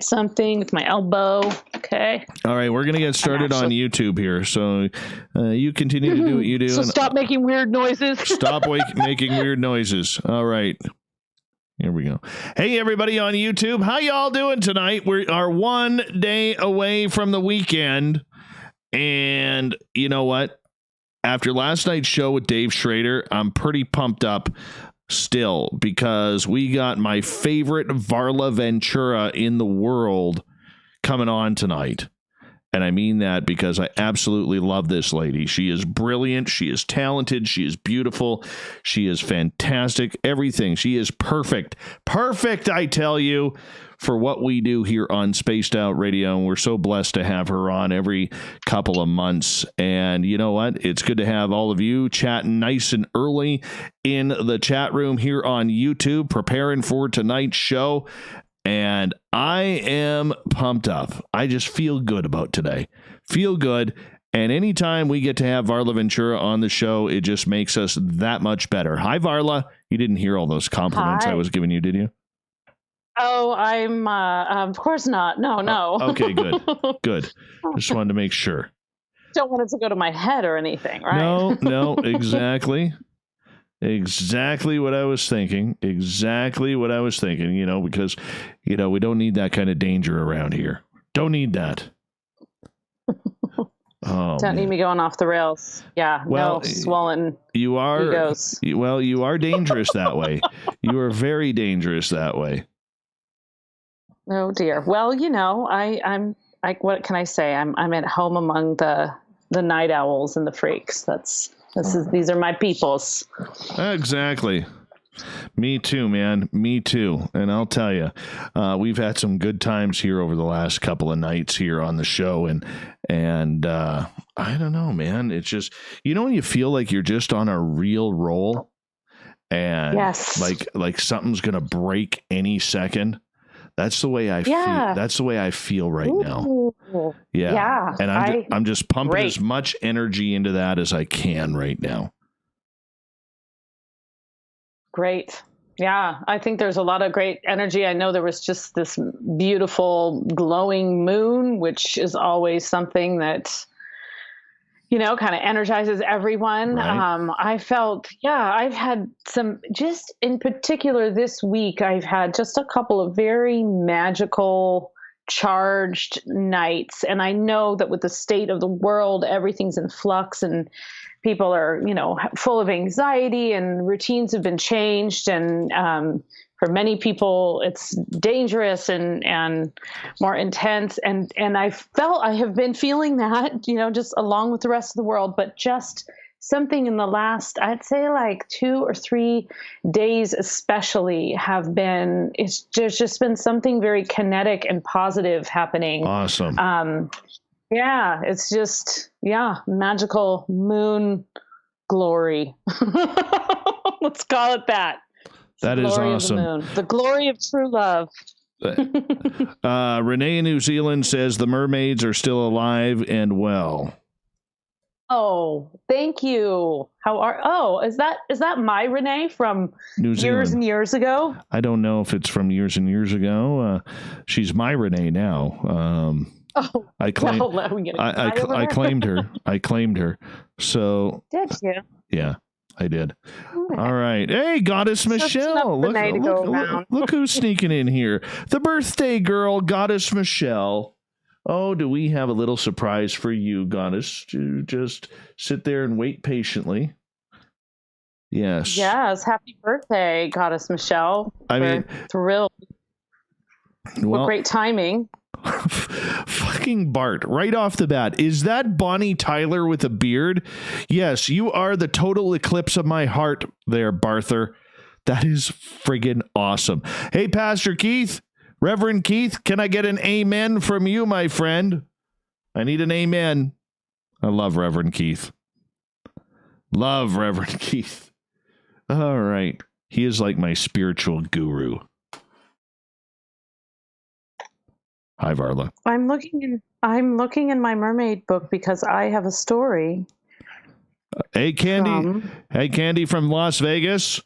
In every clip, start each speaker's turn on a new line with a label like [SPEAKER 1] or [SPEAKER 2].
[SPEAKER 1] hit something with my elbow. Okay.
[SPEAKER 2] All right, we're going to get started on YouTube here. So you continue to do what you do.
[SPEAKER 1] So stop making weird noises.
[SPEAKER 2] Stop making weird noises. All right. Here we go. Hey, everybody on YouTube. How y'all doing tonight? We are 1 day away from the weekend. And you know what? After last night's show with Dave Schrader, I'm pretty pumped up still because we got my favorite Varla Ventura in the world coming on tonight. And I mean that because I absolutely love this lady. She is brilliant. She is talented. She is beautiful. She is fantastic. Everything. She is perfect. Perfect, I tell you, for what we do here on Spaced Out Radio. And we're so blessed to have her on every couple of months. And you know what? It's good to have all of you chatting nice and early in the chat room here on YouTube, preparing for tonight's show. And I am pumped up. I just feel good about today. Feel good. And anytime we get to have Varla Ventura on the show, it just makes us that much better. Hi, Varla. You didn't hear all those compliments I was giving you, did you?
[SPEAKER 1] Oh, I'm, of course not. No.
[SPEAKER 2] Okay, good. Good. Just wanted to make sure.
[SPEAKER 1] Don't want it to go to my head or anything, right?
[SPEAKER 2] No, exactly. Exactly what I was thinking. You know, because, you know, we don't need that kind of danger around here. Don't need that.
[SPEAKER 1] Don't need me going off the rails. Yeah, well, no swollen egos.
[SPEAKER 2] You are dangerous that way. You are very dangerous that way.
[SPEAKER 1] Oh dear. Well, you know, I'm what can I say? I'm at home among the night owls and the freaks. These are my peoples.
[SPEAKER 2] Exactly. Me too, man. Me too. And I'll tell you, we've had some good times here over the last couple of nights here on the show. And I don't know, man. It's just, you know, when you feel like you're just on a real roll and
[SPEAKER 1] yes.
[SPEAKER 2] like something's going to break any second. That's the way I feel. That's the way I feel right now. Yeah. And I'm just pumping as much energy into that as I can right now.
[SPEAKER 1] Great. Yeah. I think there's a lot of great energy. I know there was just this beautiful glowing moon, which is always something that, you know, kind of energizes everyone.
[SPEAKER 2] Right.
[SPEAKER 1] I felt, I've had some, just in particular this week, I've had just a couple of very magical, charged nights. And I know that with the state of the world, everything's in flux and people are, you know, full of anxiety and routines have been changed. And for many people, it's dangerous and more intense. And I have been feeling that, you know, just along with the rest of the world, but just something in the last, I'd say like 2 or 3 days, especially there's just been something very kinetic and positive happening.
[SPEAKER 2] Awesome.
[SPEAKER 1] Yeah, it's just, magical moon glory. Let's call it that.
[SPEAKER 2] That is awesome.
[SPEAKER 1] The glory of true love.
[SPEAKER 2] Renee in New Zealand says the mermaids are still alive and well.
[SPEAKER 1] Oh, thank you. Is that my Renee from
[SPEAKER 2] New Zealand.
[SPEAKER 1] Years and years ago?
[SPEAKER 2] I don't know if it's from years and years ago. She's my Renee now. I claimed her. I claimed her. So
[SPEAKER 1] did you?
[SPEAKER 2] Yeah, I did. All right. Hey, Goddess Michelle. Look who's sneaking in here. The birthday girl, Goddess Michelle. Oh, do we have a little surprise for you, Goddess? To just sit there and wait patiently. Yes.
[SPEAKER 1] Yes. Happy birthday, Goddess Michelle. We're thrilled. What great timing.
[SPEAKER 2] Fucking Bart, right off the bat. Is that Bonnie Tyler with a beard? Yes, you are the total eclipse of my heart there, Barther. That is friggin' awesome. Hey, Pastor Keith, Reverend Keith, can I get an amen from you, my friend? I need an amen. I love Reverend Keith. Love Reverend Keith. All right. He is like my spiritual guru. Hi, Varla.
[SPEAKER 1] I'm looking in my mermaid book because I have a story.
[SPEAKER 2] Hey, Candy. Hey, Candy from Las Vegas.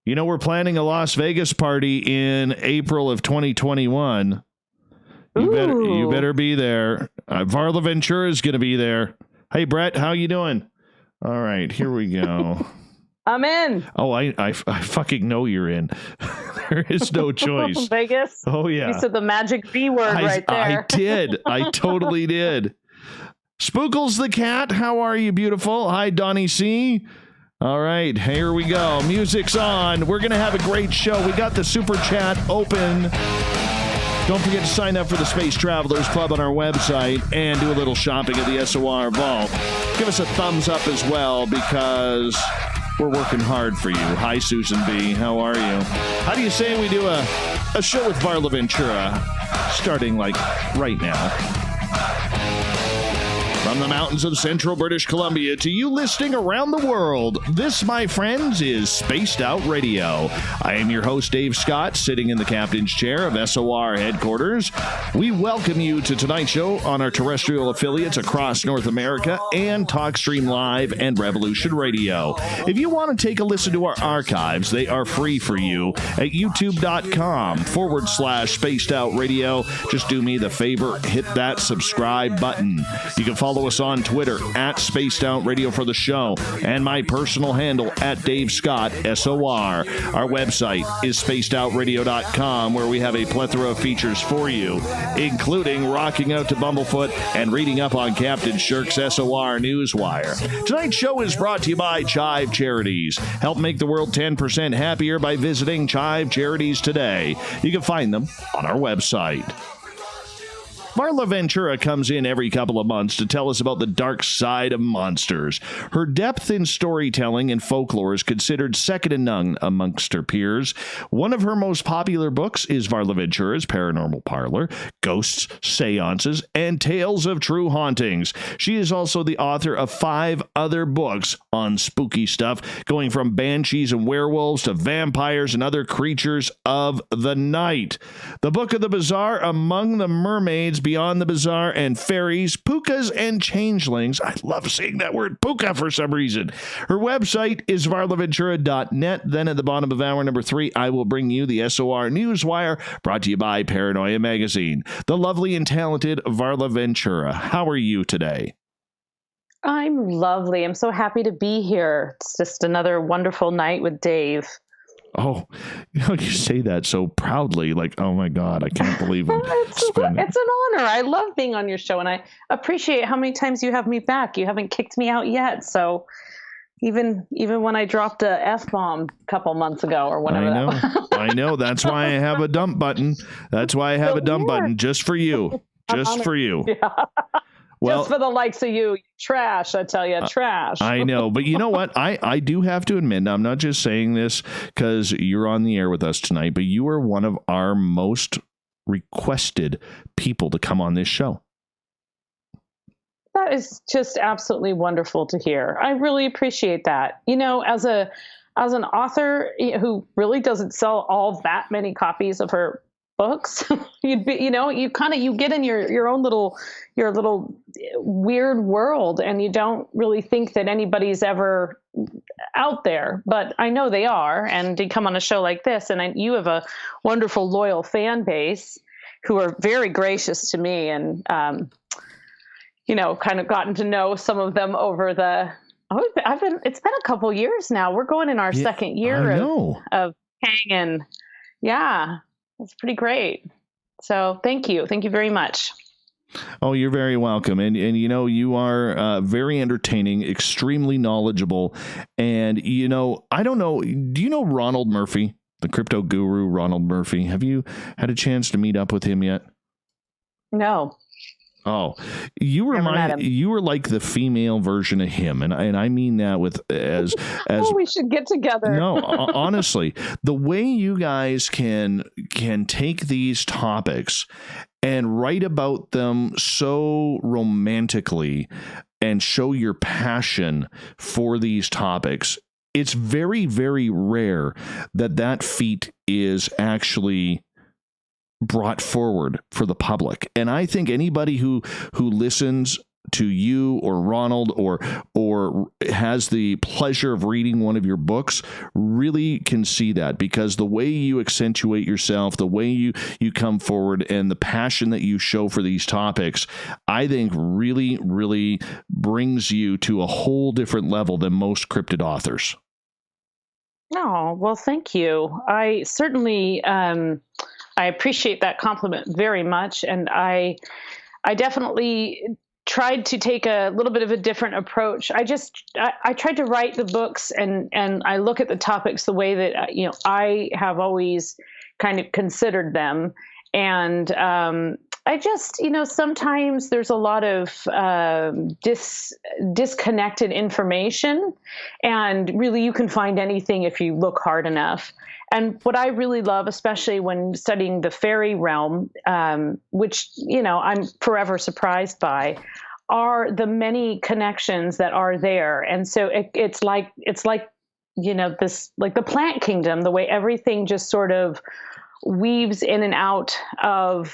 [SPEAKER 2] You know, we're planning a Las Vegas party in April of 2021. You better be there. Varla Ventura is going to be there. Hey, Brett, how you doing? All right, here we go.
[SPEAKER 1] I'm in.
[SPEAKER 2] Oh, I fucking know you're in. There is no choice.
[SPEAKER 1] Vegas.
[SPEAKER 2] Oh, yeah.
[SPEAKER 1] You said the magic B word right there.
[SPEAKER 2] I did. I totally did. Spookles the cat, how are you, beautiful? Hi, Donnie C. All right, here we go. Music's on. We're going to have a great show. We got the super chat open. Don't forget to sign up for the Space Travelers Club on our website and do a little shopping at the SOR Vault. Give us a thumbs up as well because we're working hard for you. Hi, Susan B. How are you? How do you say we do a show with Varla Ventura starting like right now? From the mountains of central British Columbia to you listening around the world, this, my friends, is Spaced Out Radio. I am your host, Dave Scott, sitting in the captain's chair of SOR headquarters. We welcome you to tonight's show on our terrestrial affiliates across North America and TalkStream Live and Revolution Radio. If you want to take a listen to our archives, they are free for you at youtube.com/Spaced Out Radio. Just do me the favor, hit that subscribe button. You can follow us on Twitter at Spaced Out Radio for the show and my personal handle at Dave Scott SOR. Our website is spacedoutradio.com, where we have a plethora of features for you, including rocking out to Bumblefoot and reading up on Captain Shirk's SOR Newswire. Tonight's show is brought to you by Chive Charities. Help make the world 10% happier by visiting Chive Charities today. You can find them on our website. Varla Ventura comes in every couple of months to tell us about the dark side of monsters. Her depth in storytelling and folklore is considered second to none amongst her peers. One of her most popular books is Varla Ventura's Paranormal Parlor, Ghosts, Seances, and Tales of True Hauntings. She is also the author of 5 other books on spooky stuff, going from Banshees and Werewolves to vampires and other creatures of the night. The Book of the Bizarre, Among the Mermaids, Beyond the Bizarre and Fairies, Pookas and Changelings. I love saying that word, Pooka, for some reason. Her website is varlaventura.net. Then at the bottom of hour number 3, I will bring you the SOR Newswire, brought to you by Paranoia Magazine. The lovely and talented Varla Ventura. How are you today?
[SPEAKER 1] I'm lovely. I'm so happy to be here. It's just another wonderful night with Dave.
[SPEAKER 2] Oh, you say that so proudly, like, oh my God, I can't believe it.
[SPEAKER 1] It's an honor. I love being on your show, and I appreciate how many times you have me back. You haven't kicked me out yet, so even when I dropped a F-bomb a couple months ago or whatever.
[SPEAKER 2] I know. That's why I have a dump button. That's why I have a dump button just for you. Just for you.
[SPEAKER 1] Yeah. Well, just for the likes of you. Trash, I tell you, trash.
[SPEAKER 2] I know, but you know what? I do have to admit, I'm not just saying this because you're on the air with us tonight, but you are one of our most requested people to come on this show.
[SPEAKER 1] That is just absolutely wonderful to hear. I really appreciate that. You know, as an author who really doesn't sell all that many copies of her books, you get in your own little weird world, and you don't really think that anybody's ever out there, but I know they are. And to come on a show like this, and you have a wonderful loyal fan base who are very gracious to me, and kind of gotten to know some of them over it's been a couple years now. We're going in our second year of hanging. Yeah. It's pretty great. So thank you. Thank you very much.
[SPEAKER 2] Oh, you're very welcome. And you are very entertaining, extremely knowledgeable. And, I don't know. Do you know Ronald Murphy, the crypto guru, Ronald Murphy? Have you had a chance to meet up with him yet?
[SPEAKER 1] No.
[SPEAKER 2] Oh, you were like the female version of him, and I mean that as
[SPEAKER 1] we should get together.
[SPEAKER 2] No, honestly, the way you guys can take these topics and write about them so romantically and show your passion for these topics. It's very, very rare that feat is actually brought forward for the public. And I think anybody who listens to you or Ronald or has the pleasure of reading one of your books really can see that, because the way you accentuate yourself, the way you come forward, and the passion that you show for these topics, I think really, really brings you to a whole different level than most cryptid authors.
[SPEAKER 1] Oh, well, thank you. I certainly, I appreciate that compliment very much. And I definitely tried to take a little bit of a different approach. I tried to write the books, and I look at the topics the way that, I have always kind of considered them. And, I just, sometimes there's a lot of disconnected information, and really you can find anything if you look hard enough. And what I really love, especially when studying the fairy realm, which, I'm forever surprised by, are the many connections that are there. And so it's like, this, like the plant kingdom, the way everything just sort of weaves in and out of,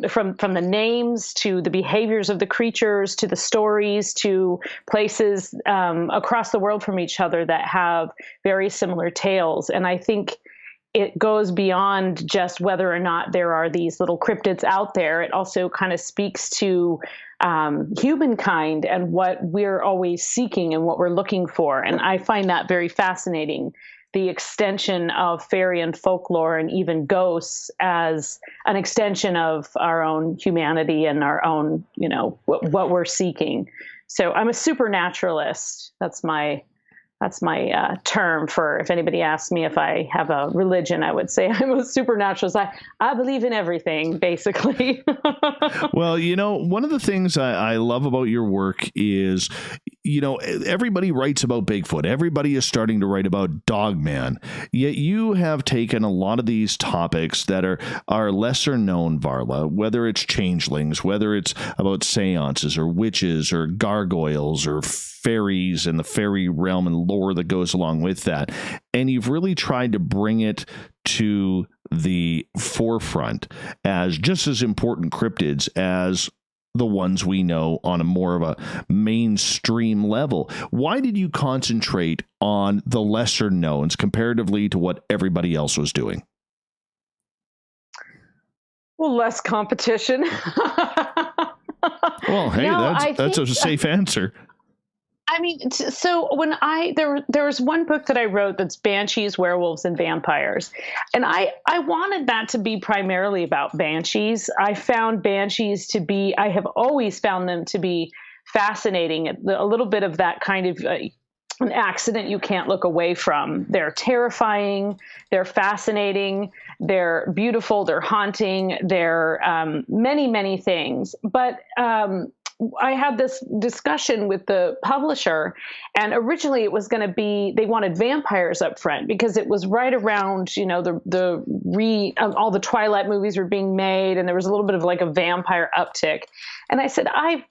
[SPEAKER 1] from the names to the behaviors of the creatures to the stories to places across the world from each other that have very similar tales. And I think it goes beyond just whether or not there are these little cryptids out there. It also kind of speaks to humankind and what we're always seeking and what we're looking for. And I find that very fascinating, the extension of fairy and folklore and even ghosts as an extension of our own humanity and our own, what we're seeking. So I'm a supernaturalist. That's my term for, if anybody asks me if I have a religion, I would say I'm a supernaturalist. I believe in everything, basically.
[SPEAKER 2] Well, one of the things I love about your work is, everybody writes about Bigfoot. Everybody is starting to write about Dogman. Yet you have taken a lot of these topics that are lesser known, Varla, whether it's changelings, whether it's about seances or witches or gargoyles or fairies and the fairy realm and lore that goes along with that. And you've really tried to bring it to the forefront as just as important cryptids as the ones we know on a more of a mainstream level. Why did you concentrate on the lesser knowns comparatively to what everybody else was doing?
[SPEAKER 1] Well, less competition.
[SPEAKER 2] Well, hey, that's a safe answer.
[SPEAKER 1] I mean, so when there was one book that I wrote that's Banshees, Werewolves, and Vampires. And I wanted that to be primarily about banshees. I found banshees I have always found them to be fascinating. A little bit of that kind of an accident you can't look away from. They're terrifying. They're fascinating. They're beautiful. They're haunting. They're many, many things. But I had this discussion with the publisher, and originally it was going to be, they wanted vampires up front because it was right around, all the Twilight movies were being made, and there was a little bit of like a vampire uptick. And I said, I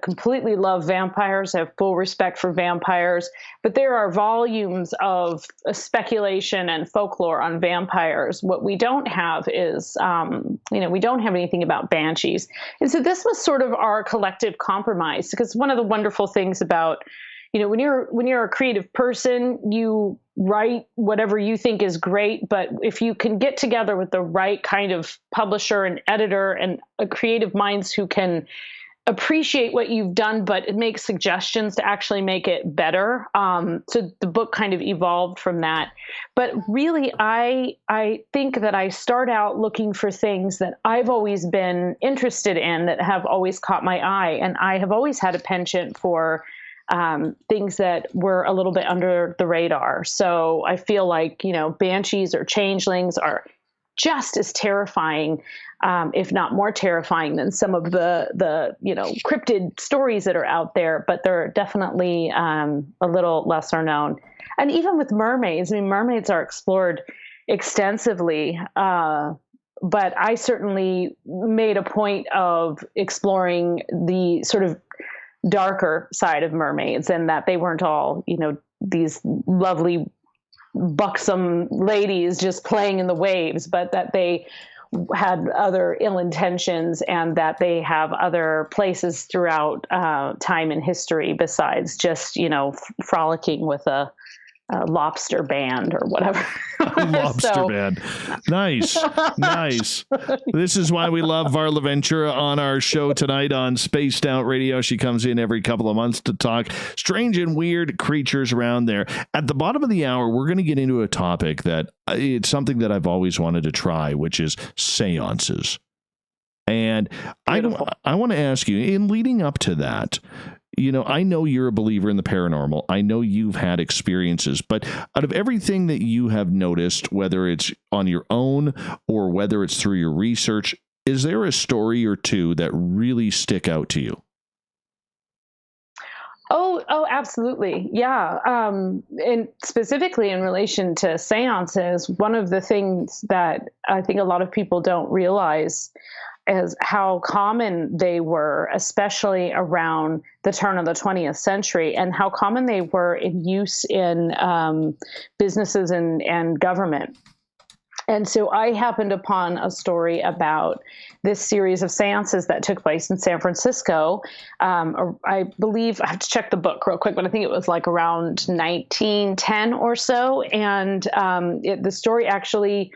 [SPEAKER 1] completely love vampires, I have full respect for vampires, but there are volumes of speculation and folklore on vampires. What we don't have is, we don't have anything about banshees. And so this was sort of our collective compromise, because one of the wonderful things about, when you're a creative person, you write whatever you think is great. But if you can get together with the right kind of publisher and editor and creative minds who can appreciate what you've done, but it makes suggestions to actually make it better. So the book kind of evolved from that. But really, I think that I start out looking for things that I've always been interested in, that have always caught my eye. And I have always had a penchant for things that were a little bit under the radar. So I feel like, banshees or changelings are just as terrifying, if not more terrifying than some of the cryptid stories that are out there, but they're definitely a little lesser known. And even with mermaids, mermaids are explored extensively, but I certainly made a point of exploring the sort of darker side of mermaids, and that they weren't all, these lovely buxom ladies just playing in the waves, but that they had other ill intentions, and that they have other places throughout time and history besides just, frolicking with a lobster band or whatever.
[SPEAKER 2] Lobster band. Nice. Nice. This is why we love Varla Ventura on our show tonight on Spaced Out Radio. She comes in every couple of months to talk strange and weird creatures around there. At the bottom of the hour, we're going to get into a topic that it's something that I've always wanted to try, which is seances. And I want to ask you, in leading up to that, I know you're a believer in the paranormal. I know you've had experiences, but out of everything that you have noticed, whether it's on your own or whether it's through your research, is there a story or two that really stick out to you?
[SPEAKER 1] Oh, absolutely. Yeah. And specifically in relation to seances, one of the things that I think a lot of people don't realize is how common they were, especially around the turn of the 20th century, and how common they were in use in businesses and government. And so I happened upon a story about this series of seances that took place in San Francisco. I believe, I have to check the book real quick, but I think it was like around 1910 or so. And the story actually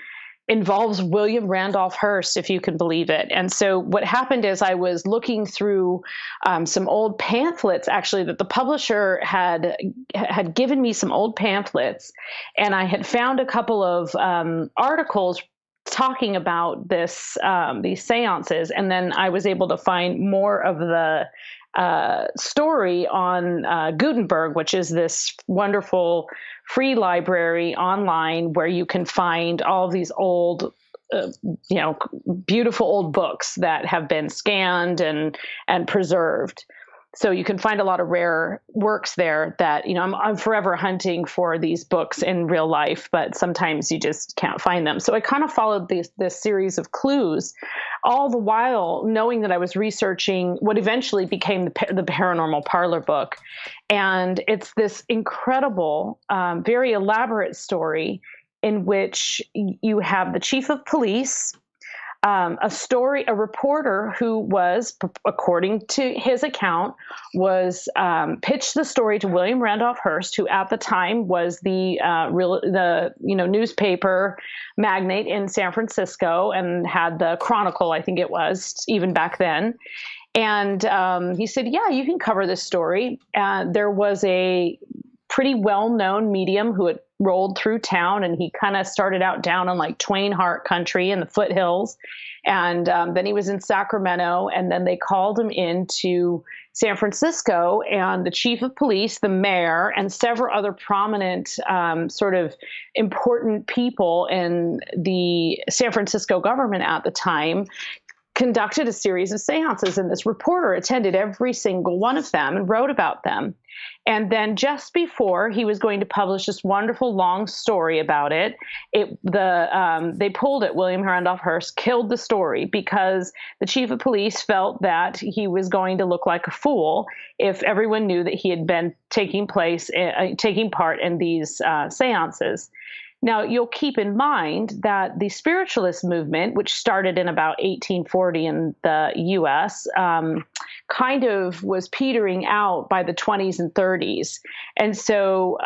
[SPEAKER 1] involves William Randolph Hearst, if you can believe it. And so what happened is I was looking through some old pamphlets, actually, that the publisher had given me some old pamphlets, and I had found a couple of articles talking about these seances, and then I was able to find more of the story on Gutenberg, which is this wonderful free library online where you can find all of these old, beautiful old books that have been scanned and preserved. So you can find a lot of rare works there that, I'm forever hunting for these books in real life, but sometimes you just can't find them. So I kind of followed this series of clues, all the while knowing that I was researching what eventually became the Paranormal Parlor book. And it's this incredible, very elaborate story in which you have the chief of police, a reporter who was, according to his account, was pitched the story to William Randolph Hearst, who at the time was the newspaper magnate in San Francisco and had the Chronicle, I think it was, even back then. And he said, yeah, you can cover this story. There was a pretty well-known medium who had rolled through town, and he kind of started out down in like Twain Harte country in the foothills. And then he was in Sacramento, and then they called him into San Francisco, and the chief of police, the mayor, and several other prominent sort of important people in the San Francisco government at the time conducted a series of seances, and this reporter attended every single one of them and wrote about them. And then just before he was going to publish this wonderful long story about it, they pulled it. William Randolph Hearst killed the story because the chief of police felt that he was going to look like a fool if everyone knew that he had been taking part in these seances. Now, you'll keep in mind that the spiritualist movement, which started in about 1840 in the U.S., kind of was petering out by the 20s and 30s. And so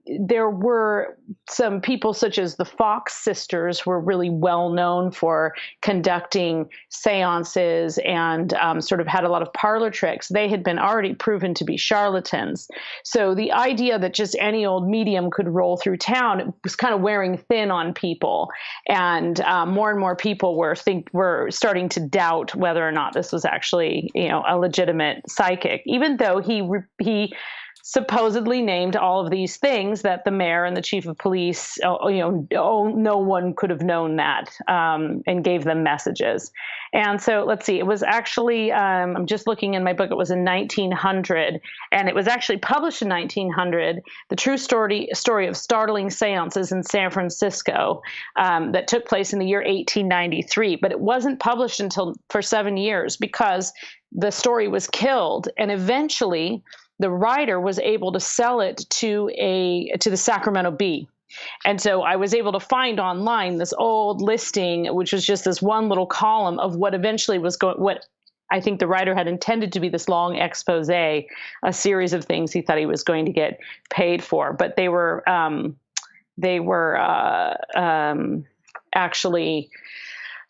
[SPEAKER 1] there were some people such as the Fox sisters were really well known for conducting seances and sort of had a lot of parlor tricks. They had been already proven to be charlatans. So the idea that just any old medium could roll through town was kind of wearing thin on people. And more and more people were starting to doubt whether or not this was actually, a legitimate psychic, even though he supposedly named all of these things that the mayor and the chief of police, no one could have known that, and gave them messages. And so let's see, it was actually, I'm just looking in my book, it was in 1900, and it was actually published in 1900, the true story of startling seances in San Francisco, that took place in the year 1893, but it wasn't published for 7 years because the story was killed, and eventually the writer was able to sell it to the Sacramento Bee. And so I was able to find online this old listing, which was just this one little column of what eventually was what I think the writer had intended to be this long expose, a series of things he thought he was going to get paid for. But they were actually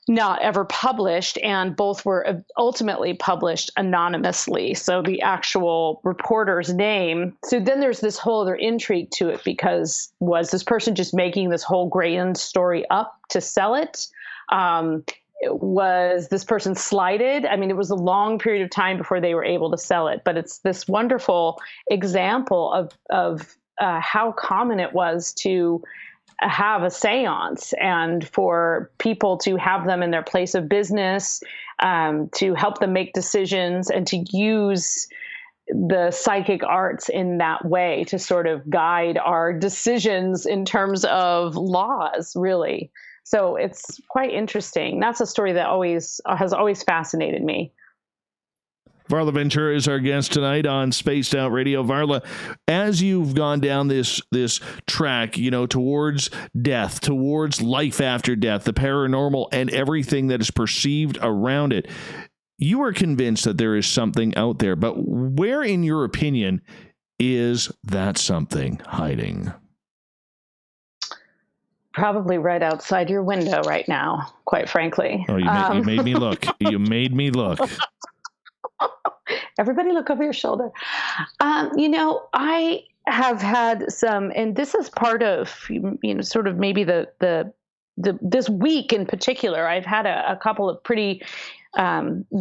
[SPEAKER 1] not ever published, and both were ultimately published anonymously. So the actual reporter's name. So then there's this whole other intrigue to it, because was this person just making this whole grand story up to sell it? Was this person slighted? I mean, it was a long period of time before they were able to sell it, but it's this wonderful example of how common it was to have a seance, and for people to have them in their place of business, to help them make decisions, and to use the psychic arts in that way to sort of guide our decisions in terms of laws, really. So it's quite interesting. That's a story that has always fascinated me.
[SPEAKER 2] Varla Ventura is our guest tonight on Spaced Out Radio. Varla, as you've gone down this track, towards death, towards life after death, the paranormal, and everything that is perceived around it, you are convinced that there is something out there. But where, in your opinion, is that something hiding?
[SPEAKER 1] Probably right outside your window right now, quite frankly.
[SPEAKER 2] Oh, you made me look. You made me look.
[SPEAKER 1] Everybody look over your shoulder. I have had some, and this is part of, sort of maybe this week in particular, I've had a couple of pretty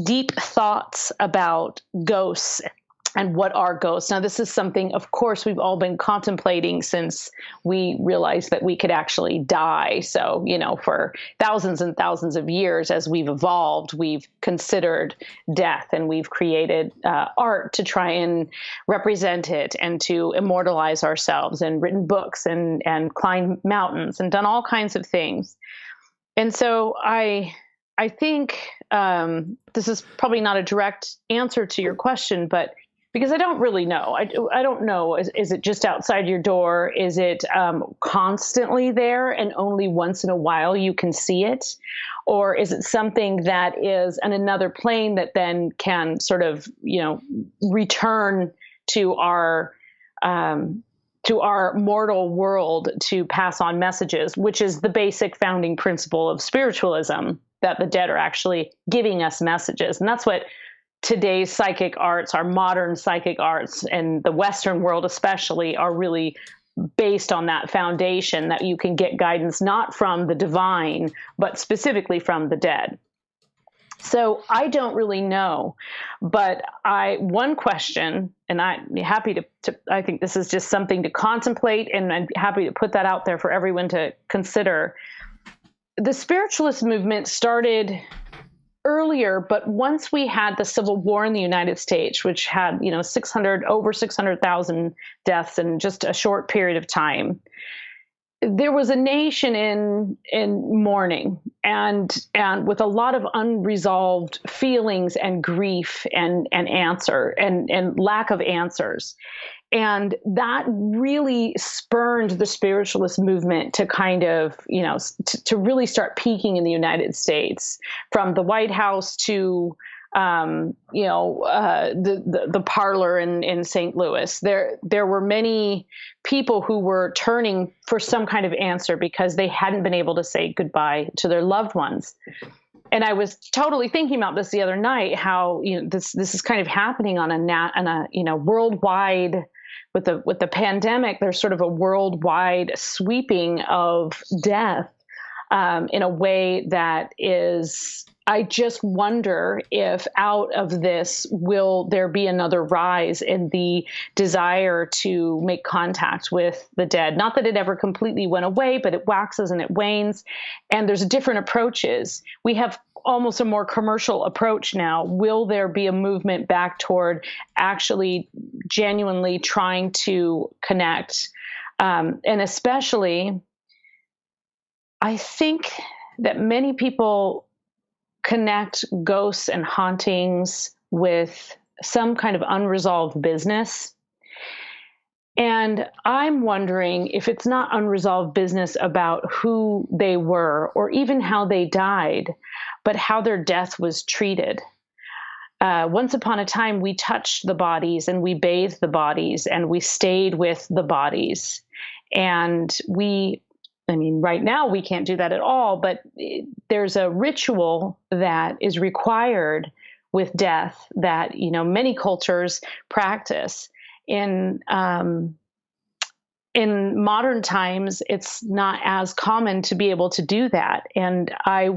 [SPEAKER 1] deep thoughts about ghosts and what are ghosts. Now, this is something, of course, we've all been contemplating since we realized that we could actually die. So, for thousands and thousands of years, as we've evolved, we've considered death, and we've created art to try and represent it, and to immortalize ourselves, and written books, and climbed mountains, and done all kinds of things. And so I think this is probably not a direct answer to your question, but because I don't really know. I don't know. Is it just outside your door? Is it constantly there and only once in a while you can see it? Or is it something that is on another plane that then can sort of, return to our mortal world to pass on messages, which is the basic founding principle of spiritualism, that the dead are actually giving us messages. And that's what today's psychic arts, our modern psychic arts, and the Western world especially, are really based on that foundation, that you can get guidance not from the divine, but specifically from the dead. So I don't really know, but one question, and I'd be happy to I think this is just something to contemplate, and I'm happy to put that out there for everyone to consider. The spiritualist movement started earlier, but once we had the Civil War in the United States, which had, over 600,000 deaths in just a short period of time, there was a nation in mourning, and with a lot of unresolved feelings and grief and lack of answers. And that really spurned the spiritualist movement to kind of, to really start peaking in the United States, from the White House to, the Parlor in St. Louis. There were many people who were turning for some kind of answer because they hadn't been able to say goodbye to their loved ones. And I was totally thinking about this the other night, how, this is kind of happening on a worldwide. With the pandemic, there's sort of a worldwide sweeping of death in a way that is, I just wonder if out of this, will there be another rise in the desire to make contact with the dead? Not that it ever completely went away, but it waxes and it wanes, and there's different approaches. We have almost a more commercial approach now. Will there be a movement back toward actually genuinely trying to connect? And especially, I think that many people connect ghosts and hauntings with some kind of unresolved business. And I'm wondering if it's not unresolved business about who they were or even how they died, but how their death was treated. Once upon a time, we touched the bodies and we bathed the bodies and we stayed with the bodies. And right now we can't do that at all, but there's a ritual that is required with death that, many cultures practice. In modern times, it's not as common to be able to do that. And I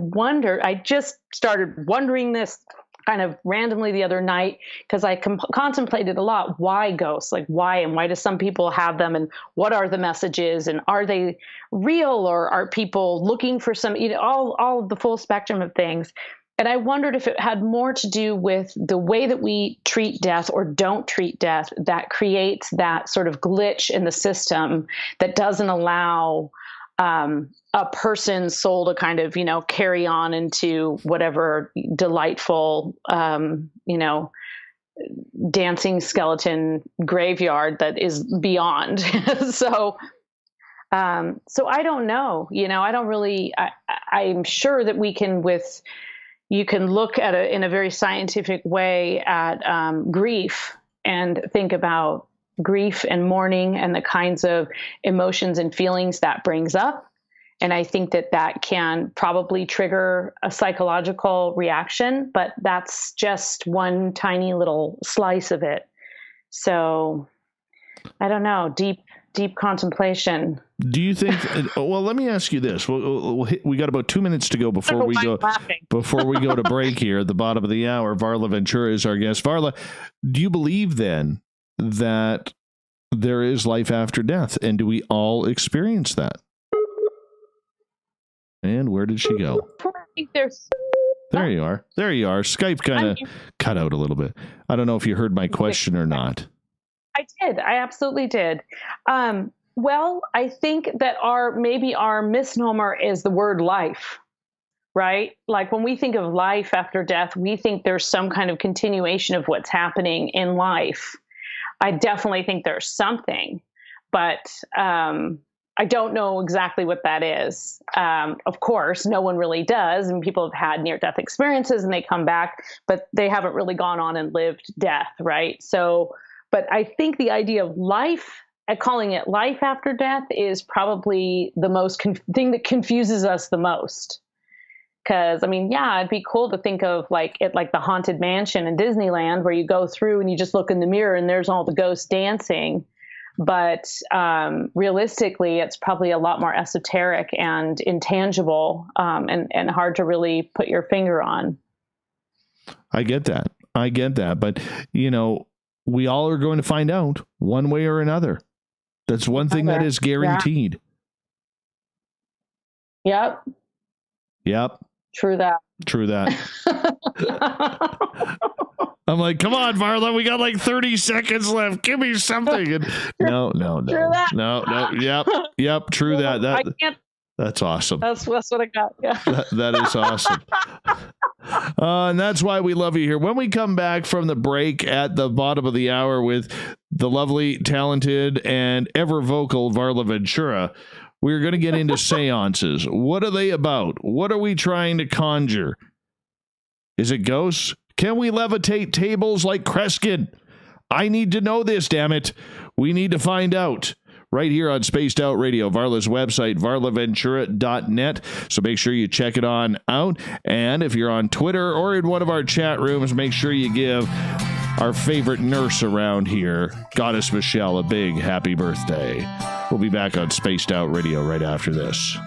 [SPEAKER 1] just started wondering this kind of randomly the other night, because I contemplated a lot. Why ghosts? Like why? And why do some people have them? And what are the messages? And are they real, or are people looking for some, all of the full spectrum of things? And I wondered if it had more to do with the way that we treat death or don't treat death that creates that sort of glitch in the system that doesn't allow a person's soul to kind of, carry on into whatever delightful, dancing skeleton graveyard that is beyond. So I don't know, I don't really, I'm sure that you can look at it in a very scientific way at grief and think about grief and mourning and the kinds of emotions and feelings that brings up. And I think that can probably trigger a psychological reaction, but that's just one tiny little slice of it. So I don't know, deep contemplation.
[SPEAKER 2] Do you think? Well, let me ask you this. We got about 2 minutes to go before we go to break here at the bottom of the hour. Varla Ventura is our guest. Varla, do you believe then that there is life after death, and do we all experience that? And where did she go?
[SPEAKER 1] I think there's.
[SPEAKER 2] There you are. Skype kind of cut out a little bit. I don't know if you heard my question or not.
[SPEAKER 1] I did. I absolutely did. Well, I think that our misnomer is the word life, right? Like when we think of life after death, we think there's some kind of continuation of what's happening in life. I definitely think there's something, but I don't know exactly what that is. Of course, no one really does. And people have had near-death experiences and they come back, but they haven't really gone on and lived death, right? So, but I think the idea of life, calling it life after death, is probably the most thing that confuses us the most. Because, it'd be cool to think of like the Haunted Mansion in Disneyland, where you go through and you just look in the mirror and there's all the ghosts dancing. But realistically, it's probably a lot more esoteric and intangible, and hard to really put your finger on.
[SPEAKER 2] I get that. But, we all are going to find out one way or another. That's one thing that is guaranteed.
[SPEAKER 1] Yeah. Yep. True that.
[SPEAKER 2] I'm like, come on, Varla, we got like 30 seconds left. Give me something. And no.
[SPEAKER 1] True that.
[SPEAKER 2] No. Yep. True that. That's awesome.
[SPEAKER 1] That's what I got. Yeah.
[SPEAKER 2] That is awesome. And that's why we love you here. When we come back from the break at the bottom of the hour with the lovely, talented, and ever vocal Varla Ventura, we're going to get into seances. What are they about? What are we trying to conjure? Is it ghosts? Can we levitate tables like Kreskin? I need to know this, damn it. We need to find out. Right here on Spaced Out Radio, Varla's website, varlaventura.net. So make sure you check it on out. And if you're on Twitter or in one of our chat rooms, make sure you give our favorite nurse around here, Goddess Michelle, a big happy birthday. We'll be back on Spaced Out Radio right after this.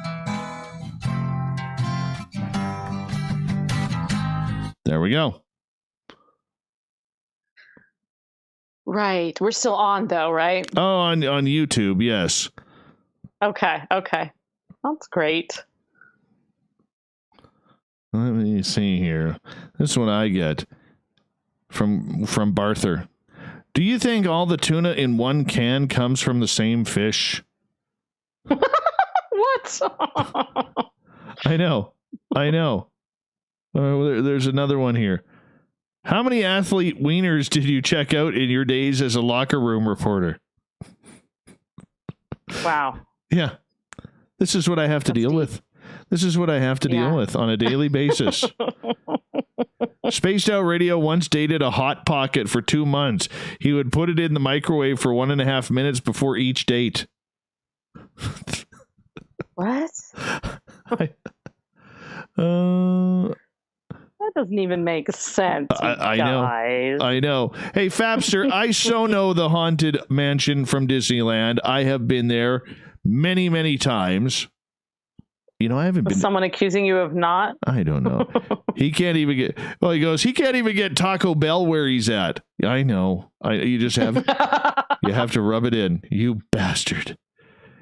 [SPEAKER 2] There we go.
[SPEAKER 1] Right. We're still on, though, right?
[SPEAKER 2] Oh, on YouTube, yes.
[SPEAKER 1] Okay. That's great.
[SPEAKER 2] Let me see here. This is what I get from Barther. Do you think all the tuna in one can comes from the same fish?
[SPEAKER 1] What?
[SPEAKER 2] I know. There's another one here. How many athlete wieners did you check out in your days as a locker room reporter?
[SPEAKER 1] Wow.
[SPEAKER 2] Yeah. This is what I have to deal with. This is what I have to deal with on a daily basis. Spaced Out Radio once dated a Hot Pocket for 2 months. He would put it in the microwave for 1.5 minutes before each date.
[SPEAKER 1] What?
[SPEAKER 2] That
[SPEAKER 1] That doesn't even make sense.
[SPEAKER 2] I know. I know. Hey, Fabster, I so know the Haunted Mansion from Disneyland. I have been there many, many times. You know, I haven't been.
[SPEAKER 1] Someone accusing you of not?
[SPEAKER 2] I don't know. He can't even get. Well, he goes. He can't even get Taco Bell where he's at. I know. You just have. You have to rub it in. You bastard.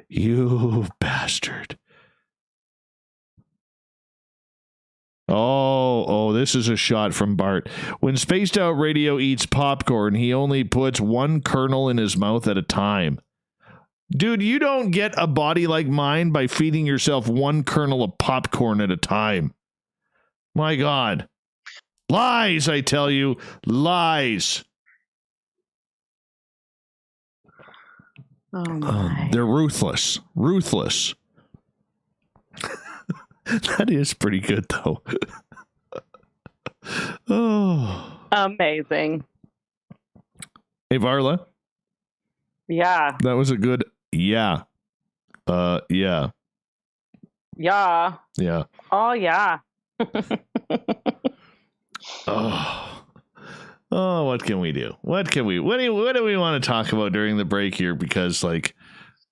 [SPEAKER 2] You bastard. Oh, this is a shot from Bart. When Spaced Out Radio eats popcorn, he only puts one kernel in his mouth at a time. Dude, you don't get a body like mine by feeding yourself one kernel of popcorn at a time. My God. Lies, I tell you. Lies.
[SPEAKER 1] Oh, my.
[SPEAKER 2] They're ruthless. Ruthless. That is pretty good, though. Oh.
[SPEAKER 1] Amazing.
[SPEAKER 2] Hey, Varla.
[SPEAKER 1] Yeah.
[SPEAKER 2] That was a good yeah. Yeah.
[SPEAKER 1] Yeah.
[SPEAKER 2] Yeah.
[SPEAKER 1] Oh, yeah.
[SPEAKER 2] Oh, what can we do? What do we want to talk about during the break here? Because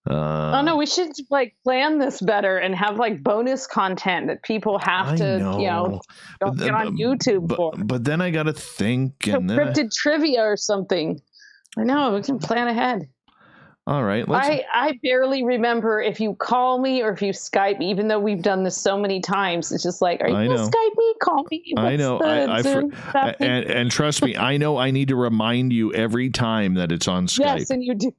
[SPEAKER 2] oh
[SPEAKER 1] no, we should plan this better and have bonus content that people have to, get on YouTube for.
[SPEAKER 2] But then I got to think, and
[SPEAKER 1] cryptid trivia or something. I know, we can plan ahead.
[SPEAKER 2] All right.
[SPEAKER 1] I barely remember if you call me or if you Skype me, even though we've done this so many times. It's just are you going to Skype me? Call me?
[SPEAKER 2] I know. And trust me, I know I need to remind you every time that it's on Skype.
[SPEAKER 1] Yes, and you do.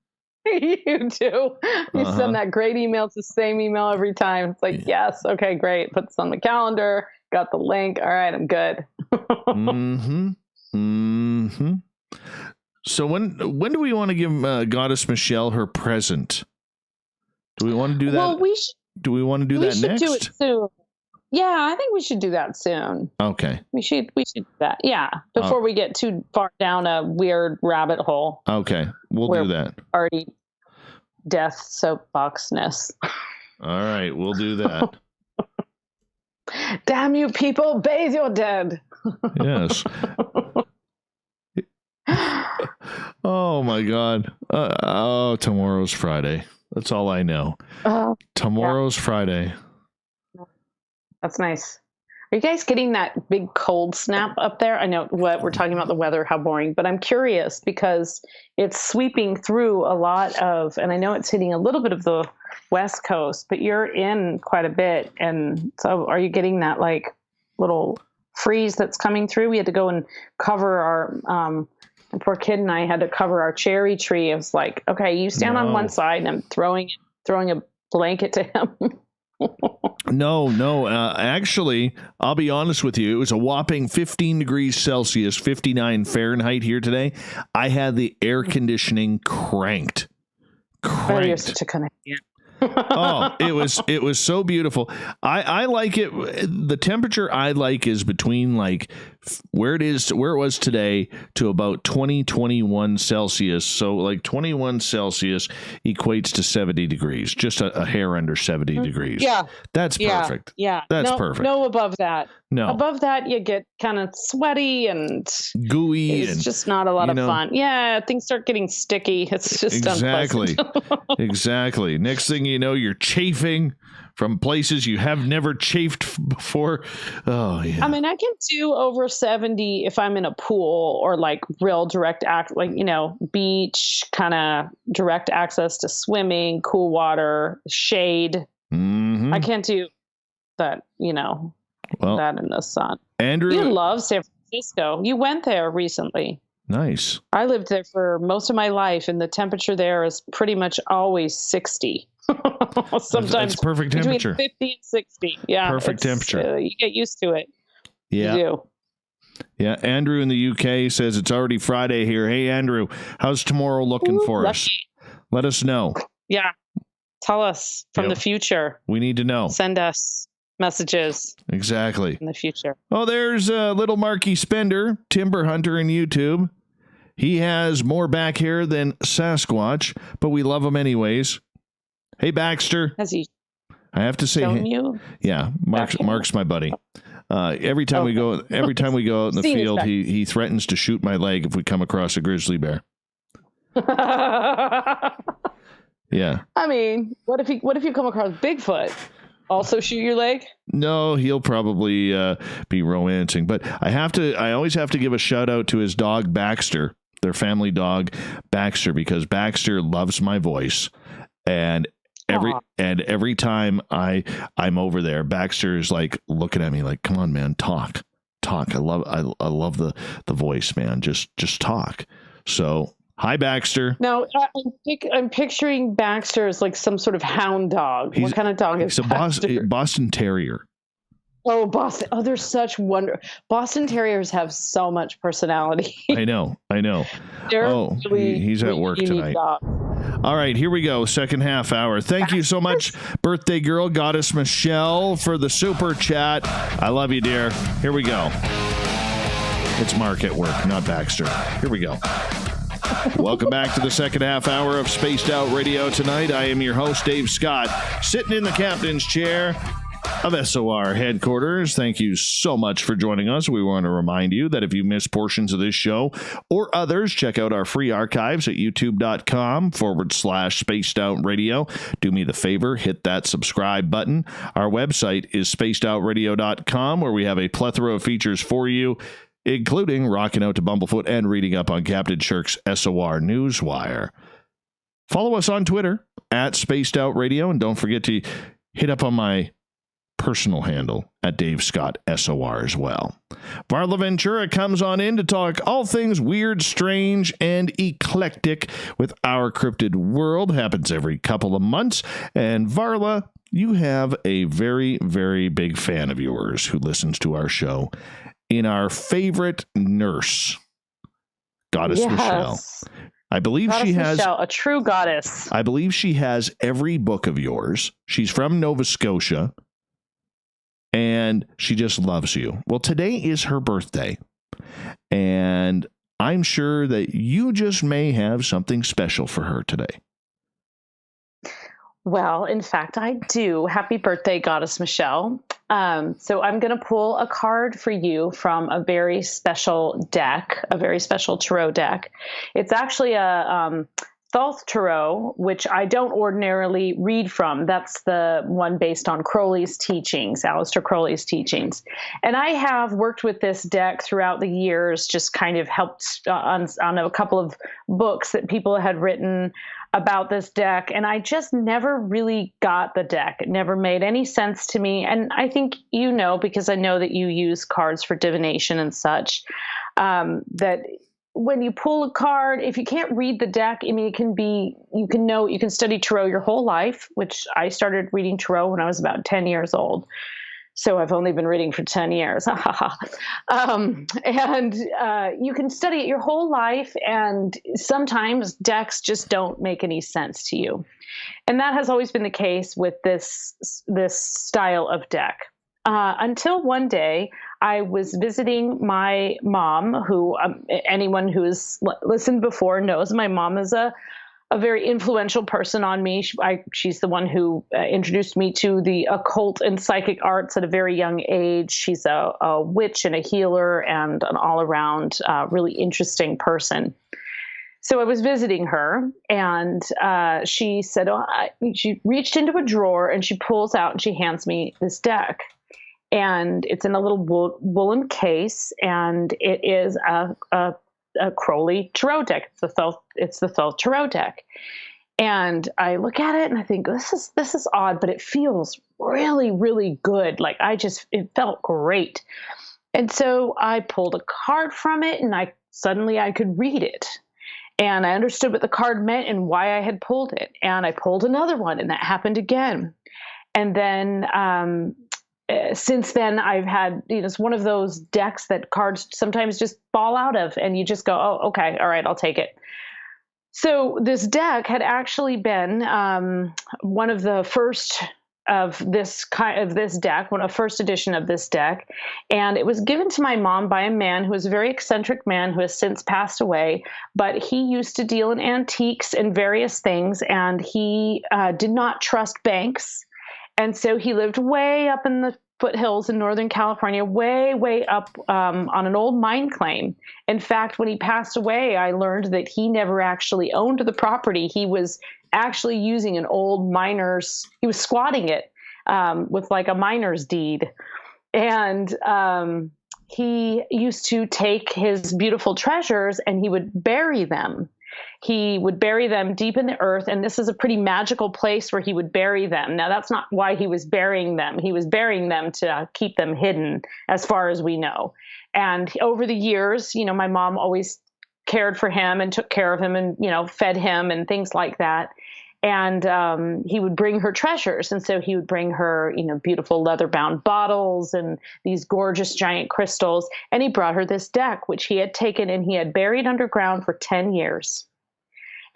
[SPEAKER 1] You do. You send that great email. It's the same email every time. It's yes, okay, great. Put this on the calendar. Got the link. All right, I'm good.
[SPEAKER 2] Mm-hmm. Mm-hmm. So when do we want to give Goddess Michelle her present? Do we want to do that?
[SPEAKER 1] Well,
[SPEAKER 2] do we want to do that next?
[SPEAKER 1] We should do it soon. Yeah, I think we should do that soon.
[SPEAKER 2] Okay.
[SPEAKER 1] We should do that. Yeah, before we get too far down a weird rabbit hole.
[SPEAKER 2] Okay, we'll do that.
[SPEAKER 1] Already death soapboxness.
[SPEAKER 2] All right, we'll do that.
[SPEAKER 1] Damn you people, bathe your dead.
[SPEAKER 2] Yes. Oh my God. Tomorrow's Friday. That's all I know. Tomorrow's Friday.
[SPEAKER 1] That's nice. Are you guys getting that big cold snap up there? I know what we're talking about the weather, how boring, but I'm curious because it's sweeping through a lot of, and I know it's hitting a little bit of the West Coast, but you're in quite a bit. And so are you getting that little freeze that's coming through? We had to go and cover our, the poor kid and I had to cover our cherry tree. It was okay, you stand on one side, and I'm throwing a blanket to him.
[SPEAKER 2] No. Actually, I'll be honest with you. It was a whopping 15 degrees Celsius, 59 Fahrenheit here today. I had the air conditioning cranked.
[SPEAKER 1] Oh, you're such a Canadian.
[SPEAKER 2] Oh, it was so beautiful. I like it. The temperature I like is between where it was today to about 21 Celsius. So 21 Celsius equates to 70 degrees, just a hair under 70 degrees.
[SPEAKER 1] Yeah.
[SPEAKER 2] That's perfect.
[SPEAKER 1] Yeah.
[SPEAKER 2] That's perfect.
[SPEAKER 1] No above that.
[SPEAKER 2] No.
[SPEAKER 1] Above that, you get kind of sweaty and
[SPEAKER 2] gooey.
[SPEAKER 1] It's just not a lot of fun. Yeah. Things start getting sticky. It's just
[SPEAKER 2] exactly.
[SPEAKER 1] Exactly.
[SPEAKER 2] Next thing you know, you're chafing from places you have never chafed before. Oh, yeah.
[SPEAKER 1] I mean, I can do over 70 if I'm in a pool or real direct beach, kind of direct access to swimming, cool water, shade.
[SPEAKER 2] Mm-hmm.
[SPEAKER 1] I can't do that, that in the sun.
[SPEAKER 2] Andrew,
[SPEAKER 1] you love San Francisco. You went there recently.
[SPEAKER 2] Nice.
[SPEAKER 1] I lived there for most of my life, and the temperature there is pretty much always 60. Sometimes
[SPEAKER 2] it's perfect temperature.
[SPEAKER 1] Between 50 and 60. Yeah.
[SPEAKER 2] Perfect temperature.
[SPEAKER 1] You get used to it.
[SPEAKER 2] Yeah.
[SPEAKER 1] You do.
[SPEAKER 2] Yeah. Andrew in the UK says it's already Friday here. Hey, Andrew, how's tomorrow looking for us? Let us know.
[SPEAKER 1] Yeah. Tell us from the future.
[SPEAKER 2] We need to know.
[SPEAKER 1] Send us messages.
[SPEAKER 2] Exactly.
[SPEAKER 1] In the future.
[SPEAKER 2] Oh, there's little Marky Spender, Timber Hunter in YouTube. He has more back hair than Sasquatch, but we love him anyways. Hey, Baxter.
[SPEAKER 1] Has he?
[SPEAKER 2] I have to say,
[SPEAKER 1] you?
[SPEAKER 2] Yeah, Mark's my buddy. Every time we go out in the field, he threatens to shoot my leg if we come across a grizzly bear. Yeah. I
[SPEAKER 1] mean, what if you come across Bigfoot? Also shoot your leg?
[SPEAKER 2] No, he'll probably be romancing. But I always have to give a shout out to his dog Baxter, their family dog Baxter, because Baxter loves my voice, and every time I'm over there, Baxter is like looking at me like, "Come on, man, talk. I love the voice, man. Just talk." So. Hi, Baxter.
[SPEAKER 1] Now, I'm picturing Baxter as like some sort of hound dog. What kind of dog is Baxter?
[SPEAKER 2] Boston Terrier.
[SPEAKER 1] Oh, Boston. Oh, they're such Boston Terriers have so much personality.
[SPEAKER 2] I know. He's at work tonight. All right, here we go. Second half hour. Thank you so much, birthday girl, Goddess Michelle, for the super chat. I love you, dear. Here we go. It's Mark at work, not Baxter. Here we go. Welcome back to the second half hour of Spaced Out Radio tonight. I am your host, Dave Scott, sitting in the captain's chair of SOR headquarters. Thank you so much for joining us. We want to remind you that if you missed portions of this show or others, check out our free archives at youtube.com/Spaced Out Radio. Do me the favor, hit that subscribe button. Our website is spacedoutradio.com, where we have a plethora of features for you, including rocking out to Bumblefoot and reading up on Captain Shirk's SOR Newswire. Follow us on Twitter at Spaced Out Radio, and don't forget to hit up on my personal handle at Dave Scott SOR as well. Varla Ventura comes on in to talk all things weird, strange, and eclectic with Our Cryptid World. Happens every couple of months. And Varla, you have a very, very big fan of yours who listens to our show, in our favorite nurse, Goddess Michelle. I believe
[SPEAKER 1] Goddess
[SPEAKER 2] she has
[SPEAKER 1] Michelle, a true goddess.
[SPEAKER 2] I believe she has every book of yours. She's from Nova Scotia, and she just loves you. Well, today is her birthday, and I'm sure that you just may have something special for her today.
[SPEAKER 1] Well, in fact, I do. Happy birthday, Goddess Michelle. So I'm going to pull a card for you from a very special deck, a very special tarot deck. It's actually a Thoth Tarot, which I don't ordinarily read from. That's the one based on Crowley's teachings, Aleister Crowley's teachings. And I have worked with this deck throughout the years, just kind of helped on a couple of books that people had written about this deck, and I just never really got the deck. It never made any sense to me. And I think you know, because I know that you use cards for divination and such, that when you pull a card, if you can't read the deck, I mean, you can study tarot your whole life, which I started reading tarot when I was about 10 years old. So I've only been reading for 10 years. And you can study it your whole life, and sometimes decks just don't make any sense to you. And that has always been the case with this style of deck. Until one day I was visiting my mom, who anyone who's listened before knows my mom is a very influential person on me. She's the one who introduced me to the occult and psychic arts at a very young age. She's a witch and a healer and an all-around really interesting person. So I was visiting her, and she said, she reached into a drawer and she pulls out and she hands me this deck. And it's in a little woolen case, and it is a Crowley tarot deck. It's the Thoth tarot deck. And I look at it and I think, this is odd, but it feels really, really good. Like it felt great. And so I pulled a card from it, and suddenly I could read it. And I understood what the card meant and why I had pulled it. And I pulled another one, and that happened again. And then, since then I've had, it's one of those decks that cards sometimes just fall out of, and you just go, oh, okay, all right, I'll take it. So this deck had actually been one of the first of this deck, a first edition of this deck, and it was given to my mom by a man who was a very eccentric man who has since passed away. But he used to deal in antiques and various things, and he did not trust banks, and so he lived way up in the foothills in Northern California, way up on an old mine claim. In fact, when he passed away, I learned that he never actually owned the property. He was actually using an old he was squatting it with like a miner's deed. And he used to take his beautiful treasures and he would bury them. He would bury them deep in the earth, and this is a pretty magical place where he would bury them. Now, that's not why he was burying them. He was burying them to keep them hidden, as far as we know. And over the years, my mom always cared for him and took care of him and, fed him and things like that. And he would bring her treasures. And so he would bring her, beautiful leather-bound bottles and these gorgeous giant crystals. And he brought her this deck, which he had taken and he had buried underground for 10 years.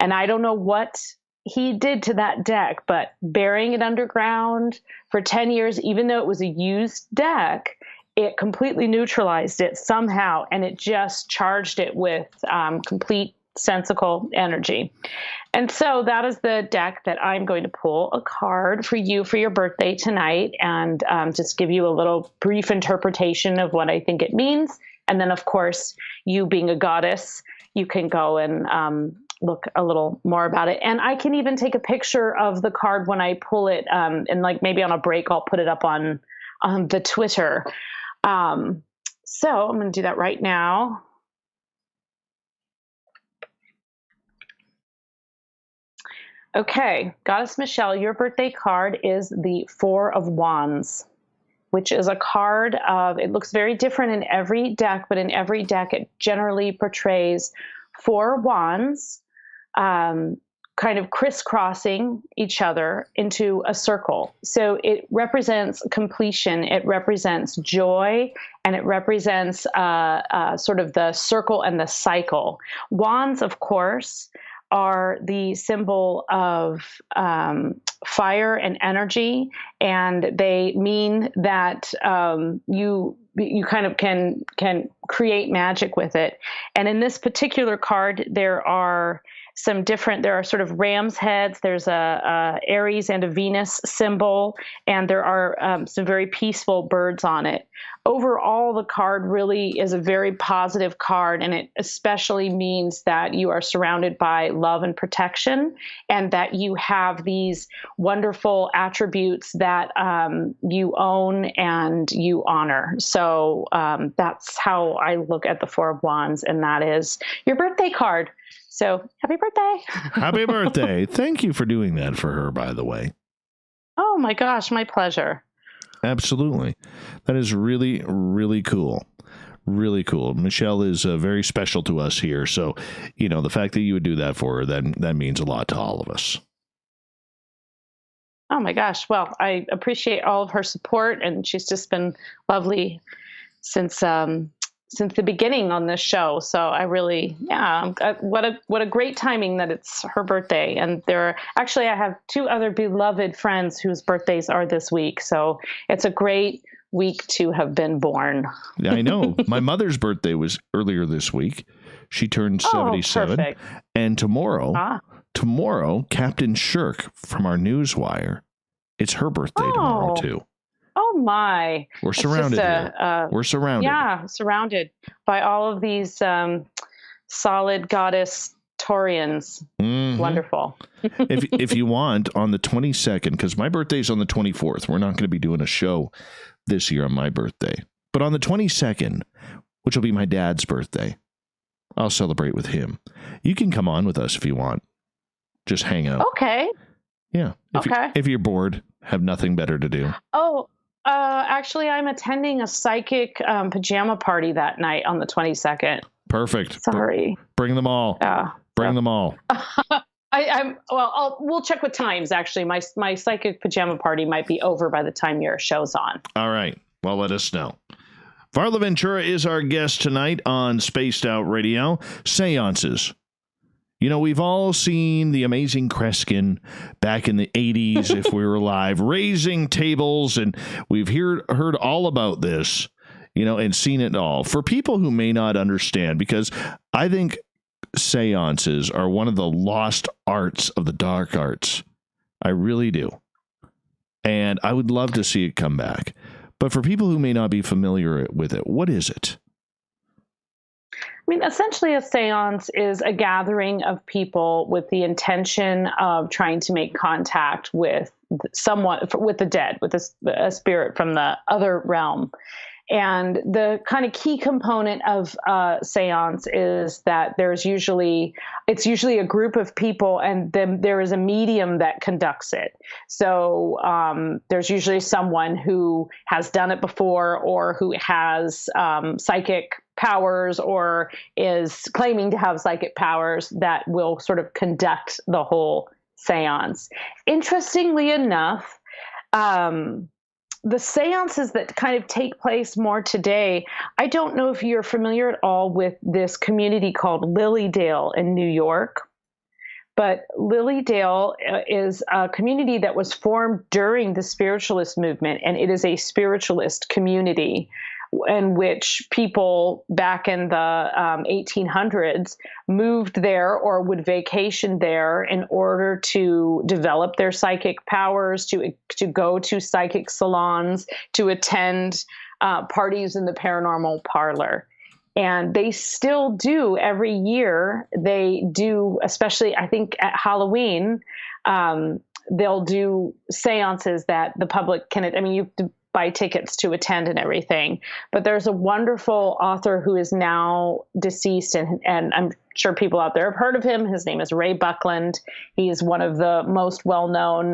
[SPEAKER 1] And I don't know what he did to that deck, but burying it underground for 10 years, even though it was a used deck, it completely neutralized it somehow. And it just charged it with complete sensical energy. And so that is the deck that I'm going to pull a card for you for your birthday tonight, and just give you a little brief interpretation of what I think it means. And then, of course, you being a goddess, you can go and look a little more about it. And I can even take a picture of the card when I pull it, and like maybe on a break, I'll put it up on the Twitter. So I'm going to do that right now. Okay, Goddess Michelle, your birthday card is the Four of Wands, which is a card it looks very different in every deck, but in every deck it generally portrays four wands kind of crisscrossing each other into a circle. So it represents completion, it represents joy, and it represents sort of the circle and the cycle. Wands, of course, are the symbol of fire and energy, and they mean that you kind of can create magic with it. And in this particular card, there are sort of ram's heads. There's a Aries and a Venus symbol, and there are some very peaceful birds on it. Overall, the card really is a very positive card, and it especially means that you are surrounded by love and protection, and that you have these wonderful attributes that you own and you honor. So that's how I look at the Four of Wands, and that is your birthday card. So happy birthday.
[SPEAKER 2] Happy birthday. Thank you for doing that for her, by the way.
[SPEAKER 1] Oh my gosh, my pleasure.
[SPEAKER 2] Absolutely. That is really, really cool. Really cool. Michelle is very special to us here. So, the fact that you would do that for her, that means a lot to all of us.
[SPEAKER 1] Oh my gosh. Well, I appreciate all of her support, and she's just been lovely since the beginning on this show. So I really, what a great timing that it's her birthday. And I have two other beloved friends whose birthdays are this week. So it's a great week to have been born.
[SPEAKER 2] Yeah, I know. My mother's birthday was earlier this week. She turned 77. Perfect. And tomorrow, Captain Shirk from our Newswire, it's her birthday tomorrow too.
[SPEAKER 1] Oh my!
[SPEAKER 2] We're surrounded. We're surrounded.
[SPEAKER 1] Yeah, surrounded by all of these solid goddess Taurians. Mm-hmm. Wonderful.
[SPEAKER 2] if you want, on the 22nd, because my birthday's on the 24th. We're not going to be doing a show this year on my birthday. But on the 22nd, which will be my dad's birthday, I'll celebrate with him. You can come on with us if you want. Just hang out.
[SPEAKER 1] Okay.
[SPEAKER 2] Yeah. If you're bored, have nothing better to do.
[SPEAKER 1] Oh, actually, I'm attending a psychic pajama party that night on the 22nd.
[SPEAKER 2] Perfect.
[SPEAKER 1] Sorry.
[SPEAKER 2] Bring them all.
[SPEAKER 1] Yeah.
[SPEAKER 2] Bring them all.
[SPEAKER 1] We'll check with times. Actually, my psychic pajama party might be over by the time your show's on.
[SPEAKER 2] All right. Well, let us know. Varla Ventura is our guest tonight on Spaced Out Radio. Seances. You know, we've all seen the amazing Kreskin back in the 80s, if we were alive, raising tables, and we've heard all about this, you know, and seen it all. For people who may not understand, because I think seances are one of the lost arts of the dark arts. I really do. And I would love to see it come back. But for people who may not be familiar with it, what is it?
[SPEAKER 1] I mean, essentially, a seance is a gathering of people with the intention of trying to make contact with someone, with the dead, with a spirit from the other realm. And the kind of key component of seance is that it's usually a group of people, and then there is a medium that conducts it. So there's usually someone who has done it before, or who has psychic powers, or is claiming to have psychic powers, that will sort of conduct the whole seance. Interestingly enough, the seances that kind of take place more today, I don't know if you're familiar at all with this community called Lilydale in New York, but Lilydale is a community that was formed during the spiritualist movement, and it is a spiritualist community in which people back in the 1800s moved there or would vacation there in order to develop their psychic powers, to go to psychic salons, to attend parties in the paranormal parlor. And they still do every year. They do, especially I think at Halloween, they'll do seances that the public can, I mean, you have to buy tickets to attend and everything. But there's a wonderful author who is now deceased, and I'm sure people out there have heard of him. His name is Ray Buckland. He is one of the most well-known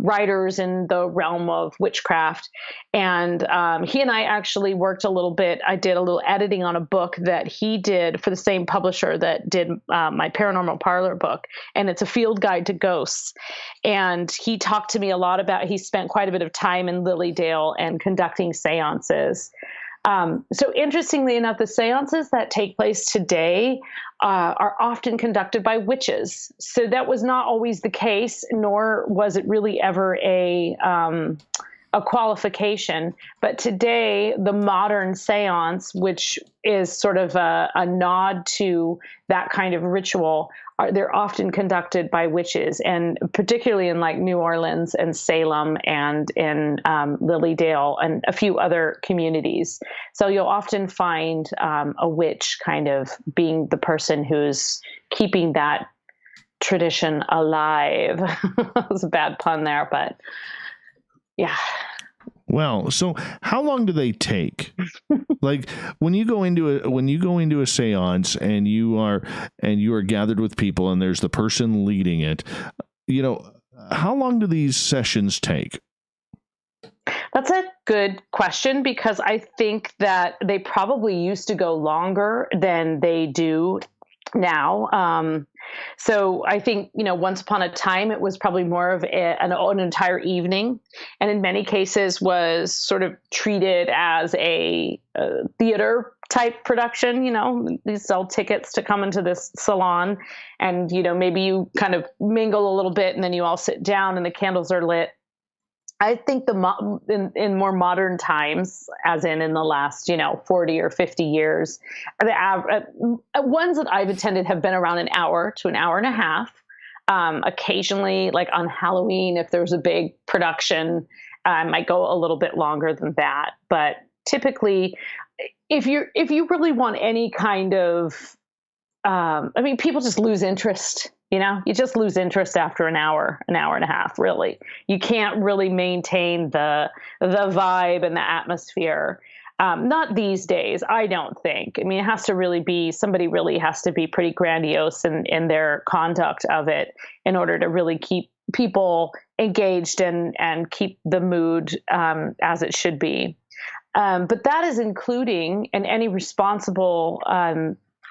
[SPEAKER 1] writers in the realm of witchcraft. And he and I actually worked a little bit. I did a little editing on a book that he did for the same publisher that did my Paranormal Parlor book. And it's a field guide to ghosts. And he talked to me a lot about, he spent quite a bit of time in Lilydale and conducting seances. So interestingly enough, the seances that take place today are often conducted by witches. So that was not always the case, nor was it really ever a qualification. But today, the modern seance, which is sort of a nod to that kind of ritual, they're often conducted by witches, and particularly in like New Orleans and Salem and in Lilydale and a few other communities. So you'll often find a witch kind of being the person who's keeping that tradition alive. That was a bad pun there, but yeah.
[SPEAKER 2] Well, so how long do they take? Like when you go into a seance and you are gathered with people and there's the person leading it, you know, how long do these sessions take?
[SPEAKER 1] That's a good question, because I think that they probably used to go longer than they do now. So I think, you know, once upon a time, it was probably more of an entire evening, and in many cases was sort of treated as a theater type production. You know, you sell tickets to come into this salon, and, you know, maybe you kind of mingle a little bit and then you all sit down and the candles are lit. I think in more modern times, as in the last, you know, 40 or 50 years, the ones that I've attended have been around an hour to an hour and a half. Occasionally, like on Halloween, if there's a big production, I might go a little bit longer than that. But typically, if you really want any kind of, I mean, people just lose interest. You know, you just lose interest after an hour and a half, really. You can't really maintain the vibe and the atmosphere. Not these days, I don't think. I mean, it has to really be, somebody really has to be pretty grandiose in their conduct of it in order to really keep people engaged and keep the mood as it should be. But that is including, and any responsible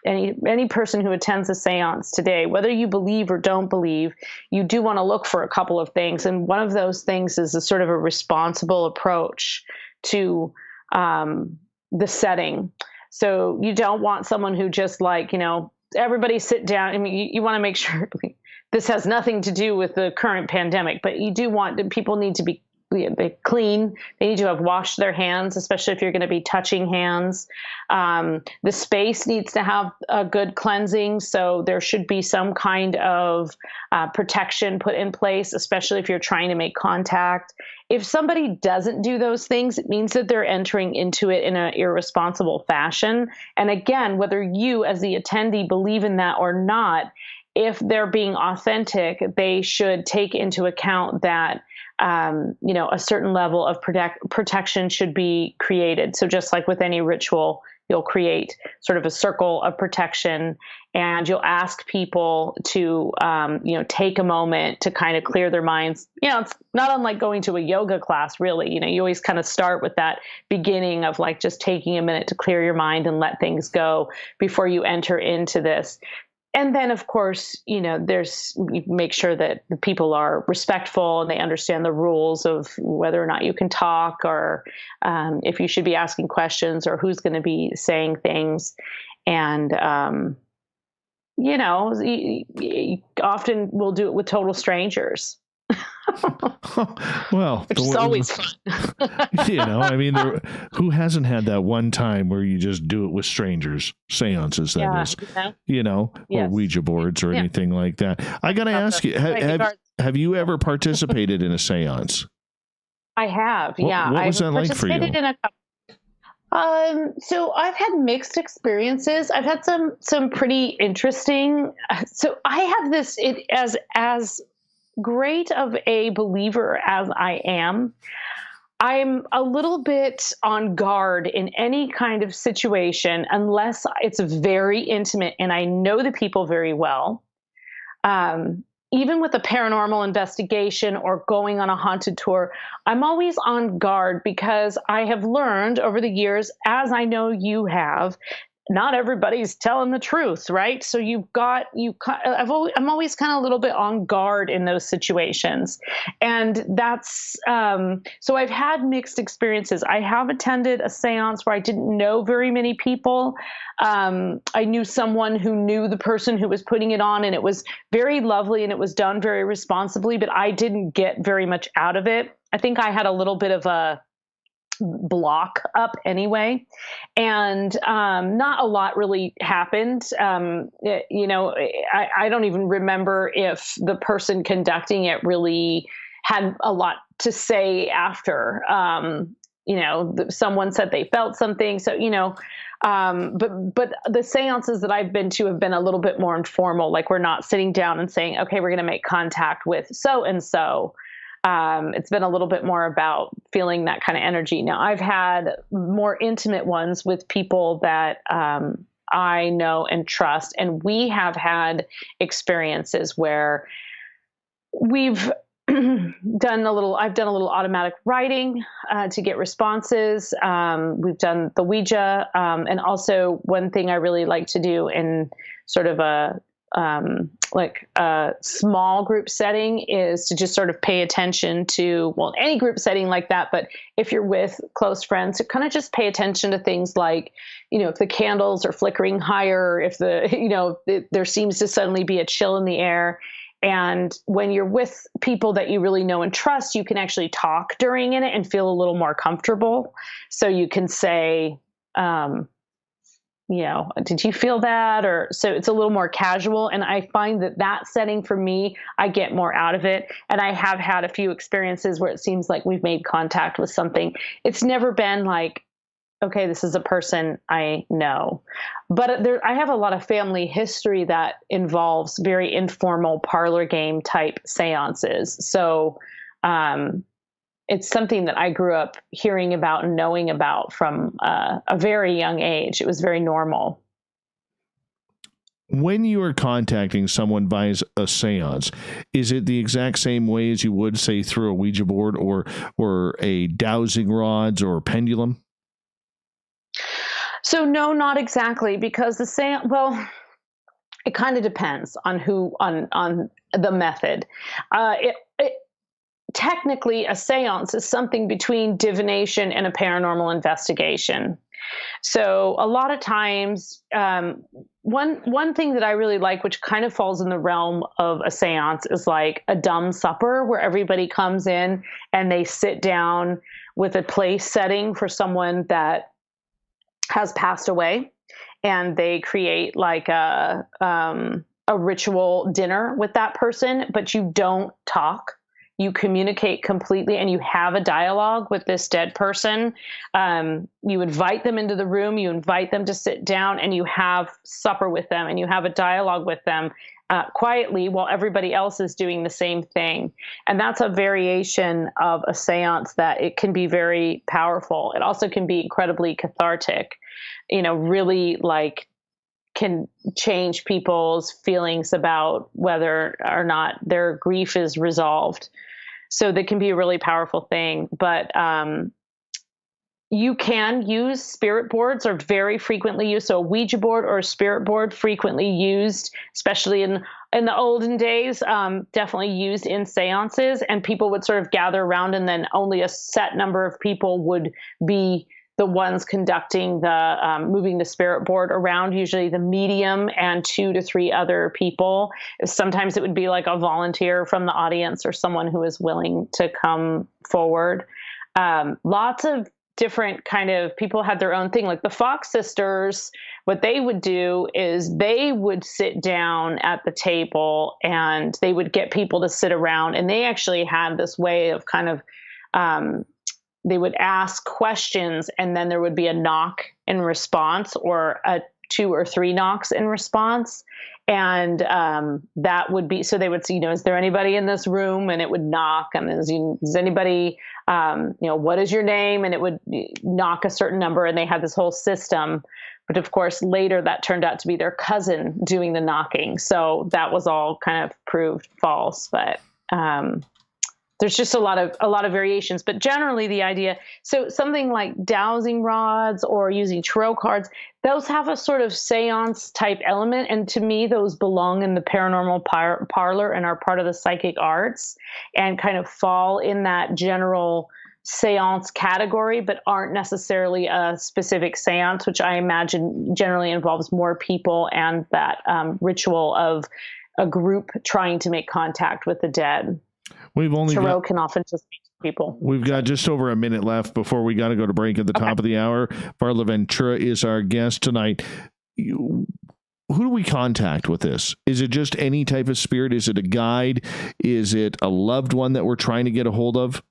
[SPEAKER 1] any person who attends a seance today, whether you believe or don't believe, you do want to look for a couple of things. And one of those things is a sort of a responsible approach to the setting. So you don't want someone who just, like, you know, everybody sit down. I mean, you want to make sure this has nothing to do with the current pandemic, but you do want people need to be clean. They need to have washed their hands, especially if you're going to be touching hands. The space needs to have a good cleansing. So there should be some kind of protection put in place, especially if you're trying to make contact. If somebody doesn't do those things, it means that they're entering into it in an irresponsible fashion. And again, whether you as the attendee believe in that or not, if they're being authentic, they should take into account that a certain level of protection should be created. So just like with any ritual, you'll create sort of a circle of protection, and you'll ask people to, take a moment to kind of clear their minds. It's not unlike going to a yoga class, really. You always kind of start with that beginning of like just taking a minute to clear your mind and let things go before you enter into this. And then, of course, you make sure that the people are respectful and they understand the rules of whether or not you can talk, or if you should be asking questions, or who's going to be saying things. And, you often will do it with total strangers.
[SPEAKER 2] Well,
[SPEAKER 1] which is always fun.
[SPEAKER 2] Who hasn't had that one time where you just do it with strangers? Seances, that is. Yes. Or Ouija boards or anything like that. I got to ask you, have you ever participated in a seance?
[SPEAKER 1] I have, yeah.
[SPEAKER 2] What was that like for you?
[SPEAKER 1] In a couple. So I've had mixed experiences. I've had some pretty interesting. So I have this as great of a believer as I am, I'm a little bit on guard in any kind of situation unless it's very intimate and I know the people very well. Even with a paranormal investigation or going on a haunted tour, I'm always on guard because I have learned over the years, as I know you have, not everybody's telling the truth, right? So I'm always kind of a little bit on guard in those situations. And that's, so I've had mixed experiences. I have attended a seance where I didn't know very many people. I knew someone who knew the person who was putting it on, and it was very lovely and it was done very responsibly, but I didn't get very much out of it. I think I had a little bit of a block up anyway, and not a lot really happened. I don't even remember if the person conducting it really had a lot to say after. Someone said they felt something, so but the seances that I've been to have been a little bit more informal. Like, we're not sitting down and saying, okay, we're going to make contact with so and so. It's been a little bit more about feeling that kind of energy. Now, I've had more intimate ones with people that I know and trust, and we have had experiences where I've done a little automatic writing to get responses. We've done the Ouija, and also one thing I really like to do in sort of a small group setting is to just sort of pay attention to, any group setting like that. But if you're with close friends, to kind of just pay attention to things like, if the candles are flickering higher, if there seems to suddenly be a chill in the air. And when you're with people that you really know and trust, you can actually talk during it and feel a little more comfortable. So you can say, did you feel that? Or so it's a little more casual. And I find that setting for me, I get more out of it. And I have had a few experiences where it seems like we've made contact with something. It's never been like, okay, this is a person I know. But I have a lot of family history that involves very informal parlor game type seances. So, it's something that I grew up hearing about and knowing about from a very young age. It was very normal.
[SPEAKER 2] When you are contacting someone via a seance, is it the exact same way as you would, say, through a Ouija board or a dowsing rods or pendulum?
[SPEAKER 1] So no, not exactly, because the seance, it kind of depends on on the method. Technically, a seance is something between divination and a paranormal investigation. So a lot of times, one thing that I really like, which kind of falls in the realm of a seance, is like a dumb supper where everybody comes in and they sit down with a place setting for someone that has passed away, and they create like a ritual dinner with that person, but you don't talk. You communicate completely, and you have a dialogue with this dead person. You invite them into the room, you invite them to sit down, and you have supper with them, and you have a dialogue with them quietly while everybody else is doing the same thing. And that's a variation of a seance that it can be very powerful. It also can be incredibly cathartic, really like can change people's feelings about whether or not their grief is resolved. So that can be a really powerful thing. But you can use spirit boards, are very frequently used. So a Ouija board or a spirit board, frequently used, especially in the olden days, definitely used in seances. And people would sort of gather around, and then only a set number of people would be the ones conducting the moving the spirit board around, usually the medium and 2 to 3 other people. Sometimes it would be like a volunteer from the audience or someone who is willing to come forward. Lots of different kind of people had their own thing. Like the Fox sisters, what they would do is they would sit down at the table and they would get people to sit around. And they actually had this way of kind of, they would ask questions, and then there would be a knock in response, or 2 or 3 knocks in response. And that would be, so they would say, is there anybody in this room? And it would knock. And is anybody, what is your name? And it would knock a certain number, and they had this whole system. But of course, later that turned out to be their cousin doing the knocking. So that was all kind of proved false. But there's just a lot of variations, but generally the idea, so something like dowsing rods or using tarot cards, those have a sort of seance type element. And to me, those belong in the paranormal parlor and are part of the psychic arts and kind of fall in that general seance category, but aren't necessarily a specific seance, which I imagine generally involves more people and that ritual of a group trying to make contact with the dead. Tarot can often just be people.
[SPEAKER 2] We've got just over a minute left before we got to go to break at the top of the hour. Varla Ventura is our guest tonight. Who do we contact with this? Is it just any type of spirit? Is it a guide? Is it a loved one that we're trying to get a hold of?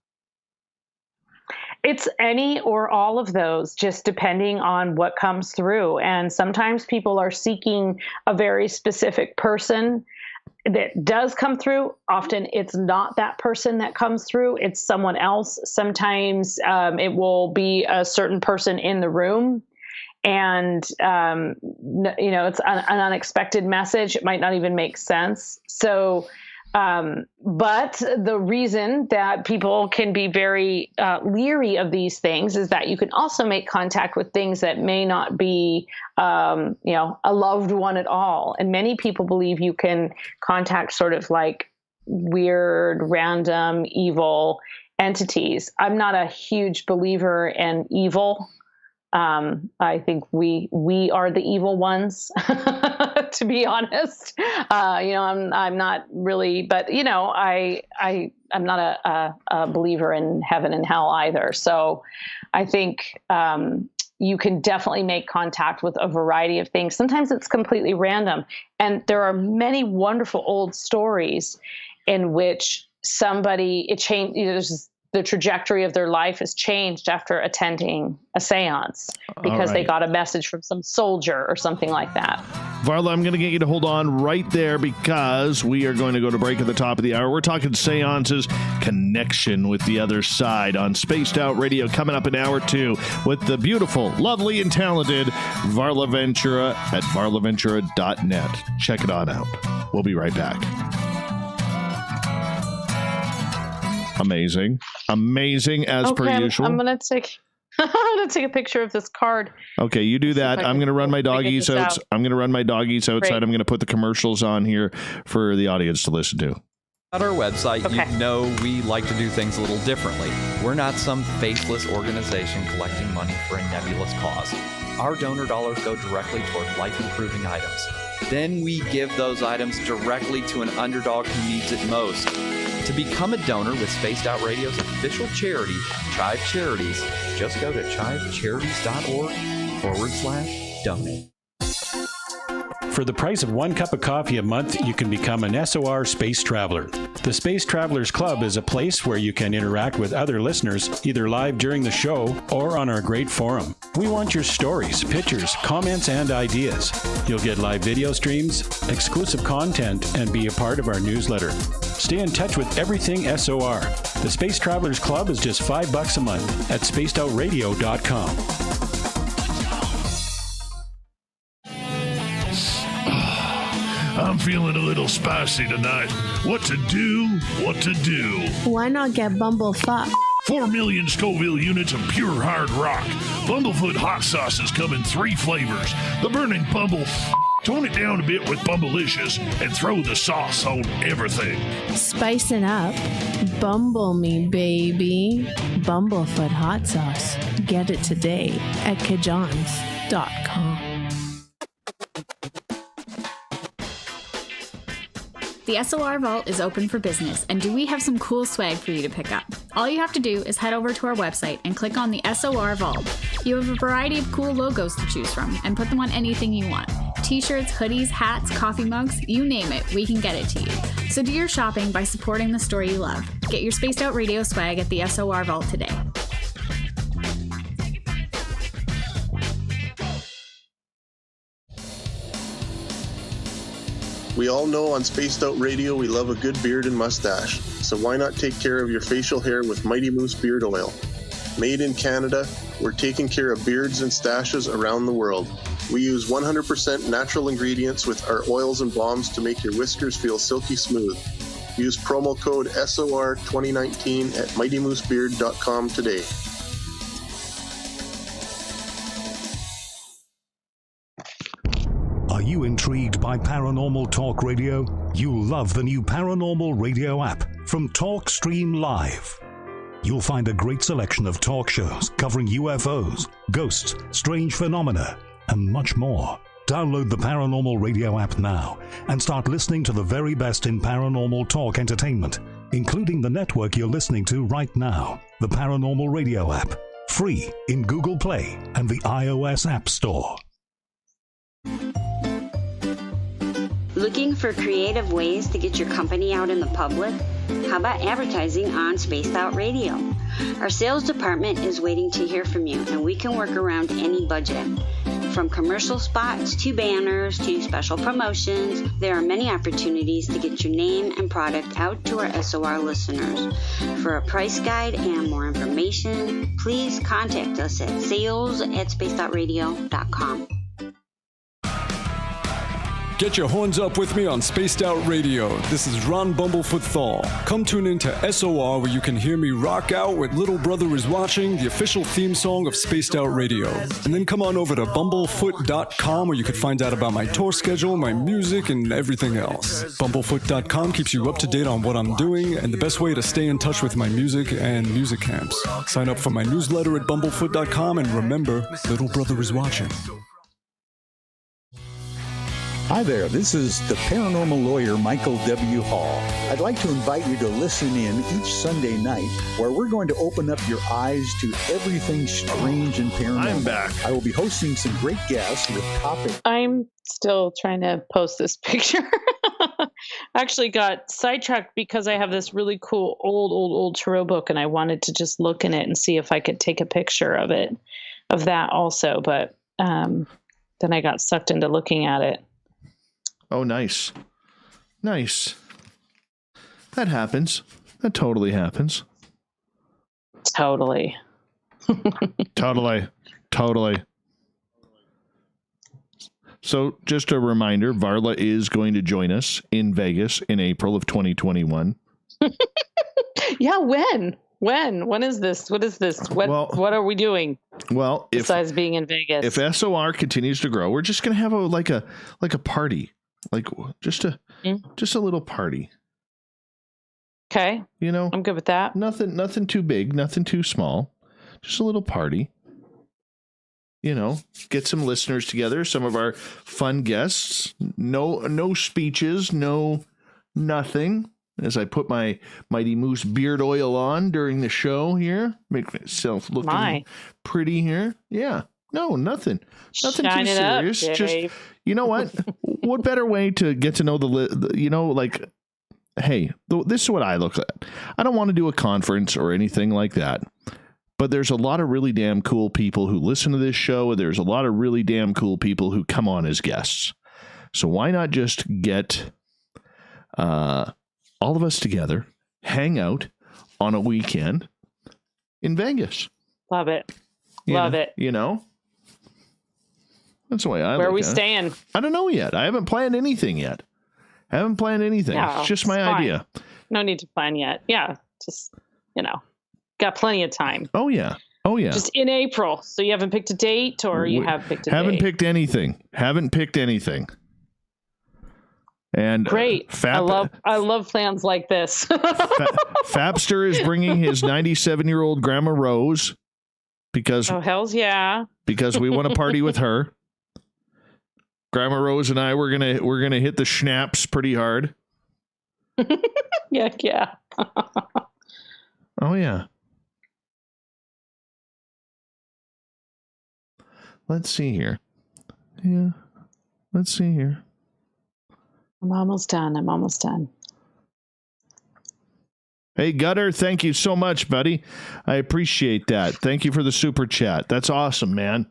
[SPEAKER 1] It's any or all of those, just depending on what comes through. And sometimes people are seeking a very specific person that does come through. Often it's not that person that comes through, it's someone else. Sometimes it will be a certain person in the room, and it's an unexpected message. It might not even make sense. So but the reason that people can be very leery of these things is that you can also make contact with things that may not be, a loved one at all. And many people believe you can contact sort of like weird, random, evil entities. I'm not a huge believer in evil. I think we are the evil ones, to be honest. I'm not really, but I'm not a believer in heaven and hell either. So I think, you can definitely make contact with a variety of things. Sometimes it's completely random. And there are many wonderful old stories in which somebody, the trajectory of their life is changed after attending a seance because they got a message from some soldier or something like that.
[SPEAKER 2] Varla, I'm going to get you to hold on right there because we are going to go to break at the top of the hour. We're talking seances, connection with the other side on Spaced Out Radio coming up in hour 2 with the beautiful, lovely, and talented Varla Ventura at varlaventura.net. Check it on out. We'll be right back. Amazing as per usual.
[SPEAKER 1] I'm gonna take a picture of this card.
[SPEAKER 2] Okay, you do that. I'm gonna run my doggies outside.
[SPEAKER 1] Great.
[SPEAKER 2] I'm gonna put the commercials on here for the audience to listen to.
[SPEAKER 3] At our website,
[SPEAKER 1] Okay.
[SPEAKER 3] you know we like to do things a little differently. We're not some faceless organization collecting money for a nebulous cause. Our donor dollars go directly toward life-improving items. Then we give those items directly to an underdog who needs it most. To become a donor with Spaced Out Radio's official charity, Chive Charities, just go to chivecharities.org/donate.
[SPEAKER 4] For the price of 1 cup of coffee a month, you can become an SOR Space Traveler. The Space Travelers Club is a place where you can interact with other listeners, either live during the show or on our great forum. We want your stories, pictures, comments, and ideas. You'll get live video streams, exclusive content, and be a part of our newsletter. Stay in touch with everything SOR. The Space Travelers Club is just $5 a month at spacedoutradio.com.
[SPEAKER 5] I'm feeling a little spicy tonight. What to do? What to do?
[SPEAKER 6] Why not get Bumblefuck?
[SPEAKER 5] 4 million Scoville units of pure hard rock. Bumblefoot hot sauces come in 3 flavors. The burning Bumble. Tone it down a bit with Bumblicious and throw the sauce on everything.
[SPEAKER 6] Spice it up. Bumble me, baby. Bumblefoot hot sauce. Get it today at kajans.com.
[SPEAKER 7] The SOR Vault is open for business, and do we have some cool swag for you to pick up? All you have to do is head over to our website and click on the SOR Vault. You have a variety of cool logos to choose from, and put them on anything you want. T-shirts, hoodies, hats, coffee mugs, you name it, we can get it to you. So do your shopping by supporting the story you love. Get your Spaced Out Radio swag at the SOR Vault today.
[SPEAKER 8] We all know on Spaced Out Radio we love a good beard and mustache, so why not take care of your facial hair with Mighty Moose Beard Oil? Made in Canada, we're taking care of beards and stashes around the world. We use 100% natural ingredients with our oils and balms to make your whiskers feel silky smooth. Use promo code SOR2019 at mightymoosebeard.com today.
[SPEAKER 9] Are you intrigued by Paranormal Talk Radio? You'll love the new Paranormal Radio app from TalkStream Live. You'll find a great selection of talk shows covering UFOs, ghosts, strange phenomena, and much more. Download the Paranormal Radio app now and start listening to the very best in paranormal talk entertainment, including the network you're listening to right now, the Paranormal Radio app. Free in Google Play and the iOS App Store.
[SPEAKER 10] Looking for creative ways to get your company out in the public? How about advertising on Spaced Out Radio? Our sales department is waiting to hear from you, and we can work around any budget. From commercial spots to banners to special promotions, there are many opportunities to get your name and product out to our SOR listeners. For a price guide and more information, please contact us at sales@spacedoutradio.com.
[SPEAKER 11] Get your horns up with me on Spaced Out Radio. This is Ron Bumblefoot Thal. Come tune in to SOR where you can hear me rock out with Little Brother is Watching, the official theme song of Spaced Out Radio. And then come on over to bumblefoot.com where you can find out about my tour schedule, my music, and everything else. Bumblefoot.com keeps you up to date on what I'm doing and the best way to stay in touch with my music and music camps. Sign up for my newsletter at bumblefoot.com and remember, Little Brother is Watching.
[SPEAKER 12] Hi there, this is the paranormal lawyer Michael W. Hall. I'd like to invite you to listen in each Sunday night where we're going to open up your eyes to everything strange and paranormal.
[SPEAKER 2] I'm back.
[SPEAKER 12] I will be hosting some great guests with topics.
[SPEAKER 1] I'm still trying to post this picture. I actually got sidetracked because I have this really cool old tarot book and I wanted to just look in it and see if I could take a picture of it, of that also. But then I got sucked into looking at it.
[SPEAKER 2] Oh, nice. Nice. That happens. That totally happens.
[SPEAKER 1] Totally.
[SPEAKER 2] Totally. So just a reminder, Varla is going to join us in Vegas in April of 2021.
[SPEAKER 1] Yeah, when? When is this? What is this? What are we doing?
[SPEAKER 2] Well,
[SPEAKER 1] besides being in Vegas.
[SPEAKER 2] If SOR continues to grow, we're just going to have a party. Like just a little party.
[SPEAKER 1] Okay.
[SPEAKER 2] You know,
[SPEAKER 1] I'm good with that.
[SPEAKER 2] Nothing too big, nothing too small. Just a little party. You know, get some listeners together, some of our fun guests. No speeches, no nothing. As I put my Mighty Moose beard oil on during the show here, make myself look pretty here. Yeah, no, nothing
[SPEAKER 1] Shine
[SPEAKER 2] too
[SPEAKER 1] it up,
[SPEAKER 2] serious.
[SPEAKER 1] Dave.
[SPEAKER 2] Just, you know what? What better way to get to know like, hey, this is what I look at. I don't want to do a conference or anything like that. But there's a lot of really damn cool people who listen to this show. There's a lot of really damn cool people who come on as guests. So why not just get all of us together, hang out on a weekend in Vegas?
[SPEAKER 1] Love it. Love it.
[SPEAKER 2] You know? That's the way I look at it.
[SPEAKER 1] Where are we staying?
[SPEAKER 2] I don't know yet. I haven't planned anything yet.
[SPEAKER 1] No,
[SPEAKER 2] it's just my
[SPEAKER 1] fine.
[SPEAKER 2] idea.
[SPEAKER 1] No need to plan yet. Yeah, just, got plenty of time.
[SPEAKER 2] Oh, yeah.
[SPEAKER 1] Just in April. So you haven't picked a date, or you have picked a date?
[SPEAKER 2] Haven't picked anything. And
[SPEAKER 1] great. I love plans like this.
[SPEAKER 2] Fapster is bringing his 97-year-old Grandma Rose because
[SPEAKER 1] hells yeah.
[SPEAKER 2] Because we want to party with her. Grandma Rose and I we're gonna hit the schnapps pretty hard.
[SPEAKER 1] Yeah.
[SPEAKER 2] Oh yeah. Let's see here. Yeah. Let's see here.
[SPEAKER 1] I'm almost done.
[SPEAKER 2] Hey, Gutter, thank you so much, buddy. I appreciate that. Thank you for the super chat. That's awesome, man.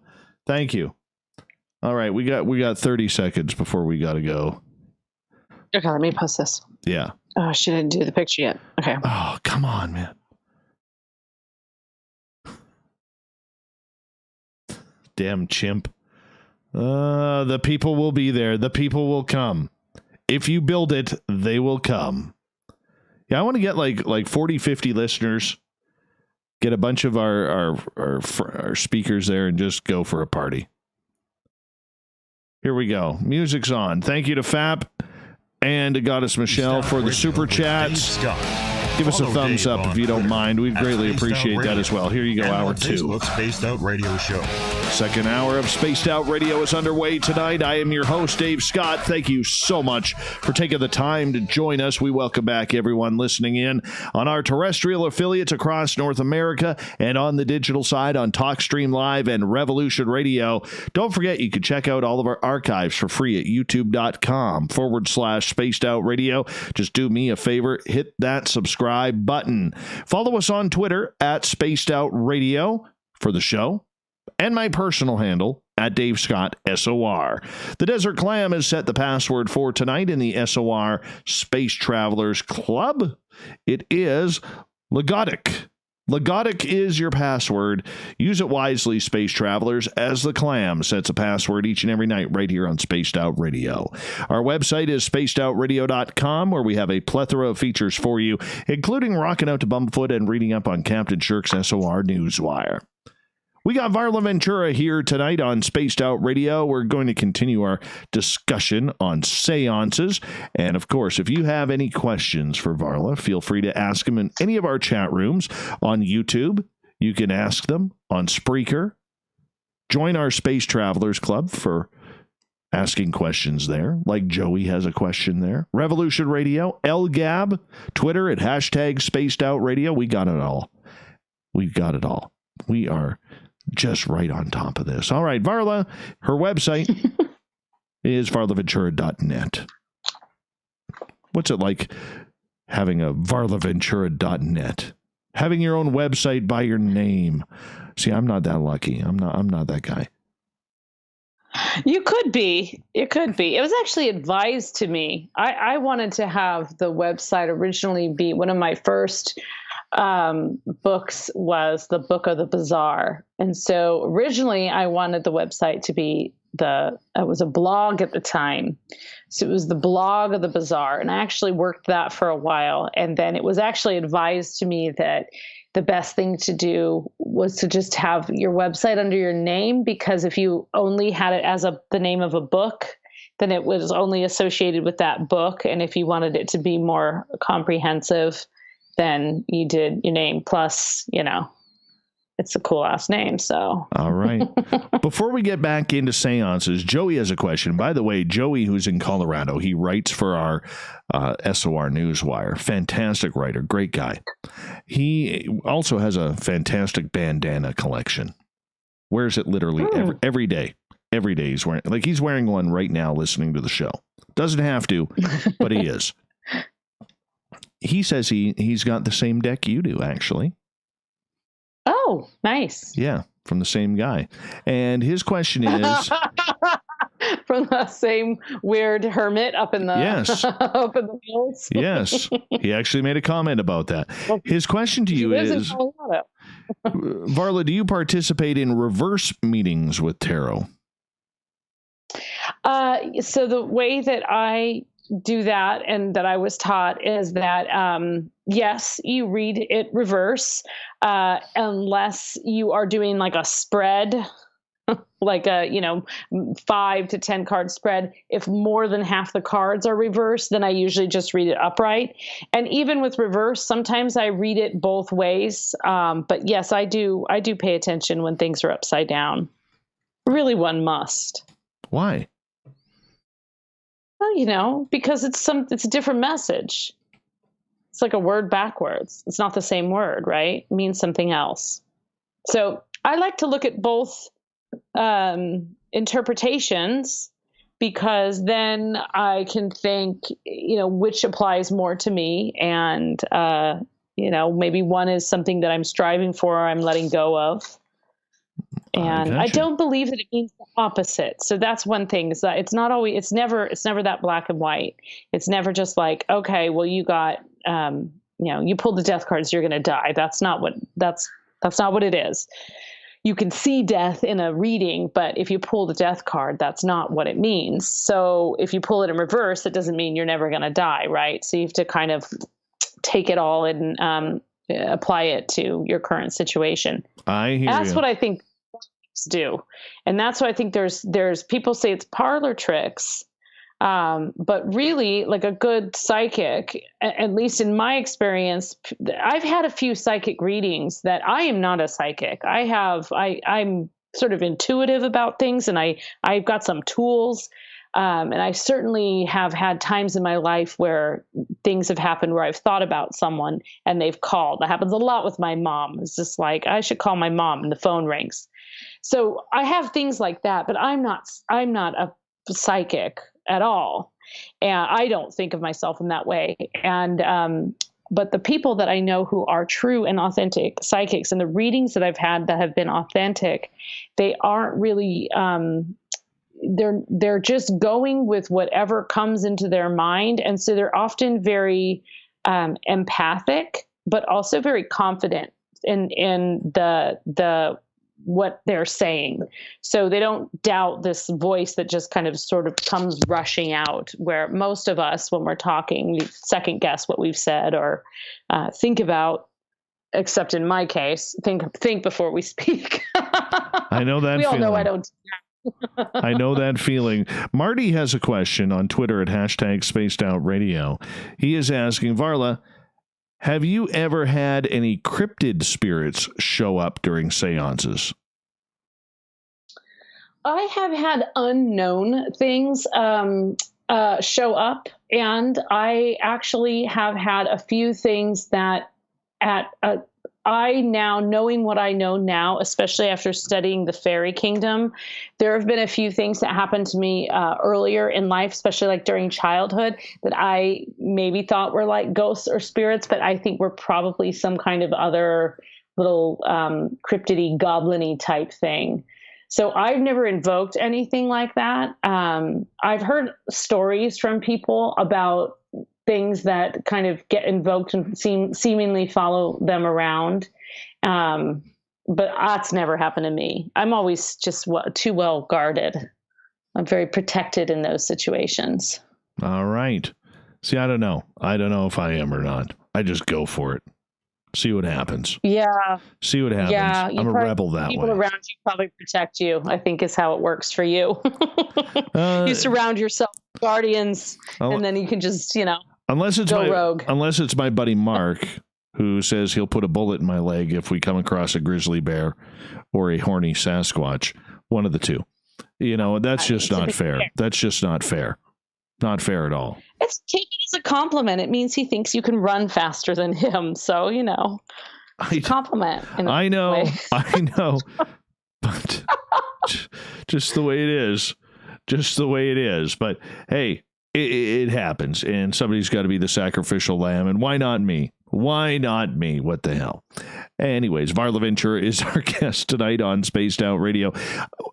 [SPEAKER 2] Thank you. All right, we got 30 seconds before we got to go.
[SPEAKER 1] Okay, let me post this.
[SPEAKER 2] Yeah.
[SPEAKER 1] Oh, she didn't do the picture yet. Okay.
[SPEAKER 2] Oh, come on, man. Damn chimp. The people will be there. The people will come. If you build it, they will come. Yeah, I want to get like 40, 50 listeners. Get a bunch of our speakers there and just go for a party. Here we go. Music's on. Thank you to Fap and to Goddess Michelle for the super chats. Give us a thumbs up if you don't mind. We'd greatly appreciate that as well. Here you go, hour 2.
[SPEAKER 5] Spaced Out Radio Show.
[SPEAKER 2] Second hour of Spaced Out Radio is underway tonight. I am your host, Dave Scott. Thank you so much for taking the time to join us. We welcome back everyone listening in on our terrestrial affiliates across North America and on the digital side on TalkStream Live and Revolution Radio. Don't forget, you can check out all of our archives for free at youtube.com/Spaced Out Radio. Just do me a favor, hit that subscribe button. Follow us on Twitter at Spaced Out Radio for the show, and my personal handle at Dave Scott SOR. The Desert Clam has set the password for tonight in the SOR Space Travelers Club. It is Legotic. Legotic is your password. Use it wisely, Space Travelers, as the Clam sets a password each and every night right here on Spaced Out Radio. Our website is spacedoutradio.com, where we have a plethora of features for you, including rocking out to Bumblefoot and reading up on Captain Shirk's SOR Newswire. We got Varla Ventura here tonight on Spaced Out Radio. We're going to continue our discussion on seances. And of course, if you have any questions for Varla, feel free to ask them in any of our chat rooms on YouTube. You can ask them on Spreaker. Join our Space Travelers Club for asking questions there, like Joey has a question there. Revolution Radio, LGAB, Twitter at #SpacedOutRadio. We got it all. We are just right on top of this. All right, Varla, her website is varlaventura.net. What's it like having a varlaventura.net? Having your own website by your name. See, I'm not that lucky. I'm not that guy.
[SPEAKER 1] You could be. It could be. It was actually advised to me. I wanted to have the website originally be one of my first books was the Book of the Bizarre. And so originally I wanted the website to be it was a blog at the time. So it was the Blog of the Bizarre. And I actually worked that for a while. And then it was actually advised to me that the best thing to do was to just have your website under your name, because if you only had it as the name of a book, then it was only associated with that book. And if you wanted it to be more comprehensive, than you did your name. Plus, it's a cool ass name. So,
[SPEAKER 2] all right. Before we get back into seances, Joey has a question. By the way, Joey, who's in Colorado, he writes for our SOR Newswire. Fantastic writer, great guy. He also has a fantastic bandana collection. Wears it literally every day. Every day he's wearing one right now listening to the show. Doesn't have to, but he is. He says he's got the same deck you do, actually.
[SPEAKER 1] Oh, nice.
[SPEAKER 2] Yeah, from the same guy. And his question is...
[SPEAKER 1] from the same weird hermit up in the up in the hills.
[SPEAKER 2] Yes. He actually made a comment about that. His question to you is, Varla, do you participate in reverse meetings with tarot?
[SPEAKER 1] So the way that I do that and that I was taught is that, yes, you read it reverse, unless you are doing like a spread, like a, 5 to 10 card spread. If more than half the cards are reversed, then I usually just read it upright. And even with reverse, sometimes I read it both ways. But yes, I do pay attention when things are upside down. Really, one must.
[SPEAKER 2] Why?
[SPEAKER 1] Well, because it's a different message. It's like a word backwards. It's not the same word, right? It means something else. So I like to look at both interpretations, because then I can think, which applies more to me. And, maybe one is something that I'm striving for, or I'm letting go of. And I don't believe that it means the opposite. So that's one thing, is that it's never that black and white. It's never just like, okay, well, you got, you pulled the death cards, you're going to die. That's not what it is. You can see death in a reading, but if you pull the death card, that's not what it means. So if you pull it in reverse, it doesn't mean you're never going to die, right? So you have to kind of take it all and apply it to your current situation. That's what I think do. And that's why I think there's people say it's parlor tricks. But really, like a good psychic, at least in my experience, I've had a few psychic readings that I am not a psychic. I'm sort of intuitive about things, and I've got some tools. And I certainly have had times in my life where things have happened where I've thought about someone and they've called. That happens a lot with my mom. It's just like, I should call my mom, and the phone rings. So I have things like that, but I'm not a psychic at all. And I don't think of myself in that way. And, but the people that I know who are true and authentic psychics, and the readings that I've had that have been authentic, they aren't really, they're just going with whatever comes into their mind. And so they're often very, empathic, but also very confident in the what they're saying. So they don't doubt this voice that just kind of sort of comes rushing out, where most of us, when we're talking, we second guess what we've said, or think about, except in my case, think before we speak.
[SPEAKER 2] I know that
[SPEAKER 1] we
[SPEAKER 2] feeling.
[SPEAKER 1] all know I don't.
[SPEAKER 2] I know that feeling. Marty has a question on Twitter at #SpacedOutRadio. He is asking, Varla, have you ever had any cryptid spirits show up during seances?
[SPEAKER 1] I have had unknown things show up, and I actually have had a few things that I now, knowing what I know now, especially after studying the fairy kingdom, there have been a few things that happened to me earlier in life, especially like during childhood, that I maybe thought were like ghosts or spirits, but I think were probably some kind of other little cryptidy, goblin-y type thing. So I've never invoked anything like that. I've heard stories from people about things that kind of get invoked and seemingly follow them around. But that's never happened to me. I'm always just too well guarded. I'm very protected in those situations.
[SPEAKER 2] All right. See, I don't know. I don't know if I am or not. I just go for it. See what happens.
[SPEAKER 1] Yeah.
[SPEAKER 2] See what happens. Yeah, I'm a rebel that way.
[SPEAKER 1] People around you probably protect you, I think, is how it works for you. You surround yourself with guardians, and then you can just,
[SPEAKER 2] unless it's
[SPEAKER 1] go rogue.
[SPEAKER 2] Unless it's my buddy Mark, who says he'll put a bullet in my leg if we come across a grizzly bear or a horny Sasquatch. One of the two. You know, that's just not fair. That's just not fair. Not fair at all.
[SPEAKER 1] It's taken as a compliment. It means he thinks you can run faster than him. So, you know, it's a compliment.
[SPEAKER 2] I know. I know. But just the way it is. Just the way it is. But hey, it happens. And somebody's got to be the sacrificial lamb. And why not me? Why not me? What the hell? Anyways, Varla Ventura is our guest tonight on Spaced Out Radio.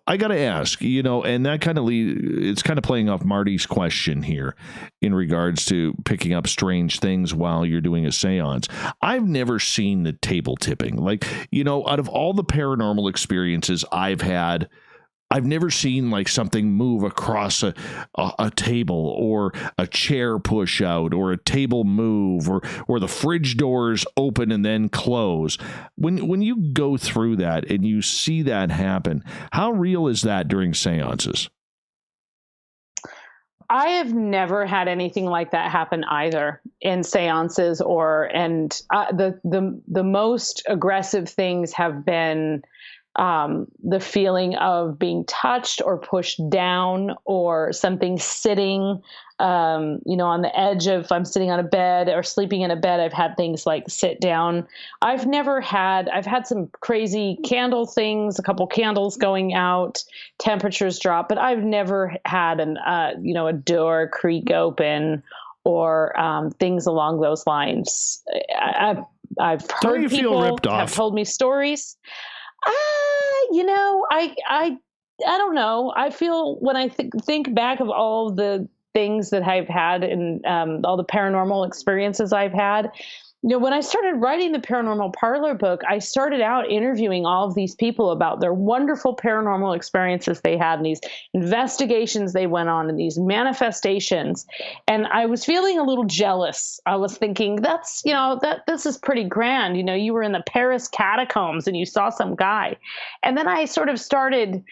[SPEAKER 2] I got to ask, you know, and that kind of it's kind of playing off Marty's question here in regards to picking up strange things while you're doing a seance. I've never seen the table tipping. Like, you know, out of all the paranormal experiences I've had, I've never seen like something move across a table, or a chair push out, or a table move, or the fridge doors open and then close. When you go through that and you see that happen, how real is that during seances?
[SPEAKER 1] I have never had anything like that happen either in seances the most aggressive things have been the feeling of being touched or pushed down, or something sitting, you know, on the edge of, I'm sitting on a bed or sleeping in a bed. I've had things like sit down. I've had some crazy candle things, a couple candles going out, temperatures drop, but I've never had a door creak open or things along those lines. I've heard people have told me stories. You know, I don't know. I feel when I think back of all the things that I've had and all the paranormal experiences I've had, you know, when I started writing the Paranormal Parlor book, I started out interviewing all of these people about their wonderful paranormal experiences they had, and these investigations they went on, and these manifestations. And I was feeling a little jealous. I was thinking, this is pretty grand. You know, you were in the Paris catacombs and you saw some guy. And then I sort of started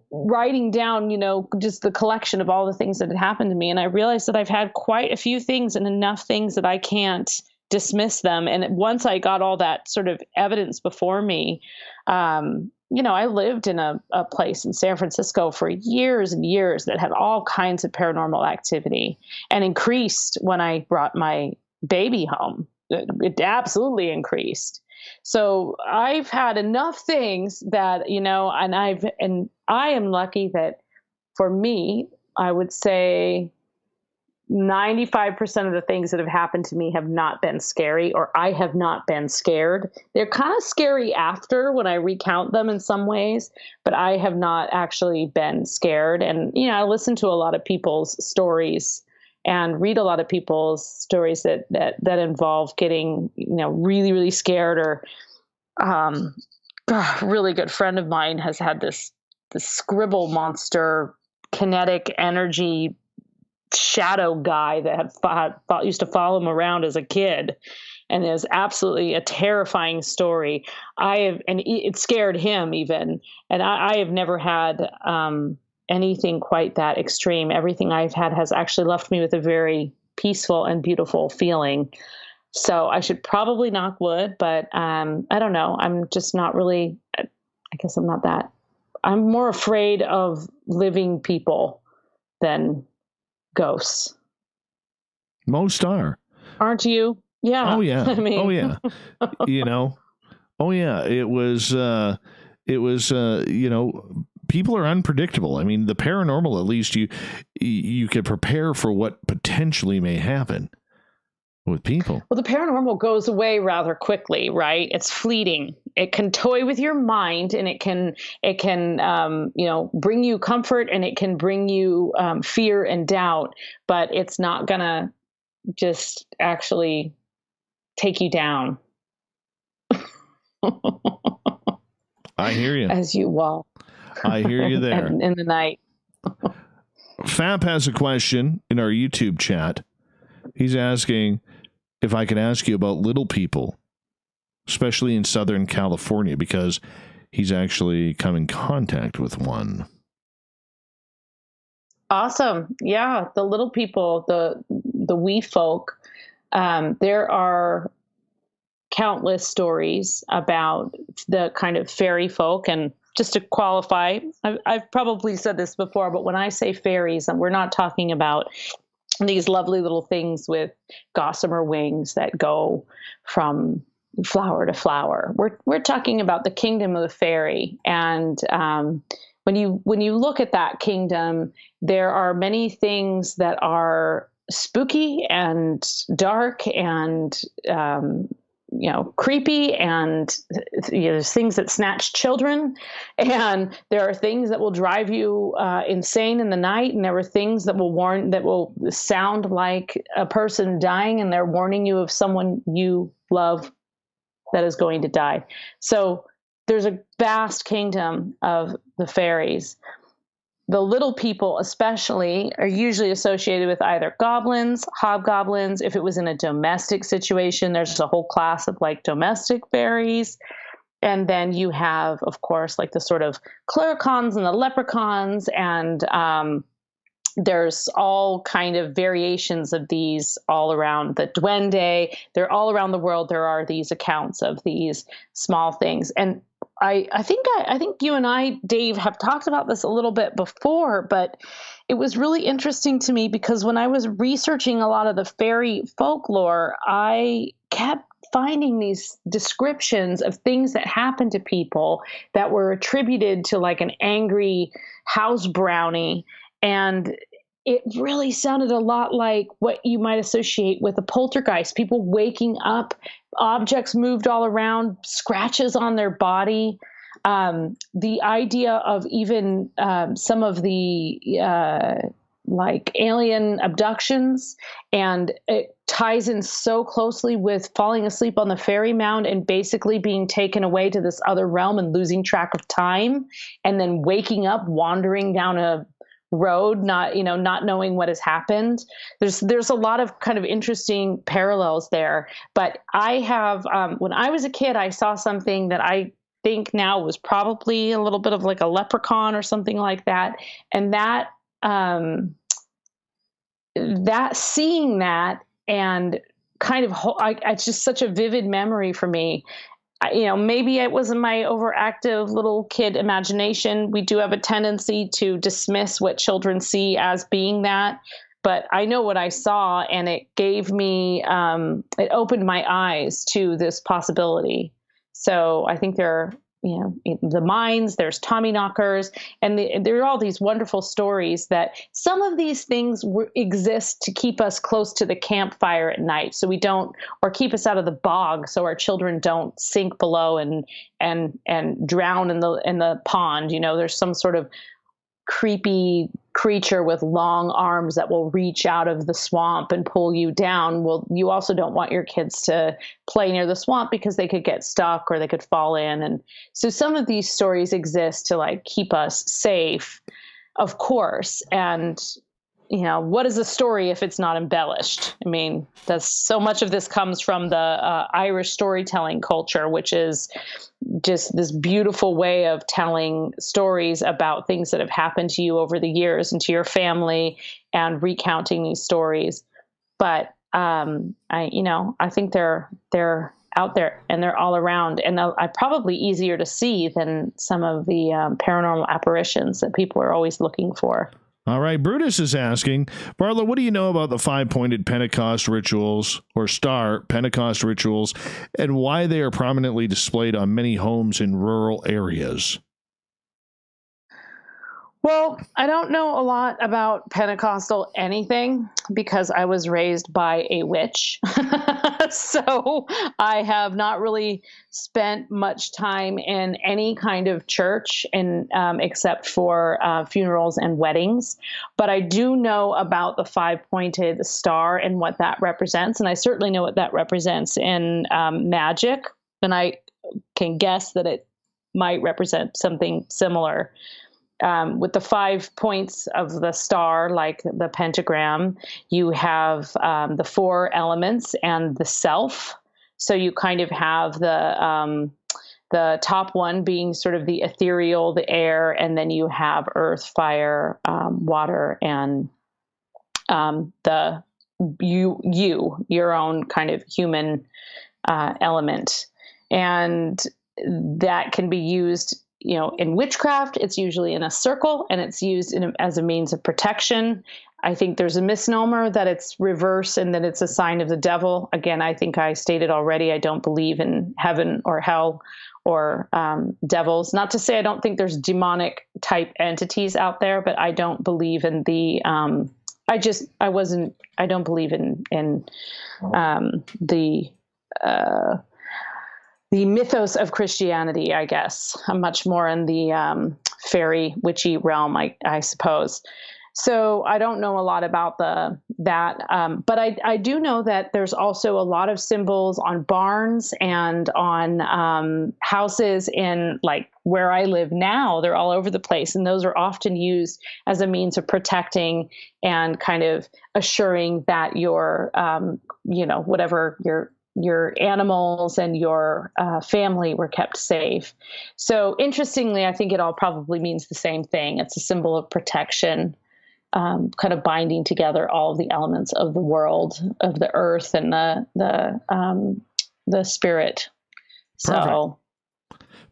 [SPEAKER 1] writing down, you know, just the collection of all the things that had happened to me. And I realized that I've had quite a few things, and enough things that I can't dismiss them. And once I got all that sort of evidence before me, you know, I lived in a place in San Francisco for years and years that had all kinds of paranormal activity, and increased when I brought my baby home. It absolutely increased. So I've had enough things that, you know, and I am lucky that, for me, I would say 95% of the things that have happened to me have not been scary, or I have not been scared. They're kind of scary after, when I recount them in some ways, but I have not actually been scared. And, you know, I listen to a lot of people's stories and read a lot of people's stories that involve getting, you know, really, really scared. Or a really good friend of mine has had this scribble monster, kinetic energy shadow guy that used to follow him around as a kid, and it was absolutely a terrifying story. And it scared him even, and I have never had anything quite that extreme. Everything I've had has actually left me with a very peaceful and beautiful feeling. So I should probably knock wood, but I don't know. I'm just not really. I guess I'm not that. I'm more afraid of living people than ghosts.
[SPEAKER 2] Most are.
[SPEAKER 1] Aren't you? Yeah.
[SPEAKER 2] Oh yeah.
[SPEAKER 1] I mean,
[SPEAKER 2] oh yeah. You know. Oh yeah. It was you know, people are unpredictable. I mean, the paranormal, at least you can prepare for what potentially may happen with people.
[SPEAKER 1] Well, the paranormal goes away rather quickly, right? It's fleeting. It can toy with your mind, and it can you know, bring you comfort, and it can bring you fear and doubt, but it's not gonna just actually take you down.
[SPEAKER 2] I hear you.
[SPEAKER 1] As you walk.
[SPEAKER 2] I hear you there.
[SPEAKER 1] in the night.
[SPEAKER 2] Fap has a question in our YouTube chat. He's asking if I can ask you about little people, especially in Southern California, because he's actually come in contact with one.
[SPEAKER 1] Awesome. Yeah. The little people, the wee folk, there are countless stories about the kind of fairy folk. And just to qualify, I've probably said this before, but when I say fairies, we're not talking about these lovely little things with gossamer wings that go from flower to flower. We're talking about the kingdom of the fairy. And when you look at that kingdom, there are many things that are spooky and dark and creepy, and there's things that snatch children, and there are things that will drive you insane in the night, and there are things that will sound like a person dying, and they're warning you of someone you love that is going to die. So there's a vast kingdom of the fairies. The little people especially are usually associated with either goblins, hobgoblins. If it was in a domestic situation, there's a whole class of like domestic fairies. And then you have, of course, like the sort of clericons and the leprechauns, and there's all kind of variations of these all around. The duende, they're all around the world. There are these accounts of these small things. And I think you and I, Dave, have talked about this a little bit before, but it was really interesting to me because when I was researching a lot of the fairy folklore, I kept finding these descriptions of things that happened to people that were attributed to like an angry house brownie. And it really sounded a lot like what you might associate with a poltergeist, people waking up, objects moved all around, scratches on their body. The idea of even some of the like alien abductions, and it ties in so closely with falling asleep on the fairy mound and basically being taken away to this other realm and losing track of time, and then waking up, wandering down a road, not knowing what has happened. There's a lot of kind of interesting parallels there. But I have, when I was a kid, I saw something that I think now was probably a little bit of like a leprechaun or something like that. And that seeing that and kind of, it's just such a vivid memory for me. Maybe it wasn't my overactive little kid imagination. We do have a tendency to dismiss what children see as being that. But I know what I saw, and it gave me, it opened my eyes to this possibility. So I think there are, the mines, there's Tommyknockers, and there are all these wonderful stories that some of these things exist to keep us close to the campfire at night, so we don't, or keep us out of the bog, so our children don't sink below and drown in the pond. There's some sort of creepy creature with long arms that will reach out of the swamp and pull you down. Well, you also don't want your kids to play near the swamp because they could get stuck or they could fall in. And so some of these stories exist to like keep us safe, of course. And what is a story if it's not embellished? I mean, so much of this comes from the Irish storytelling culture, which is just this beautiful way of telling stories about things that have happened to you over the years and to your family, and recounting these stories. But I think they're out there and they're all around, and are probably easier to see than some of the paranormal apparitions that people are always looking for.
[SPEAKER 2] All right, Brutus is asking, Varla, what do you know about the 5-pointed Pentecost rituals or star Pentecost rituals, and why they are prominently displayed on many homes in rural areas?
[SPEAKER 1] Well, I don't know a lot about Pentecostal anything because I was raised by a witch. So I have not really spent much time in any kind of church except for funerals and weddings. But I do know about the 5-pointed star and what that represents. And I certainly know what that represents in magic. And I can guess that it might represent something similar. With the 5 points of the star, like the pentagram, you have the 4 elements and the self. So you kind of have the top one being sort of the ethereal, the air, and then you have earth, fire, water, and your own kind of human element. And that can be used, in witchcraft. It's usually in a circle, and it's used as a means of protection. I think there's a misnomer that it's reverse and that it's a sign of the devil. Again, I think I stated already, I don't believe in heaven or hell or devils. Not to say I don't think there's demonic type entities out there, but I don't believe in the, I don't believe in the mythos of Christianity, I guess. I'm much more in the fairy, witchy realm, I suppose. So I don't know a lot about that, but I do know that there's also a lot of symbols on barns and on houses in like where I live now. They're all over the place, and those are often used as a means of protecting and kind of assuring that your, whatever your animals and your family were kept safe. So interestingly, I think it all probably means the same thing. It's a symbol of protection. Kind of binding together all of the elements of the world, of the earth and the spirit. So,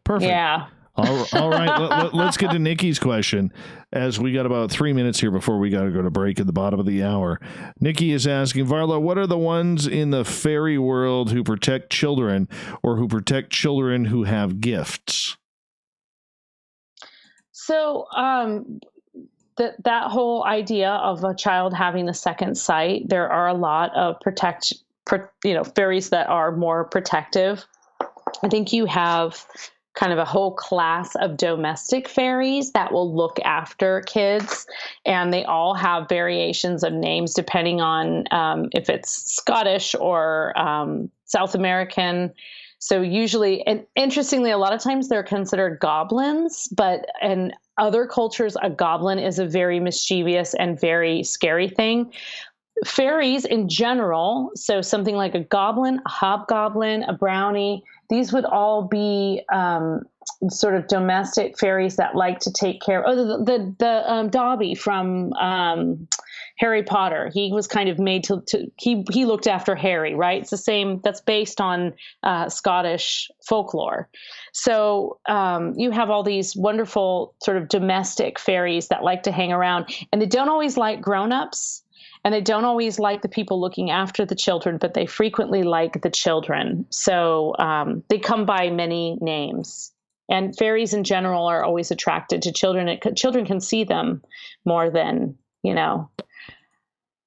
[SPEAKER 2] Perfect.
[SPEAKER 1] Yeah.
[SPEAKER 2] All right. Let's get to Nikki's question, as we got about 3 minutes here before we got to go to break at the bottom of the hour. Nikki is asking, Varla, what are the ones in the fairy world who protect children or who protect children who have gifts?
[SPEAKER 1] So, that whole idea of a child having a second sight, there are a lot of fairies that are more protective. I think you have kind of a whole class of domestic fairies that will look after kids, and they all have variations of names depending on if it's Scottish or South American. So usually, and interestingly, a lot of times they're considered goblins, but in other cultures, a goblin is a very mischievous and very scary thing. Fairies in general, so something like a goblin, a hobgoblin, a brownie, these would all be sort of domestic fairies that like to take care. Oh, the Dobby from Harry Potter. He was kind of made he looked after Harry, right? It's the same. That's based on Scottish folklore. So you have all these wonderful sort of domestic fairies that like to hang around, and they don't always like grown-ups. And they don't always like the people looking after the children, but they frequently like the children. So they come by many names. And fairies in general are always attracted to children. Children can see them more than,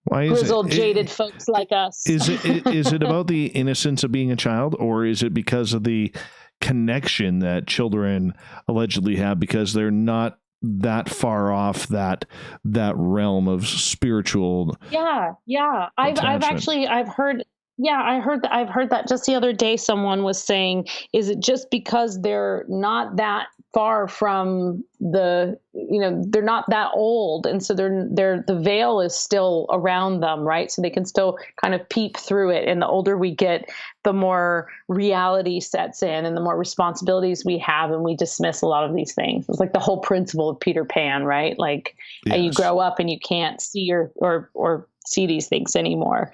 [SPEAKER 1] grizzled, jaded folks like us.
[SPEAKER 2] Is it about the innocence of being a child, or is it because of the connection that children allegedly have because they're not that far off that realm of spiritual?
[SPEAKER 1] Yeah. I've heard that just the other day. Someone was saying, is it just because they're not that far from they're not that old, and so the veil is still around them, right? So they can still kind of peep through it. And the older we get, the more reality sets in and the more responsibilities we have, and we dismiss a lot of these things. It's like the whole principle of Peter Pan, right? Like you grow up and you can't see or see these things anymore.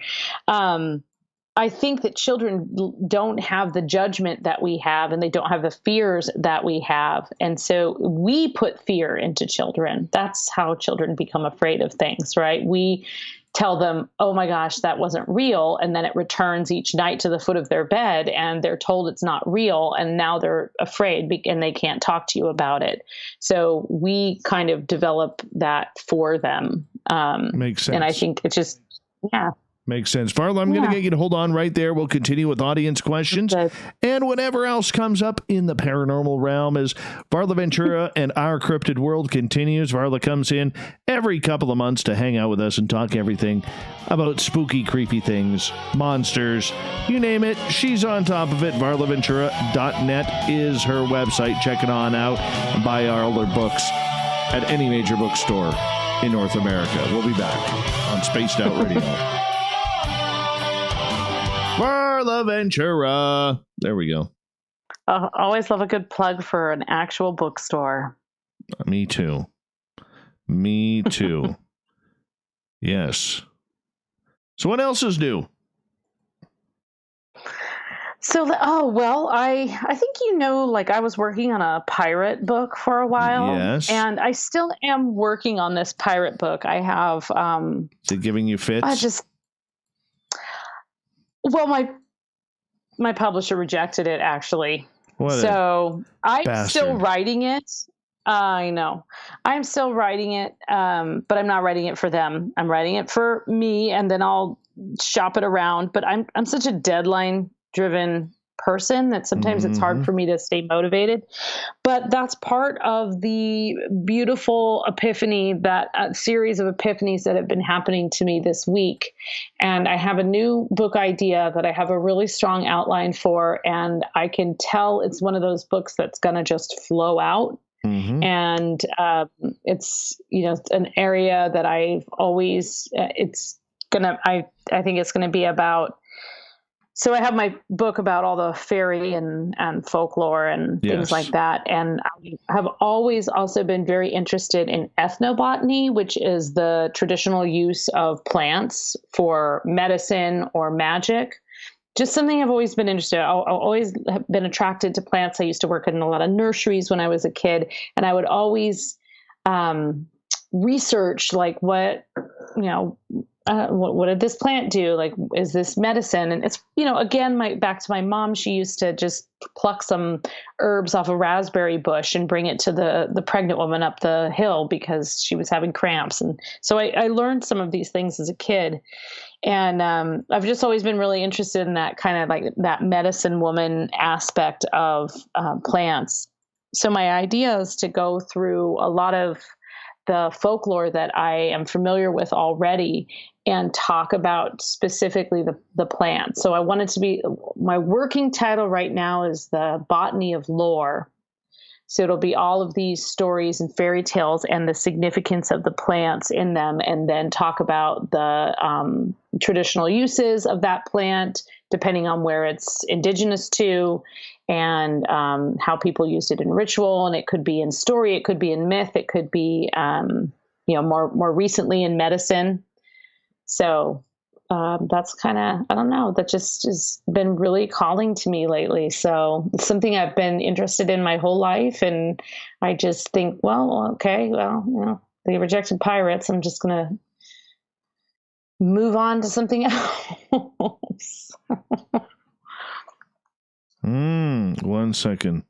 [SPEAKER 1] I think that children don't have the judgment that we have, and they don't have the fears that we have. And so we put fear into children. That's how children become afraid of things, right? We tell them, oh my gosh, that wasn't real. And then it returns each night to the foot of their bed, and they're told it's not real. And now they're afraid and they can't talk to you about it. So we kind of develop that for them.
[SPEAKER 2] Makes sense.
[SPEAKER 1] And I think it's just, yeah.
[SPEAKER 2] Makes sense. Varla, I'm going to get you to hold on right there. We'll continue with audience questions and whatever else comes up in the paranormal realm as Varla Ventura and Our Cryptid World continues. Varla comes in every couple of months to hang out with us and talk everything about spooky, creepy things, monsters, you name it. She's on top of it. VarlaVentura.net is her website. Check it on out and buy all her books at any major bookstore in North America. We'll be back on Spaced Out Radio. Varla Ventura. There we go.
[SPEAKER 1] Always love a good plug for an actual bookstore.
[SPEAKER 2] Me too. Yes. So what else is new?
[SPEAKER 1] I think like I was working on a pirate book for a while.
[SPEAKER 2] Yes.
[SPEAKER 1] And I still am working on this pirate book. I have
[SPEAKER 2] Is it giving you fits?
[SPEAKER 1] My publisher rejected it, actually.
[SPEAKER 2] What
[SPEAKER 1] so I'm
[SPEAKER 2] bastard.
[SPEAKER 1] Still writing it. I know. I'm still writing it, but I'm not writing it for them. I'm writing it for me, and then I'll shop it around. But I'm such a deadline-driven person that sometimes it's hard for me to stay motivated. But that's part of the beautiful epiphany, that series of epiphanies that have been happening to me this week. And I have a new book idea that I have a really strong outline for, and I can tell it's one of those books that's going to just flow out. And it's an area that I've always I think it's gonna be about. So I have my book about all the fairy and folklore and things like that, and I have always also been very interested in ethnobotany, which is the traditional use of plants for medicine or magic. Just something I've always been interested in. I've always been attracted to plants. I used to work in a lot of nurseries when I was a kid, and I would always research like what did this plant do? Like, is this medicine? And it's, again, back to my mom, she used to just pluck some herbs off a raspberry bush and bring it to the pregnant woman up the hill because she was having cramps. And so I learned some of these things as a kid. And I've just always been really interested in that kind of like that medicine woman aspect of plants. So my idea is to go through a lot of the folklore that I am familiar with already and talk about specifically the plants. So I wanted to be, my working title right now is The Botany of Lore. So it'll be all of these stories and fairy tales and the significance of the plants in them, and then talk about the traditional uses of that plant, depending on where it's indigenous to, and how people used it in ritual. And it could be in story, it could be in myth, it could be, more recently in medicine. So that's kind of, I don't know, that just has been really calling to me lately. So it's something I've been interested in my whole life. And I just think, they rejected pirates. I'm just going to move on to something else.
[SPEAKER 2] 1 second.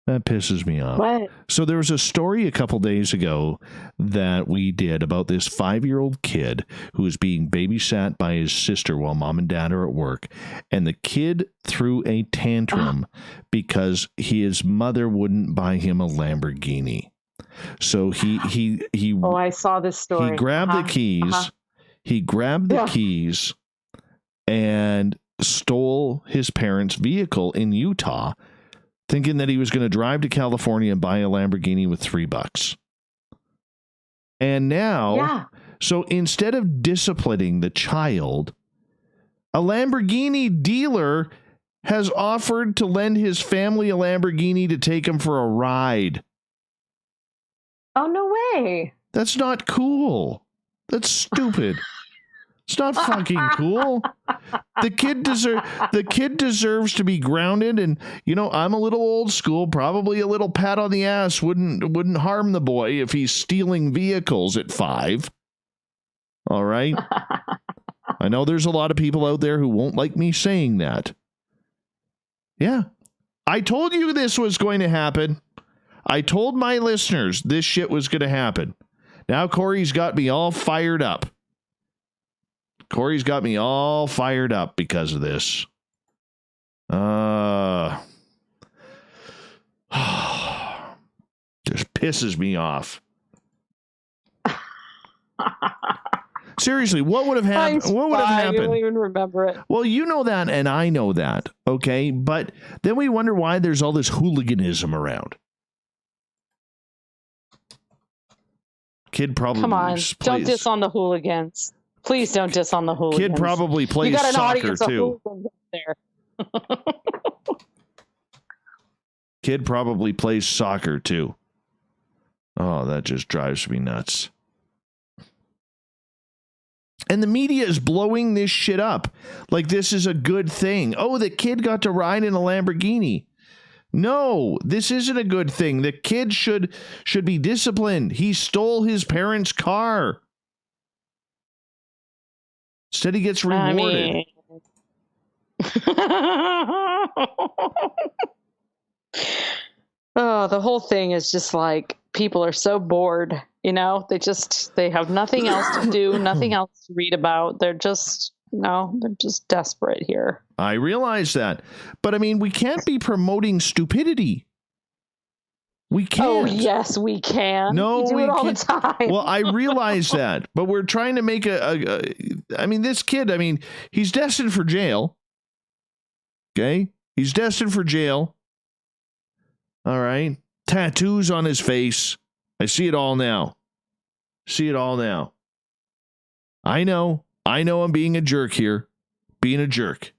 [SPEAKER 2] That pisses me off.
[SPEAKER 1] What?
[SPEAKER 2] So there was a story a couple days ago that we did about this 5-year-old kid who was being babysat by his sister while mom and dad are at work. And the kid threw a tantrum because his mother wouldn't buy him a Lamborghini. So he
[SPEAKER 1] I saw this story.
[SPEAKER 2] He grabbed the keys. He grabbed the keys and stole his parents' vehicle in Utah, thinking that he was going to drive to California and buy a Lamborghini with $3. And now, so instead of disciplining the child, a Lamborghini dealer has offered to lend his family a Lamborghini to take him for a ride.
[SPEAKER 1] Oh, no way.
[SPEAKER 2] That's not cool. That's stupid. It's not fucking cool. The kid deserves to be grounded, and I'm a little old school. Probably a little pat on the ass wouldn't harm the boy if he's stealing vehicles at 5. All right. I know there's a lot of people out there who won't like me saying that. Yeah, I told you this was going to happen. I told my listeners this shit was going to happen. Now Corey's got me all fired up. Because of this. Just pisses me off. Seriously, what would have happened? What would have happened?
[SPEAKER 1] I don't even remember it.
[SPEAKER 2] Well, you know that, and I know that. Okay, but then we wonder why there's all this hooliganism around. Kid probably
[SPEAKER 1] come on, don't diss on the hooligans. Please don't diss on the hooligans.
[SPEAKER 2] Kid probably plays soccer too.
[SPEAKER 1] There.
[SPEAKER 2] Kid probably plays soccer too. Oh, that just drives me nuts. And the media is blowing this shit up like this is a good thing. Oh, the kid got to ride in a Lamborghini. No, this isn't a good thing. The kid should be disciplined. He stole his parents' car. Instead, he gets rewarded.
[SPEAKER 1] Oh, the whole thing is just like people are so bored, you know, they have nothing else to do, nothing else to read about. They're just desperate here.
[SPEAKER 2] I realize that. But I mean, we can't be promoting stupidity. We can't.
[SPEAKER 1] Oh, yes, we can.
[SPEAKER 2] No,
[SPEAKER 1] we do it all the time.
[SPEAKER 2] Well, I realize that, but we're trying to make this kid, he's destined for jail. Okay? He's destined for jail. All right. Tattoos on his face. I see it all now. I know I'm being a jerk here. Being a jerk.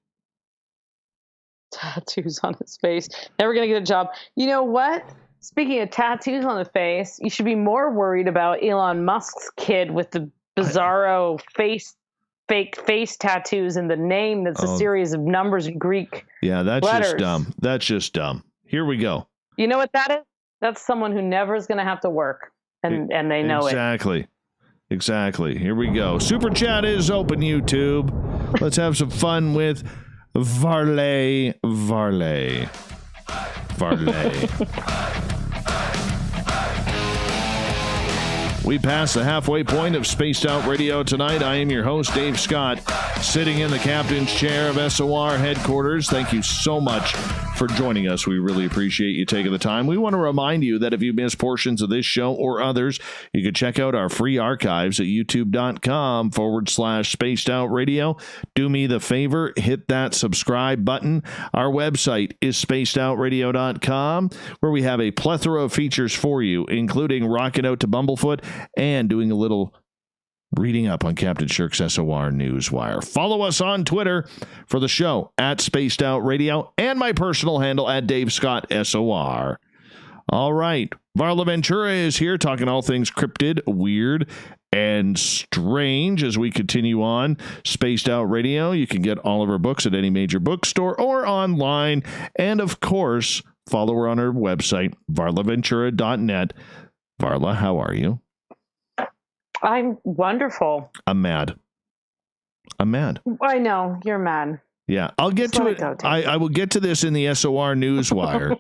[SPEAKER 1] Tattoos on his face. Never going to get a job. You know what? Speaking of tattoos on the face, you should be more worried about Elon Musk's kid with the bizarro fake face tattoos and the name that's a series of numbers in Greek letters.
[SPEAKER 2] That's just dumb. Here we go.
[SPEAKER 1] You know what that is? That's someone who never is going to have to work, and they know it.
[SPEAKER 2] Exactly. Here we go. Super Chat is open, YouTube. Let's have some fun with Varla. We passed the halfway point of Spaced Out Radio tonight. I am your host, Dave Scott, sitting in the captain's chair of SOR headquarters. Thank you so much for joining us. We really appreciate you taking the time. We want to remind you that if you missed portions of this show or others, you can check out our free archives at youtube.com/Spaced Out Radio. Do me the favor, hit that subscribe button. Our website is spacedoutradio.com, where we have a plethora of features for you, including rocking out to Bumblefoot and doing a little reading up on Captain Shirk's SOR Newswire. Follow us on Twitter for the show at Spaced Out Radio and my personal handle at Dave Scott SOR. All right. Varla Ventura is here talking all things cryptid, weird, and strange as we continue on Spaced Out Radio. You can get all of our books at any major bookstore or online. And of course, follow her on her website, varlaventura.net. Varla, how are you?
[SPEAKER 1] I'm wonderful.
[SPEAKER 2] I'm mad. I know. You're mad. Yeah. I'll get to it. I will get to this in the SOR Newswire.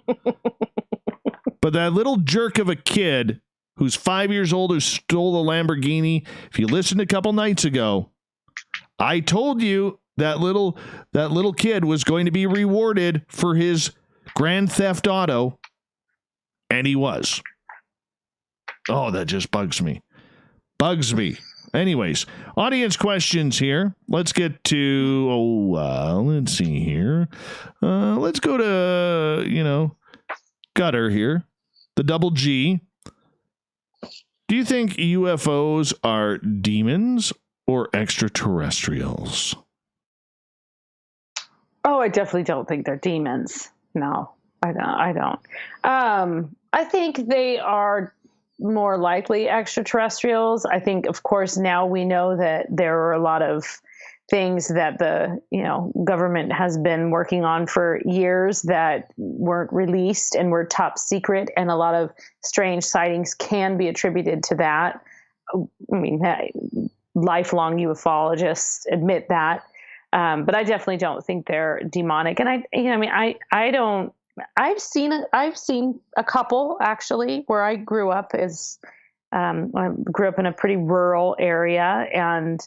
[SPEAKER 2] But that little jerk of a kid who's 5 years old who stole a Lamborghini, if you listened a couple nights ago, I told you that little kid was going to be rewarded for his Grand Theft Auto, and he was. Oh, that just bugs me. Anyways, audience questions here. Let's get to, let's see here. Let's go to, Gutter here. The double G. Do you think UFOs are demons or extraterrestrials?
[SPEAKER 1] Oh, I definitely don't think they're demons. No, I don't. I think they are more likely extraterrestrials. I think, of course, now we know that there are a lot of things that the government has been working on for years that weren't released and were top secret, and a lot of strange sightings can be attributed to that. I mean, lifelong ufologists admit that, but I definitely don't think they're demonic. And I've seen a couple actually where I grew up I grew up in a pretty rural area and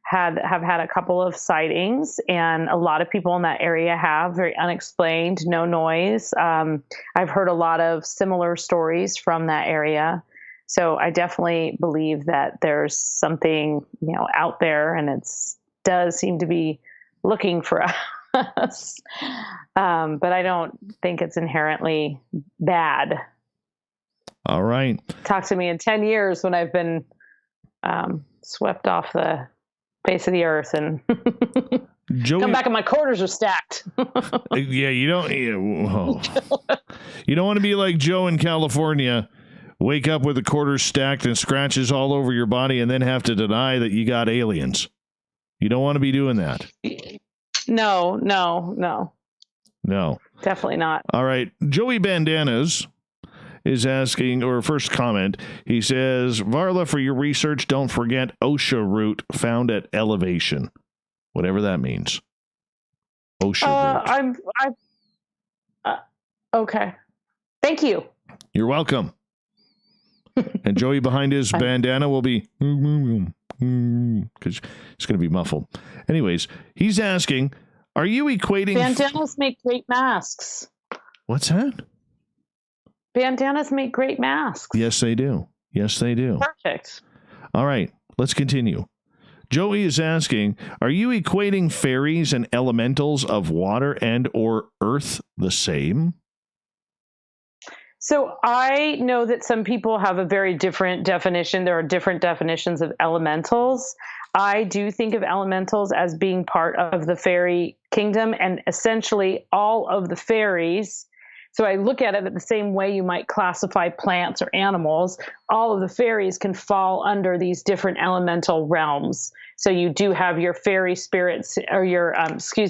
[SPEAKER 1] have had a couple of sightings, and a lot of people in that area have very unexplained, no noise. I've heard a lot of similar stories from that area. So I definitely believe that there's something, out there, and it does seem to be looking for us. But I don't think it's inherently bad.
[SPEAKER 2] All right.
[SPEAKER 1] Talk to me in 10 years when I've been swept off the face of the earth and come back and my quarters are stacked.
[SPEAKER 2] Yeah, you don't want to be like Joe in California. Wake up with the quarters stacked and scratches all over your body and then have to deny that you got aliens. You don't want to be doing that.
[SPEAKER 1] No. Definitely not.
[SPEAKER 2] All right. Joey Bandanas is asking, or first comment, he says, Varla, for your research, don't forget OSHA route found at elevation. Whatever that means. OSHA route.
[SPEAKER 1] Okay. Thank you.
[SPEAKER 2] You're welcome. And Joey behind his bandana will be, because it's going to be muffled. Anyways, he's asking, are you equating...
[SPEAKER 1] Bandanas make great masks.
[SPEAKER 2] What's that?
[SPEAKER 1] Bandanas make great masks.
[SPEAKER 2] Yes, they do. Yes, they do.
[SPEAKER 1] Perfect.
[SPEAKER 2] All right, let's continue. Joey is asking, are you equating fairies and elementals of water and or earth the same?
[SPEAKER 1] So I know that some people have a very different definition. There are different definitions of elementals. I do think of elementals as being part of the fairy kingdom and essentially all of the fairies. So I look at it the same way you might classify plants or animals. All of the fairies can fall under these different elemental realms. So you do have your fairy spirits, or your,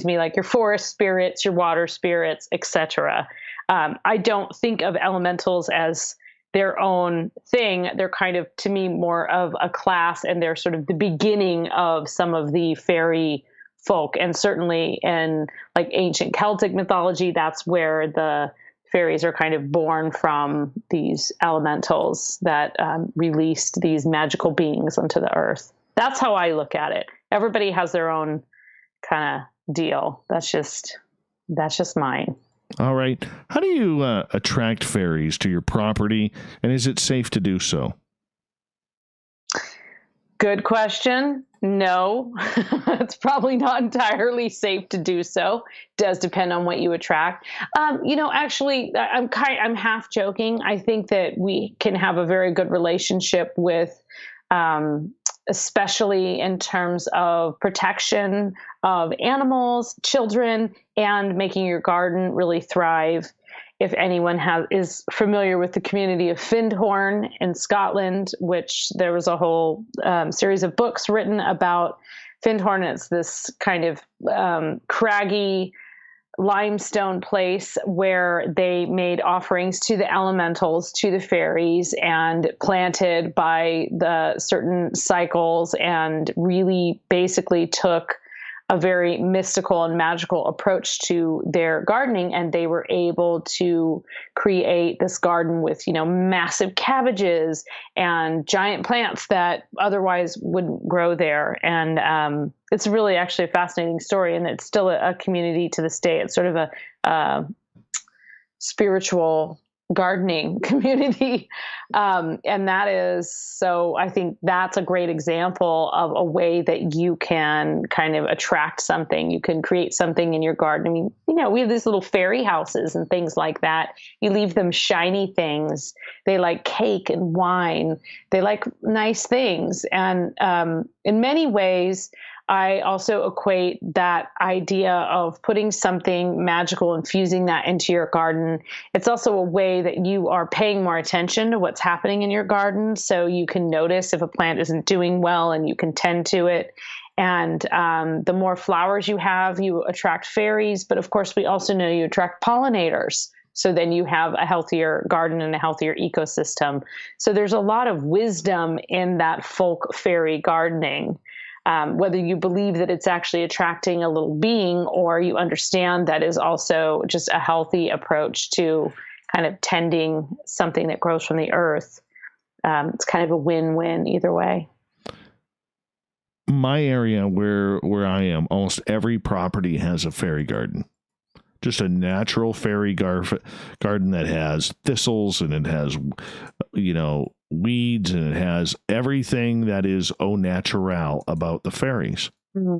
[SPEAKER 1] like your forest spirits, your water spirits, etc. I don't think of elementals as their own thing. They're kind of, to me, more of a class, and they're sort of the beginning of some of the fairy folk. And certainly in like ancient Celtic mythology, that's where the fairies are kind of born from, these elementals that released these magical beings onto the earth. That's how I look at it. Everybody has their own kind of deal. That's just mine.
[SPEAKER 2] All right. How do you attract fairies to your property, and is it safe to do so?
[SPEAKER 1] Good question. No, it's probably not entirely safe to do so. Does depend on what you attract. Actually, I'm half joking. I think that we can have a very good relationship with, especially in terms of protection of animals, children, and making your garden really thrive. If anyone is familiar with the community of Findhorn in Scotland, which there was a whole series of books written about Findhorn. It's this kind of craggy limestone place where they made offerings to the elementals, to the fairies, and planted by the certain cycles, and really basically took a very mystical and magical approach to their gardening. And they were able to create this garden with, massive cabbages and giant plants that otherwise wouldn't grow there. And it's really actually a fascinating story. And it's still a community to this day. It's sort of a spiritual gardening community. And that is, so I think that's a great example of a way that you can kind of attract something. You can create something in your garden. I mean, we have these little fairy houses and things like that. You leave them shiny things. They like cake and wine. They like nice things. And in many ways, I also equate that idea of putting something magical, infusing that into your garden. It's also a way that you are paying more attention to what's happening in your garden. So you can notice if a plant isn't doing well and you can tend to it. And the more flowers you have, you attract fairies. But of course, we also know you attract pollinators. So then you have a healthier garden and a healthier ecosystem. So there's a lot of wisdom in that folk fairy gardening. Whether you believe that it's actually attracting a little being, or you understand that is also just a healthy approach to kind of tending something that grows from the earth. It's kind of a win-win either way.
[SPEAKER 2] My area where I am, almost every property has a fairy garden. Just a natural fairy garden that has thistles, and it has, weeds, and it has everything that is au naturel about the fairies. Mm-hmm.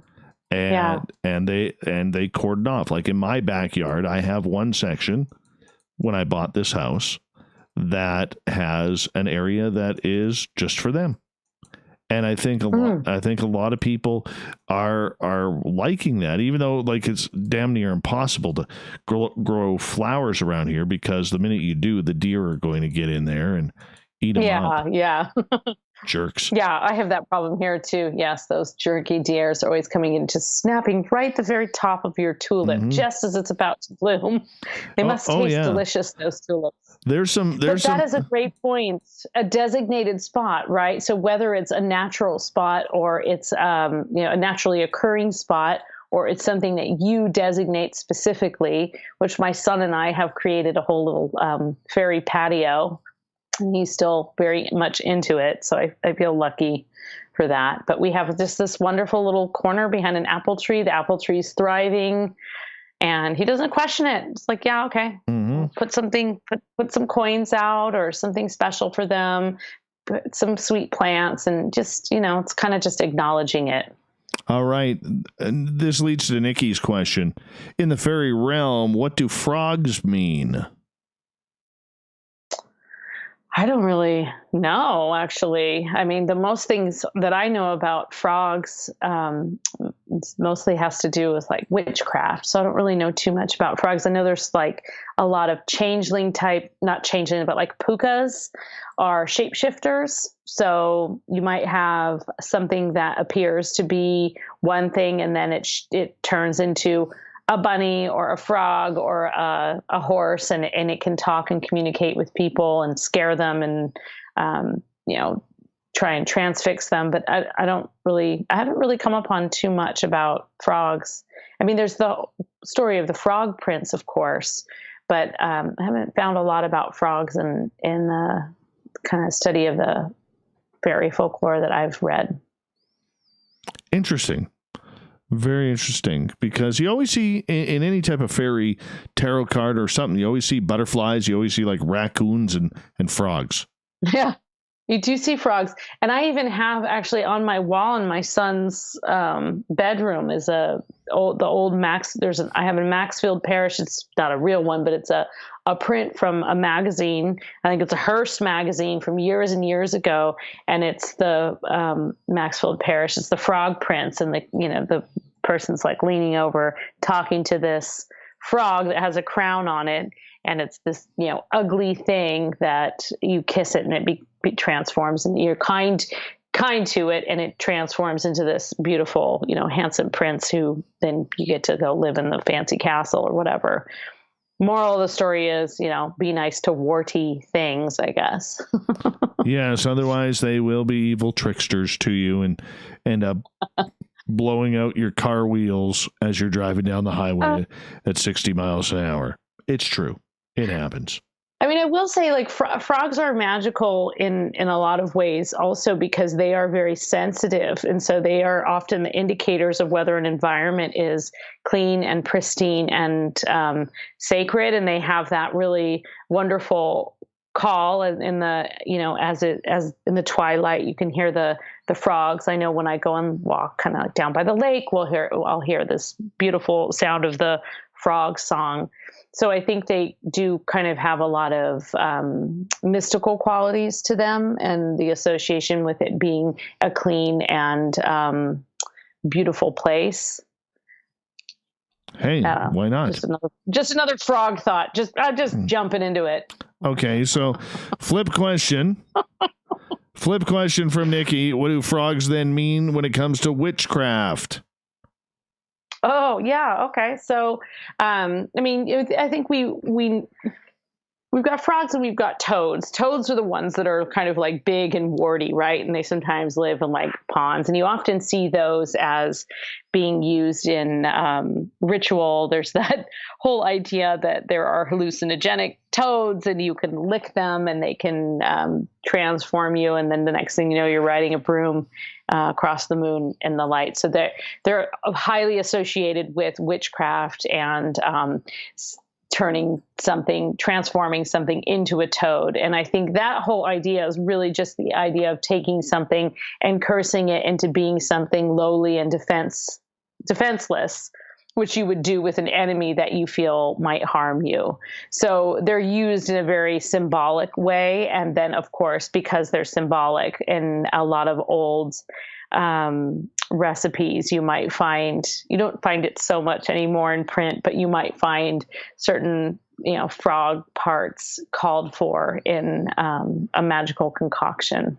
[SPEAKER 2] And they cordon off. Like in my backyard, I have one section when I bought this house that has an area that is just for them. And I think a lot of people are liking that, even though it's damn near impossible to grow flowers around here, because the minute you do, the deer are going to get in there and eat them up.
[SPEAKER 1] Yeah.
[SPEAKER 2] Jerks.
[SPEAKER 1] Yeah, I have that problem here too. Yes, those jerky deers are always coming in, just snapping right the very top of your tulip, just as it's about to bloom. They must taste delicious, those tulips.
[SPEAKER 2] That
[SPEAKER 1] is a great point. A designated spot, right? So whether it's a natural spot or it's a naturally occurring spot, or it's something that you designate specifically, which my son and I have created a whole little fairy patio. And he's still very much into it, so I feel lucky for that. But we have just this wonderful little corner behind an apple tree. The apple tree's thriving, and he doesn't question it. It's like, yeah, okay, put some coins out or something special for them, put some sweet plants, and just, it's kind of just acknowledging it.
[SPEAKER 2] All right. And this leads to Nikki's question. In the fairy realm, what do frogs mean?
[SPEAKER 1] I don't really know, actually. I mean, the most things that I know about frogs mostly has to do with like witchcraft. So I don't really know too much about frogs. I know there's like a lot of changeling type, not changeling, but like Pookas are shapeshifters. So you might have something that appears to be one thing, and then it turns into a bunny or a frog or a horse, and it can talk and communicate with people and scare them and, try and transfix them. But I haven't really come upon too much about frogs. I mean, there's the story of the Frog Prince, of course, but I haven't found a lot about frogs in the kind of study of the fairy folklore that I've read.
[SPEAKER 2] Interesting. Very interesting, because you always see in any type of fairy tarot card or something, you always see butterflies, you always see like raccoons and frogs. Yeah.
[SPEAKER 1] You do see frogs. And I even have actually on my wall in my son's bedroom is the old Max. I have a Maxfield Parrish. It's not a real one, but it's a print from a magazine. I think it's a Hearst magazine from years and years ago. And it's the Maxfield Parrish. It's the Frog Prince. And the person's like leaning over talking to this frog that has a crown on it. And it's this, ugly thing that you kiss it and it transforms, and you're kind to it, and it transforms into this beautiful, handsome prince who then you get to go live in the fancy castle or whatever. Moral of the story is, be nice to warty things, I guess.
[SPEAKER 2] Yes, otherwise they will be evil tricksters to you and end up blowing out your car wheels as you're driving down the highway at 60 miles an hour. It's true. It happens.
[SPEAKER 1] I mean, I will say, like, frogs are magical in a lot of ways also because they are very sensitive. And so they are often the indicators of whether an environment is clean and pristine and sacred. And they have that really wonderful call in the, as in the twilight, you can hear the frogs. I know when I go and walk kind of down by the lake, I'll hear this beautiful sound of the frog song. So I think they do kind of have a lot of mystical qualities to them, and the association with it being a clean and beautiful place.
[SPEAKER 2] Hey, why not?
[SPEAKER 1] Just another frog thought. Just jumping into it.
[SPEAKER 2] Okay, so flip question. Flip question from Nikki. What do frogs then mean when it comes to witchcraft?
[SPEAKER 1] Oh, yeah. Okay. So, I think we've got frogs and we've got toads. Toads are the ones that are kind of like big and warty, right? And they sometimes live in like ponds, and you often see those as being used in ritual. There's that whole idea that there are hallucinogenic toads and you can lick them and they can transform you. And then the next thing you know, you're riding a broom across the moon in the light. So they're highly associated with witchcraft and transforming something into a toad. And I think that whole idea is really just the idea of taking something and cursing it into being something lowly and defenseless, which you would do with an enemy that you feel might harm you. So they're used in a very symbolic way. And then, of course, because they're symbolic in a lot of old recipes, you don't find it so much anymore in print, but you might find certain frog parts called for in a magical concoction.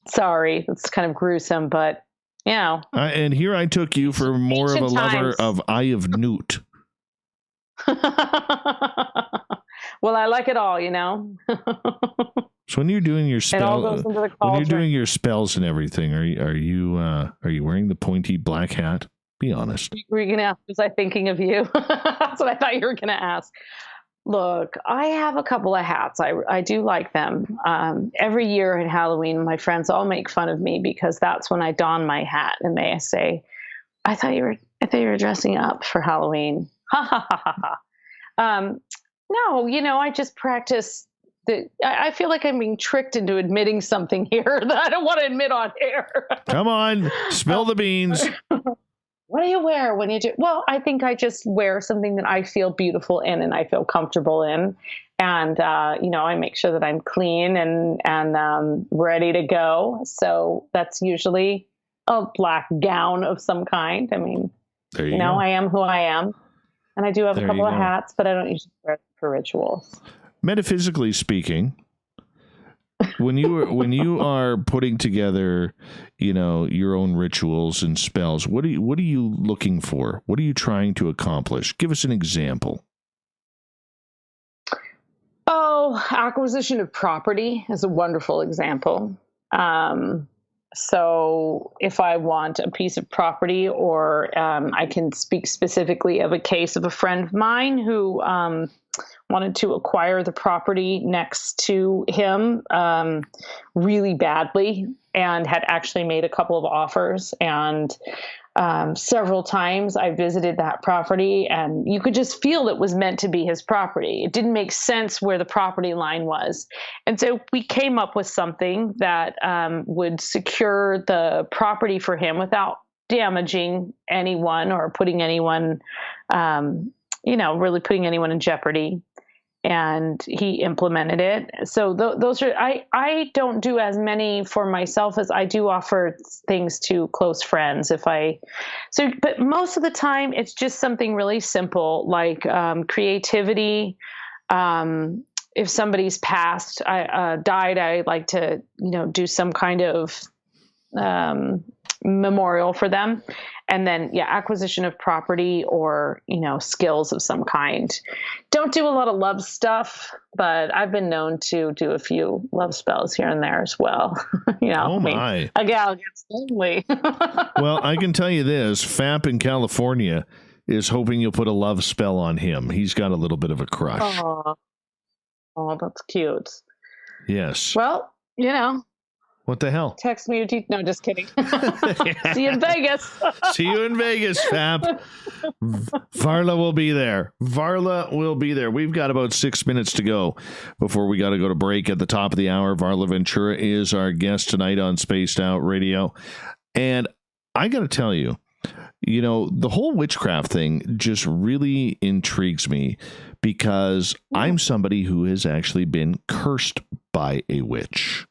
[SPEAKER 1] Sorry, it's kind of gruesome, but
[SPEAKER 2] and here I took you for more of a lover of Eye of Newt.
[SPEAKER 1] Well, I like it all,
[SPEAKER 2] So when you're doing your spells, and everything, are you wearing the pointy black hat? Be honest.
[SPEAKER 1] Were you going to ask? Was I thinking of you? That's what I thought you were going to ask. Look, I have a couple of hats. I do like them. Every year at Halloween, my friends all make fun of me because that's when I don my hat, and they say, "I thought you were dressing up for Halloween." Ha ha ha ha ha. No, I just practice. I feel like I'm being tricked into admitting something here that I don't want to admit on air.
[SPEAKER 2] Come on, spill the beans.
[SPEAKER 1] What do you wear when you do? Well, I think I just wear something that I feel beautiful in and I feel comfortable in. And, I make sure that I'm clean and ready to go. So that's usually a black gown of some kind. I mean, I am who I am. And I do have a couple of hats, but I don't usually wear them for rituals.
[SPEAKER 2] Metaphysically speaking, when you are putting together, your own rituals and spells, what are you looking for? What are you trying to accomplish? Give us an example.
[SPEAKER 1] Oh, acquisition of property is a wonderful example. So if I want a piece of property, or I can speak specifically of a case of a friend of mine who wanted to acquire the property next to him really badly, and had actually made a couple of offers. And several times I visited that property, and you could just feel it was meant to be his property. It didn't make sense where the property line was. And so we came up with something that would secure the property for him without damaging anyone or putting anyone, really putting anyone in jeopardy. And he implemented it. So those are, I don't do as many for myself as I do offer things to close friends. But most of the time it's just something really simple, like creativity. If somebody's passed, died, I like to, do some kind of memorial for them. And then, acquisition of property or, skills of some kind. Don't do a lot of love stuff, but I've been known to do a few love spells here and there as well.
[SPEAKER 2] Oh my.
[SPEAKER 1] A gal gets lonely.
[SPEAKER 2] Well, I can tell you this, Fap in California is hoping you'll put a love spell on him. He's got a little bit of a crush.
[SPEAKER 1] Oh, that's cute.
[SPEAKER 2] Yes.
[SPEAKER 1] Well,
[SPEAKER 2] What the hell?
[SPEAKER 1] Text me your teeth. No, just kidding. See you in Vegas.
[SPEAKER 2] See you in Vegas, Fap. Varla will be there. Varla will be there. We've got about 6 minutes to go before we got to go to break at the top of the hour. Varla Ventura is our guest tonight on Spaced Out Radio. And I got to tell you, the whole witchcraft thing just really intrigues me because I'm somebody who has actually been cursed by a witch.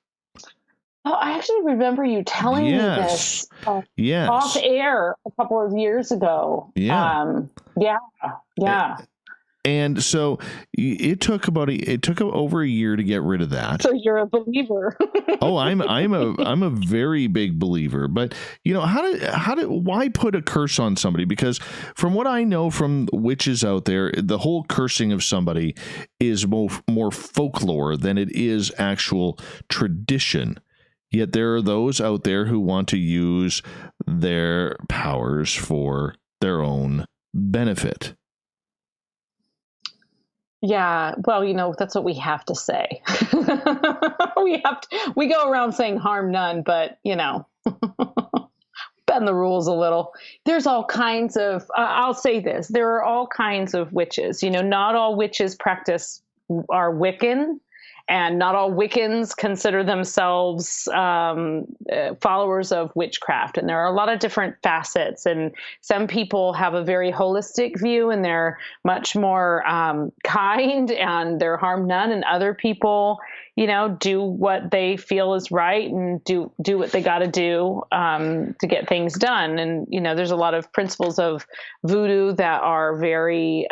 [SPEAKER 1] Oh, I actually remember you telling me this off air a couple of years ago.
[SPEAKER 2] Yeah.
[SPEAKER 1] Yeah.
[SPEAKER 2] And so it took over a year to get rid of that.
[SPEAKER 1] So you're a believer.
[SPEAKER 2] Oh, I'm a very big believer. But why put a curse on somebody? Because from what I know from witches out there, the whole cursing of somebody is more folklore than it is actual tradition. Yet there are those out there who want to use their powers for their own benefit.
[SPEAKER 1] Yeah, well, that's what we have to say. We go around saying harm none, but, bend the rules a little. There's all kinds of, I'll say this, there are all kinds of witches. Not all witches are Wiccan. And not all Wiccans consider themselves followers of witchcraft. And there are a lot of different facets. And some people have a very holistic view and they're much more kind and they're harm none. And other people, do what they feel is right and do what they got to do to get things done. And, there's a lot of principles of voodoo that are very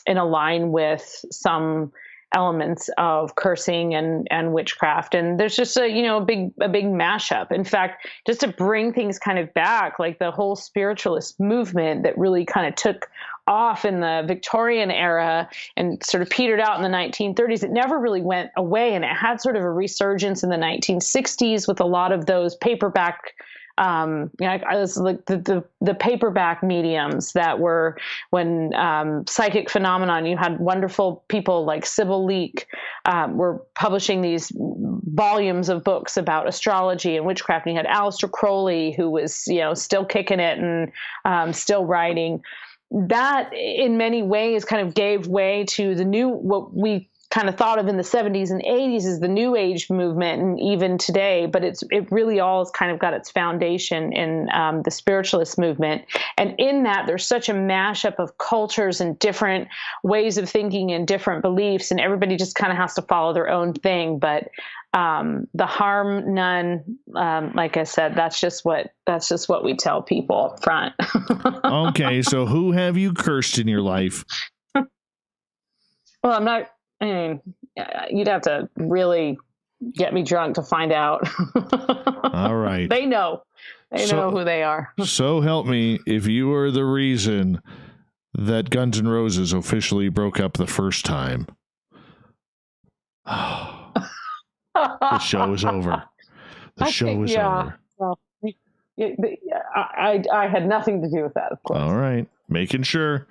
[SPEAKER 1] in a line with some elements of cursing and witchcraft. And there's just a big mashup. In fact, just to bring things kind of back, like the whole spiritualist movement that really kind of took off in the Victorian era and sort of petered out in the 1930s, it never really went away. And it had sort of a resurgence in the 1960s with a lot of those paperback I was like the paperback mediums that were when Psychic Phenomenon, you had wonderful people like Sybil Leek were publishing these volumes of books about astrology and witchcraft. And you had Aleister Crowley, who was, still kicking it and still writing. That in many ways kind of gave way to the new, what we kind of thought of in the 70s and 80s as the New Age movement, and even today, but it really all has kind of got its foundation in the spiritualist movement. And in that, there's such a mashup of cultures and different ways of thinking and different beliefs, and everybody just kind of has to follow their own thing. But the harm none, like I said, that's just what we tell people up front.
[SPEAKER 2] Okay, so who have you cursed in your life?
[SPEAKER 1] Well, you'd have to really get me drunk to find out.
[SPEAKER 2] All right.
[SPEAKER 1] They know who they are.
[SPEAKER 2] So help me, if you were the reason that Guns N' Roses officially broke up the first time, the show is over. The show is over.
[SPEAKER 1] Well, I had nothing to do with that, of course.
[SPEAKER 2] All right. Making sure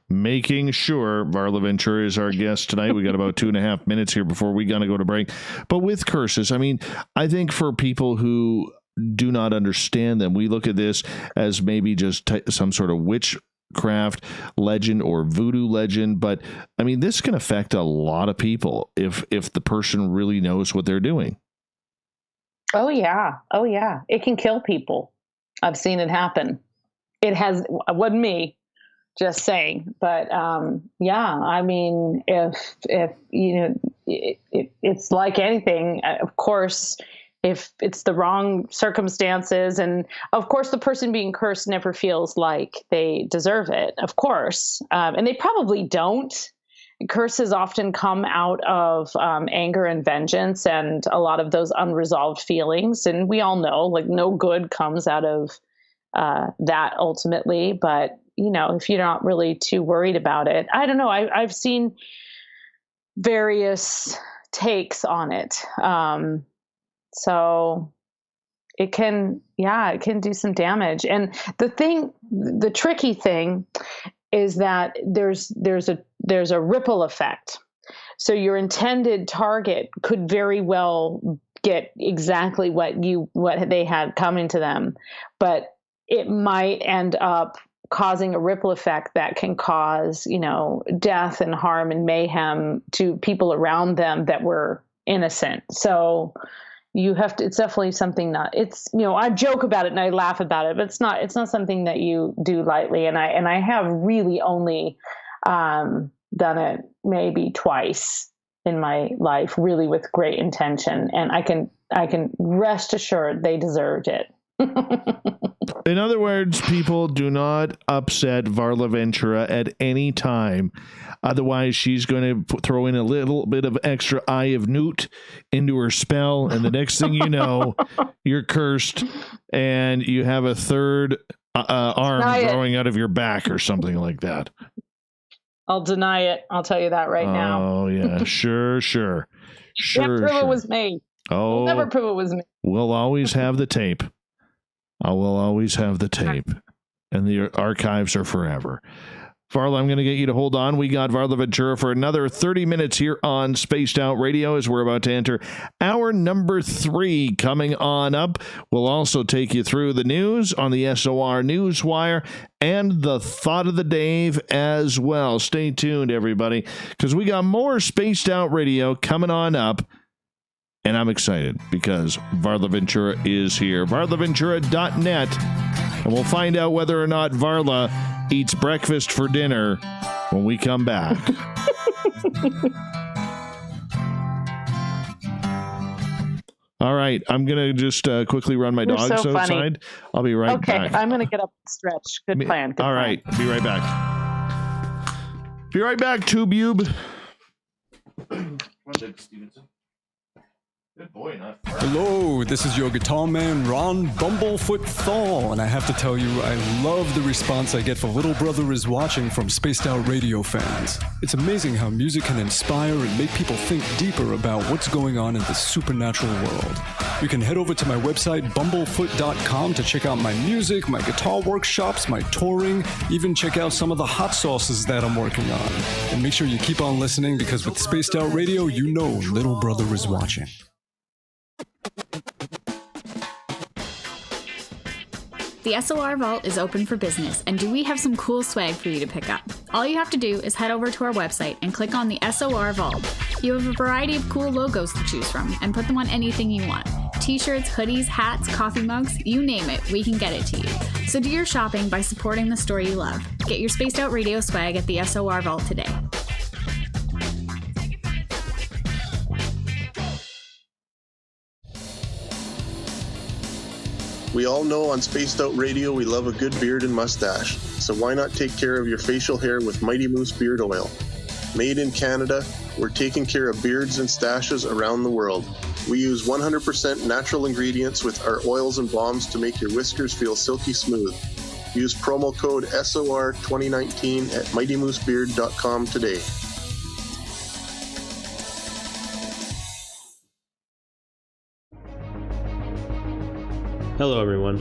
[SPEAKER 2] Varla Ventura is our guest tonight. We got about 2.5 minutes here before we gotta go to break. But with curses, I think for people who do not understand them, we look at this as maybe just some sort of witchcraft legend or voodoo legend. But this can affect a lot of people if the person really knows what they're doing.
[SPEAKER 1] Oh yeah. It can kill people. I've seen it happen. It wasn't me. Just saying, but if it's like anything, of course, if it's the wrong circumstances, and of course the person being cursed never feels like they deserve it, of course, and they probably don't. Curses often come out of anger and vengeance, and a lot of those unresolved feelings, and we all know, like, no good comes out of that ultimately, but if you're not really too worried about it, I don't know. I've seen various takes on it. So it can do some damage. And the tricky thing is that there's a ripple effect. So your intended target could very well get exactly what they had coming to them, but it might end up causing a ripple effect that can cause, death and harm and mayhem to people around them that were innocent. So you have to, it's definitely something I joke about it and I laugh about it, but it's not something that you do lightly. And I have really only, done it maybe twice in my life, really with great intention. And I can rest assured they deserved it.
[SPEAKER 2] In other words, people, do not upset Varla Ventura at any time. Otherwise, she's going to throw in a little bit of extra Eye of Newt into her spell, and the next thing you know, you're cursed, and you have a third arm growing out of your back or something like that.
[SPEAKER 1] I'll deny it. I'll tell you that right now.
[SPEAKER 2] Oh, yeah. Sure.
[SPEAKER 1] Can't prove it was me.
[SPEAKER 2] Oh,
[SPEAKER 1] we'll never prove it was me.
[SPEAKER 2] We'll always have the tape. I will always have the tape, and the archives are forever. Varla, I'm going to get you to hold on. We got Varla Ventura for another 30 minutes here on Spaced Out Radio as we're about to enter hour number 3 coming on up. We'll also take you through the news on the SOR Newswire and the Thought of the Dave as well. Stay tuned, everybody, because we got more Spaced Out Radio coming on up. And I'm excited because Varla Ventura is here. VarlaVentura.net. And we'll find out whether or not Varla eats breakfast for dinner when we come back. All right. I'm going to just quickly run my dogs outside. I'll be right back.
[SPEAKER 1] Okay. I'm going to get up and stretch. Good plan.
[SPEAKER 2] All right. Be right back. Be right back, TubeBube. Good boy, not far.
[SPEAKER 11] Hello, this is your guitar man, Ron Bumblefoot Thal, and I have to tell you, I love the response I get for Little Brother is Watching from Spaced Out Radio fans. It's amazing how music can inspire and make people think deeper about what's going on in the supernatural world. You can head over to my website, bumblefoot.com, to check out my music, my guitar workshops, my touring, even check out some of the hot sauces that I'm working on. And make sure you keep on listening, because with Spaced Out Radio, you know Little Brother is watching.
[SPEAKER 7] The SOR Vault is open for business, and do we have some cool swag for you to pick up? All you have to do is head over to our website and click on the SOR Vault. You have a variety of cool logos to choose from, and put them on anything you want. T-shirts, hoodies, hats, coffee mugs, you name it, we can get it to you. So do your shopping by supporting the store you love. Get your Spaced Out Radio swag at the SOR Vault today.
[SPEAKER 8] We all know on Spaced Out Radio we love a good beard and mustache, so why not take care of your facial hair with Mighty Moose Beard Oil? Made in Canada, we're taking care of beards and stashes around the world. We use 100% natural ingredients with our oils and balms to make your whiskers feel silky smooth. Use promo code SOR2019 at mightymoosebeard.com today.
[SPEAKER 13] Hello everyone,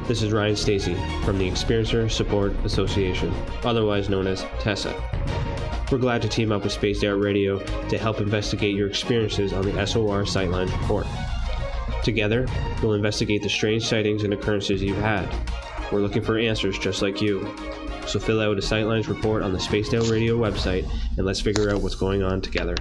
[SPEAKER 13] this is Ryan Stacy from the Experiencer Support Association, otherwise known as TESSA. We're glad to team up with Spaced Out Radio to help investigate your experiences on the SOR Sightlines report. Together, we'll investigate the strange sightings and occurrences you've had. We're looking for answers just like you. So fill out a Sightlines report on the Spaced Out Radio website and let's figure out what's going on together.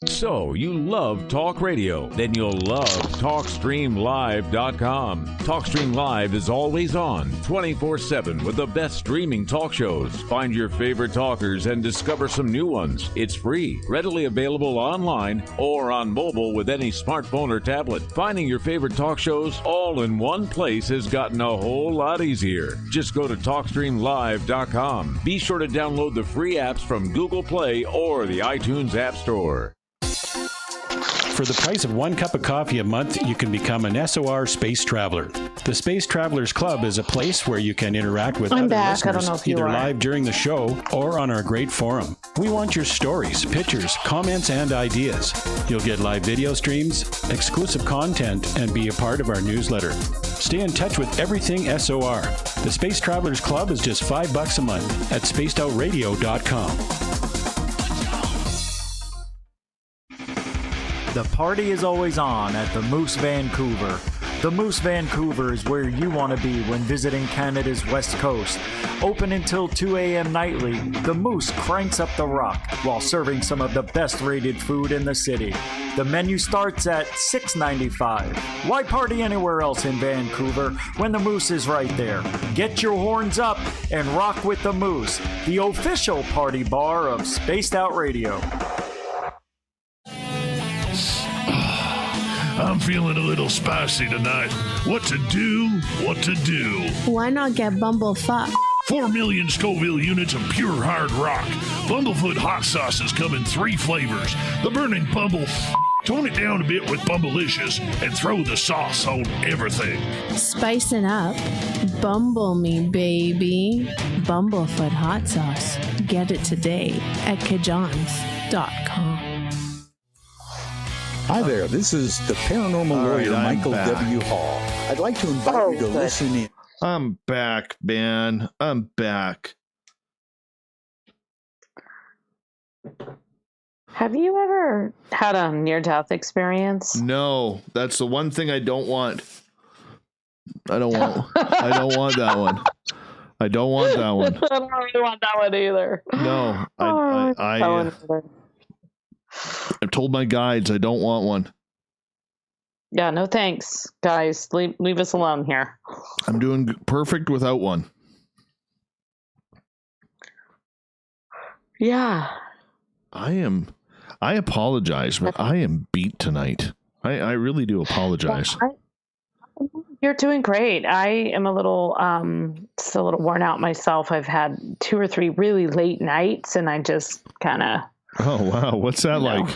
[SPEAKER 14] So, you love talk radio? Then you'll love TalkStreamLive.com. TalkStream Live is always on, 24/7, with the best streaming talk shows. Find your favorite talkers and discover some new ones. It's free, readily available online or on mobile with any smartphone or tablet. Finding your favorite talk shows all in one place has gotten a whole lot easier. Just go to TalkStreamLive.com. Be sure to download the free apps from Google Play or the iTunes App Store.
[SPEAKER 4] For the price of one cup of coffee a month, you can become an SOR Space Traveler. The Space Travelers Club is a place where you can interact with other listeners, either live during the show or on our great forum. We want your stories, pictures, comments, and ideas. You'll get live video streams, exclusive content, and be a part of our newsletter. Stay in touch with everything SOR. The Space Travelers Club is just $5 a month at spacedoutradio.com.
[SPEAKER 15] The party is always on at the Moose Vancouver. The Moose Vancouver is where you want to be when visiting Canada's West Coast. Open until 2 a.m. nightly, the Moose cranks up the rock while serving some of the best rated food in the city. The menu starts at $6.95. Why party anywhere else in Vancouver when the Moose is right there? Get your horns up and rock with the Moose, the official party bar of Spaced Out Radio.
[SPEAKER 5] I'm feeling a little spicy tonight. What to do? What to do?
[SPEAKER 6] Why not get Bumblefuck?
[SPEAKER 5] 4 million Scoville units of pure hard rock. Bumblefoot hot sauces come in 3 flavors. The burning Bumble. Tone it down a bit with Bumblicious and throw the sauce on everything.
[SPEAKER 6] Spice it up. Bumble me, baby. Bumblefoot hot sauce. Get it today at Changelings.com.
[SPEAKER 12] Hi there, this is the paranormal lawyer, Michael W. Hall. I'd like to invite you to listen in.
[SPEAKER 2] I'm back, man. I'm back.
[SPEAKER 1] Have you ever had a near-death experience?
[SPEAKER 2] No, that's the one thing I don't want. I don't want that one. I don't want that one.
[SPEAKER 1] I don't really want that one either.
[SPEAKER 2] No, I've told my guides I don't want one.
[SPEAKER 1] Yeah, no thanks, guys. Leave us alone here.
[SPEAKER 2] I'm doing perfect without one.
[SPEAKER 1] Yeah.
[SPEAKER 2] I apologize, but I am beat tonight. I really do apologize.
[SPEAKER 1] You're doing great. I am a little, still a little worn out myself. I've had 2 or 3 really late nights, and I just kind of.
[SPEAKER 2] Oh wow, what's that like?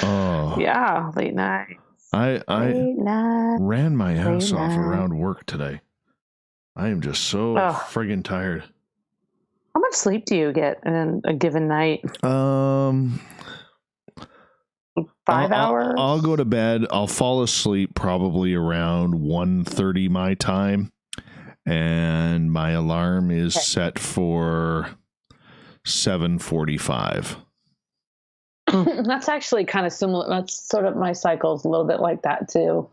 [SPEAKER 2] Oh
[SPEAKER 1] yeah, late night.
[SPEAKER 2] I
[SPEAKER 1] Late night.
[SPEAKER 2] ran my ass
[SPEAKER 1] Late
[SPEAKER 2] off
[SPEAKER 1] night.
[SPEAKER 2] around work today. I am just so friggin' tired.
[SPEAKER 1] How much sleep do you get in a given night? 5 hours?
[SPEAKER 2] I'll go to bed. I'll fall asleep probably around 1:30 my time. And my alarm is set for 7:45.
[SPEAKER 1] That's actually kind of similar. That's sort of my cycle's a little bit like that too.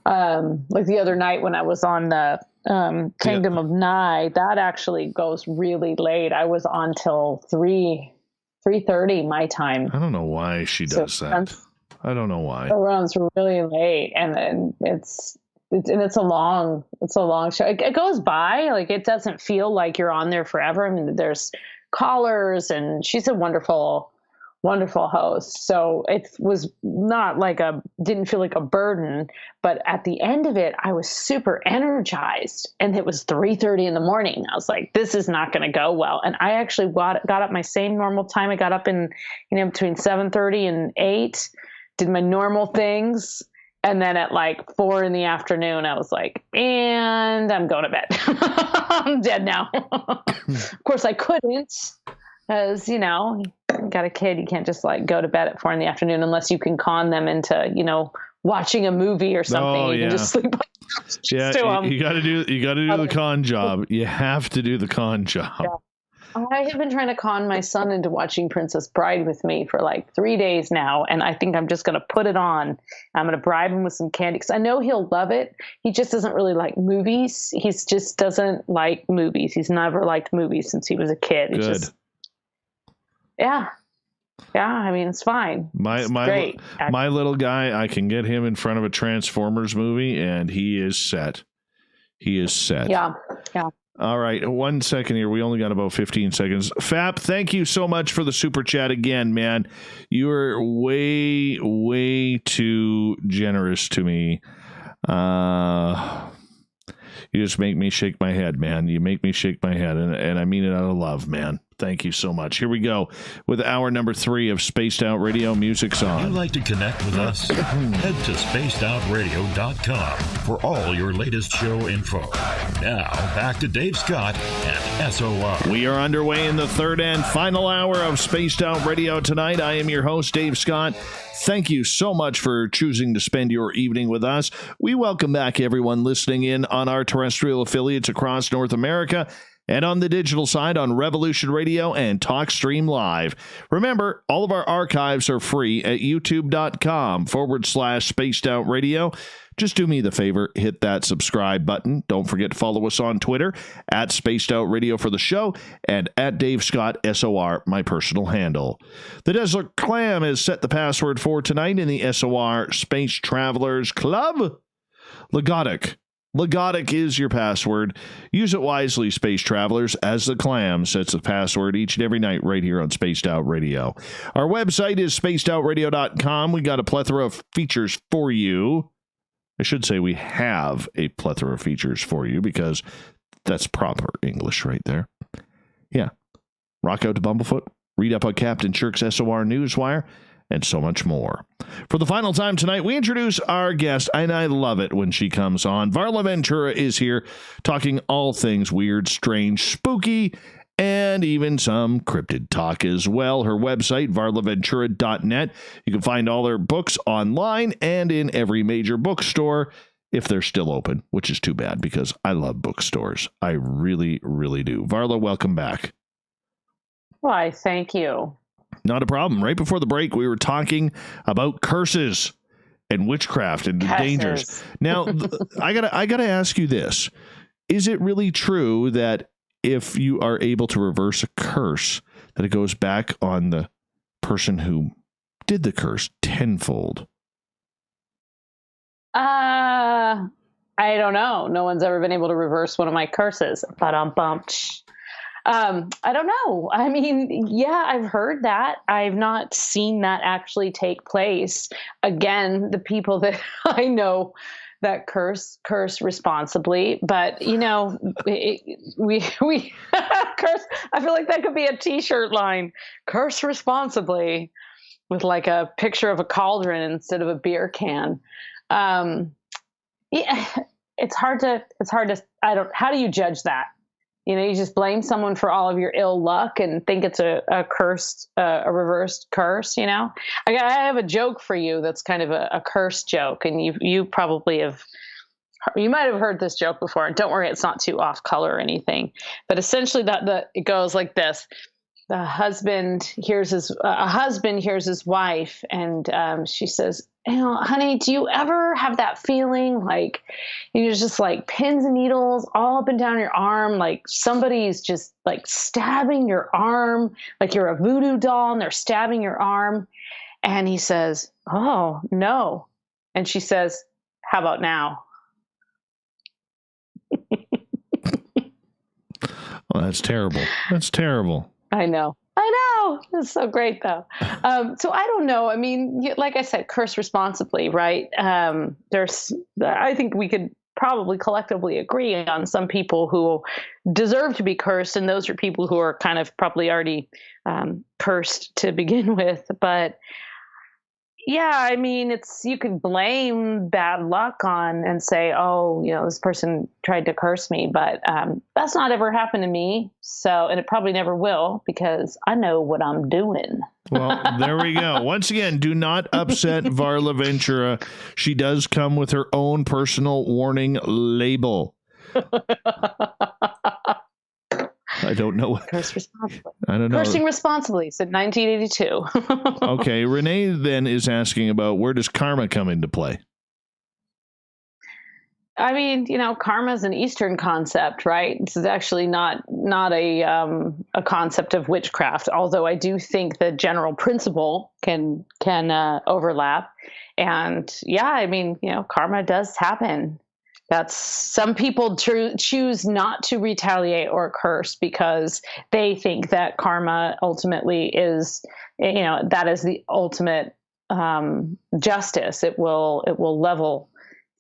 [SPEAKER 1] Like the other night when I was on the Kingdom of Nye, that actually goes really late. I was on till 3:30 my time.
[SPEAKER 2] I don't know why she does that. I don't know why.
[SPEAKER 1] It runs really late, and then it's a long show. It goes by, like, it doesn't feel like you're on there forever. I mean, there's callers, and she's a wonderful host. So it was not like didn't feel like a burden, but at the end of it, I was super energized, and it was 3:30 in the morning. I was like, this is not going to go well. And I actually got up my same normal time. I got up in, between 7:30 and 8, did my normal things. And then at like 4 in the afternoon, I was like, and I'm going to bed. I'm dead now. Of course I couldn't, because, you got a kid. You can't just like go to bed at 4 in the afternoon unless you can con them into, watching a movie or something.
[SPEAKER 2] Oh,
[SPEAKER 1] you can just sleep.
[SPEAKER 2] Yeah, you got to do the con job. You have to do the con job.
[SPEAKER 1] Yeah. I have been trying to con my son into watching Princess Bride with me for like 3 days now, and I think I'm just going to put it on. I'm going to bribe him with some candy because I know he'll love it. He just doesn't really like movies. He just doesn't like movies. He's never liked movies since he was a kid.
[SPEAKER 2] Good.
[SPEAKER 1] Yeah. I mean, it's fine.
[SPEAKER 2] Great. My little guy, I can get him in front of a Transformers movie, and he is set. Yeah. All right, 1 second here. We only got about 15 seconds. Fap, thank you so much for the super chat again, man. You are way, way too generous to me. You just make me shake my head, man. You make me shake my head, and I mean it out of love, man. Thank you so much. Here we go with hour number 3 of Spaced Out Radio. Music's on.
[SPEAKER 16] If you'd like to connect with us, head to spacedoutradio.com for all your latest show info. Now, back to Dave Scott and SOR.
[SPEAKER 2] We are underway in the third and final hour of Spaced Out Radio tonight. I am your host, Dave Scott. Thank you so much for choosing to spend your evening with us. We welcome back everyone listening in on our terrestrial affiliates across North America and on the digital side on Revolution Radio and TalkStream Live. Remember, all of our archives are free at youtube.com/Spaced Out Radio. Just do me the favor, hit that subscribe button. Don't forget to follow us on Twitter at Spaced Out Radio for the show and at Dave Scott SOR, my personal handle. The Desert Clam has set the password for tonight in the SOR Space Travelers Club. Legotic. Legotic is your password. Use it wisely, Space Travelers, as the Clam sets the password each and every night right here on Spaced Out Radio. Our website is spacedoutradio.com. We got a plethora of features for you. I should say we have a plethora of features for you because that's proper English right there. Yeah. Rock out to Bumblefoot. Read up on Captain Shirk's SOR Newswire. And so much more. For the final time tonight, we introduce our guest, and I love it when she comes on. Varla Ventura is here talking all things weird, strange, spooky, and even some cryptid talk as well. Her website, varlaventura.net. You can find all her books online and in every major bookstore if they're still open, which is too bad because I love bookstores. I really, really do. Varla, welcome back.
[SPEAKER 1] Why, thank you.
[SPEAKER 2] Not a problem. Right before the break, we were talking about curses and witchcraft and the dangers. Now, I gotta ask you this. Is it really true that if you are able to reverse a curse, that it goes back on the person who did the curse tenfold?
[SPEAKER 1] I don't know. No one's ever been able to reverse one of my curses. I don't know. I mean, yeah, I've heard that. I've not seen that actually take place. Again, the people that I know that curse responsibly, but we curse. I feel like that could be a T-shirt line: curse responsibly, with like a picture of a cauldron instead of a beer can. Yeah, it's hard to. How do you judge that? You just blame someone for all of your ill luck and think it's a reversed curse. I have a joke for you that's kind of a curse joke, and you probably you might have heard this joke before. And don't worry, it's not too off color or anything. But essentially, it goes like this: a husband hears his wife, and she says, honey, do you ever have that feeling like you're just like pins and needles all up and down your arm, like somebody's just like stabbing your arm, like you're a voodoo doll and they're stabbing your arm? And he says, oh, no. And she says, how about now?
[SPEAKER 2] Well, that's terrible. That's terrible.
[SPEAKER 1] I know. It's so great, though. So I don't know. I mean, like I said, curse responsibly, right? I think we could probably collectively agree on some people who deserve to be cursed, and those are people who are kind of probably already cursed to begin with. But yeah, I mean, you could blame bad luck on and say, oh, this person tried to curse me, but that's not ever happened to me. So, and it probably never will, because I know what I'm doing.
[SPEAKER 2] Well, there we go. Once again, do not upset Varla Ventura. She does come with her own personal warning label. I don't know.
[SPEAKER 1] Curse responsibly.
[SPEAKER 2] I don't know.
[SPEAKER 1] Cursing responsibly, said 1982.
[SPEAKER 2] Okay, Renee then is asking about, where does karma come into play?
[SPEAKER 1] I mean, karma is an Eastern concept, right? It's actually not a concept of witchcraft, although I do think the general principle can overlap. And yeah, I mean, karma does happen. That's some people choose not to retaliate or curse because they think that karma ultimately is, that is the ultimate justice. It will level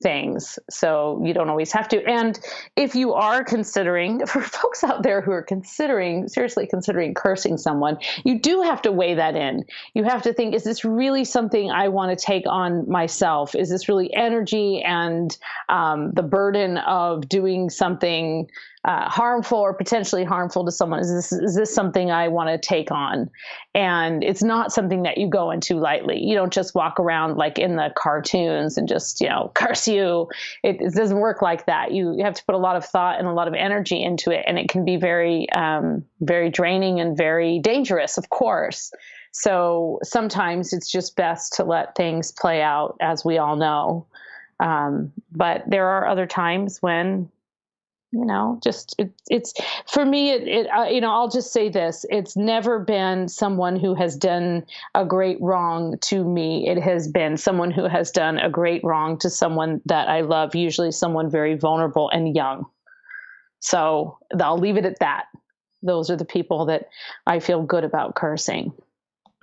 [SPEAKER 1] things. So you don't always have to. And if you are considering, for folks out there who are seriously considering cursing someone, you do have to weigh that in. You have to think, is this really something I want to take on myself? Is this really energy and the burden of doing something harmful or potentially harmful to someone? Is this something I want to take on? And it's not something that you go into lightly. You don't just walk around like in the cartoons and just, curse you. It doesn't work like that. You have to put a lot of thought and a lot of energy into it. And it can be very, very draining and very dangerous, of course. So sometimes it's just best to let things play out, as we all know. But there are other times when, it's for me, I'll just say this. It's never been someone who has done a great wrong to me. It has been someone who has done a great wrong to someone that I love, usually someone very vulnerable and young. So I'll leave it at that. Those are the people that I feel good about cursing.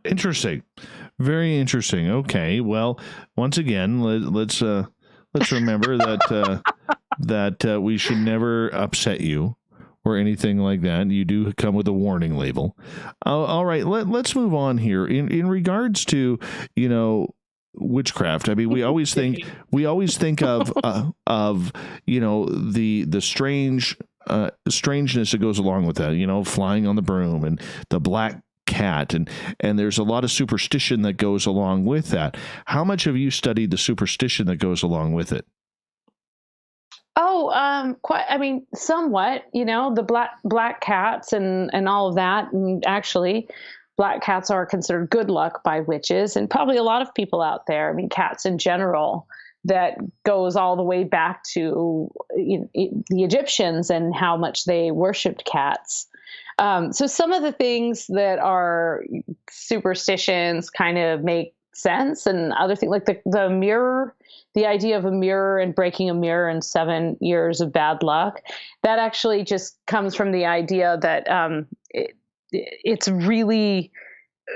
[SPEAKER 2] Interesting. Very interesting. Okay. Well, once again, let's remember that, that we should never upset you or anything like that. You do come with a warning label. All right, let's move on here. In regards to, witchcraft. I mean, we always think of the strangeness that goes along with that. Flying on the broom and the black cat, and there's a lot of superstition that goes along with that. How much have you studied the superstition that goes along with it?
[SPEAKER 1] Oh, quite. I mean, somewhat. The black cats and all of that. And actually, black cats are considered good luck by witches, and probably a lot of people out there. I mean, cats in general. That goes all the way back to the Egyptians and how much they worshipped cats. So some of the things that are superstitions kind of make sense, and other things like the mirror, the idea of a mirror and breaking a mirror and 7 years of bad luck. That actually just comes from the idea that it's really,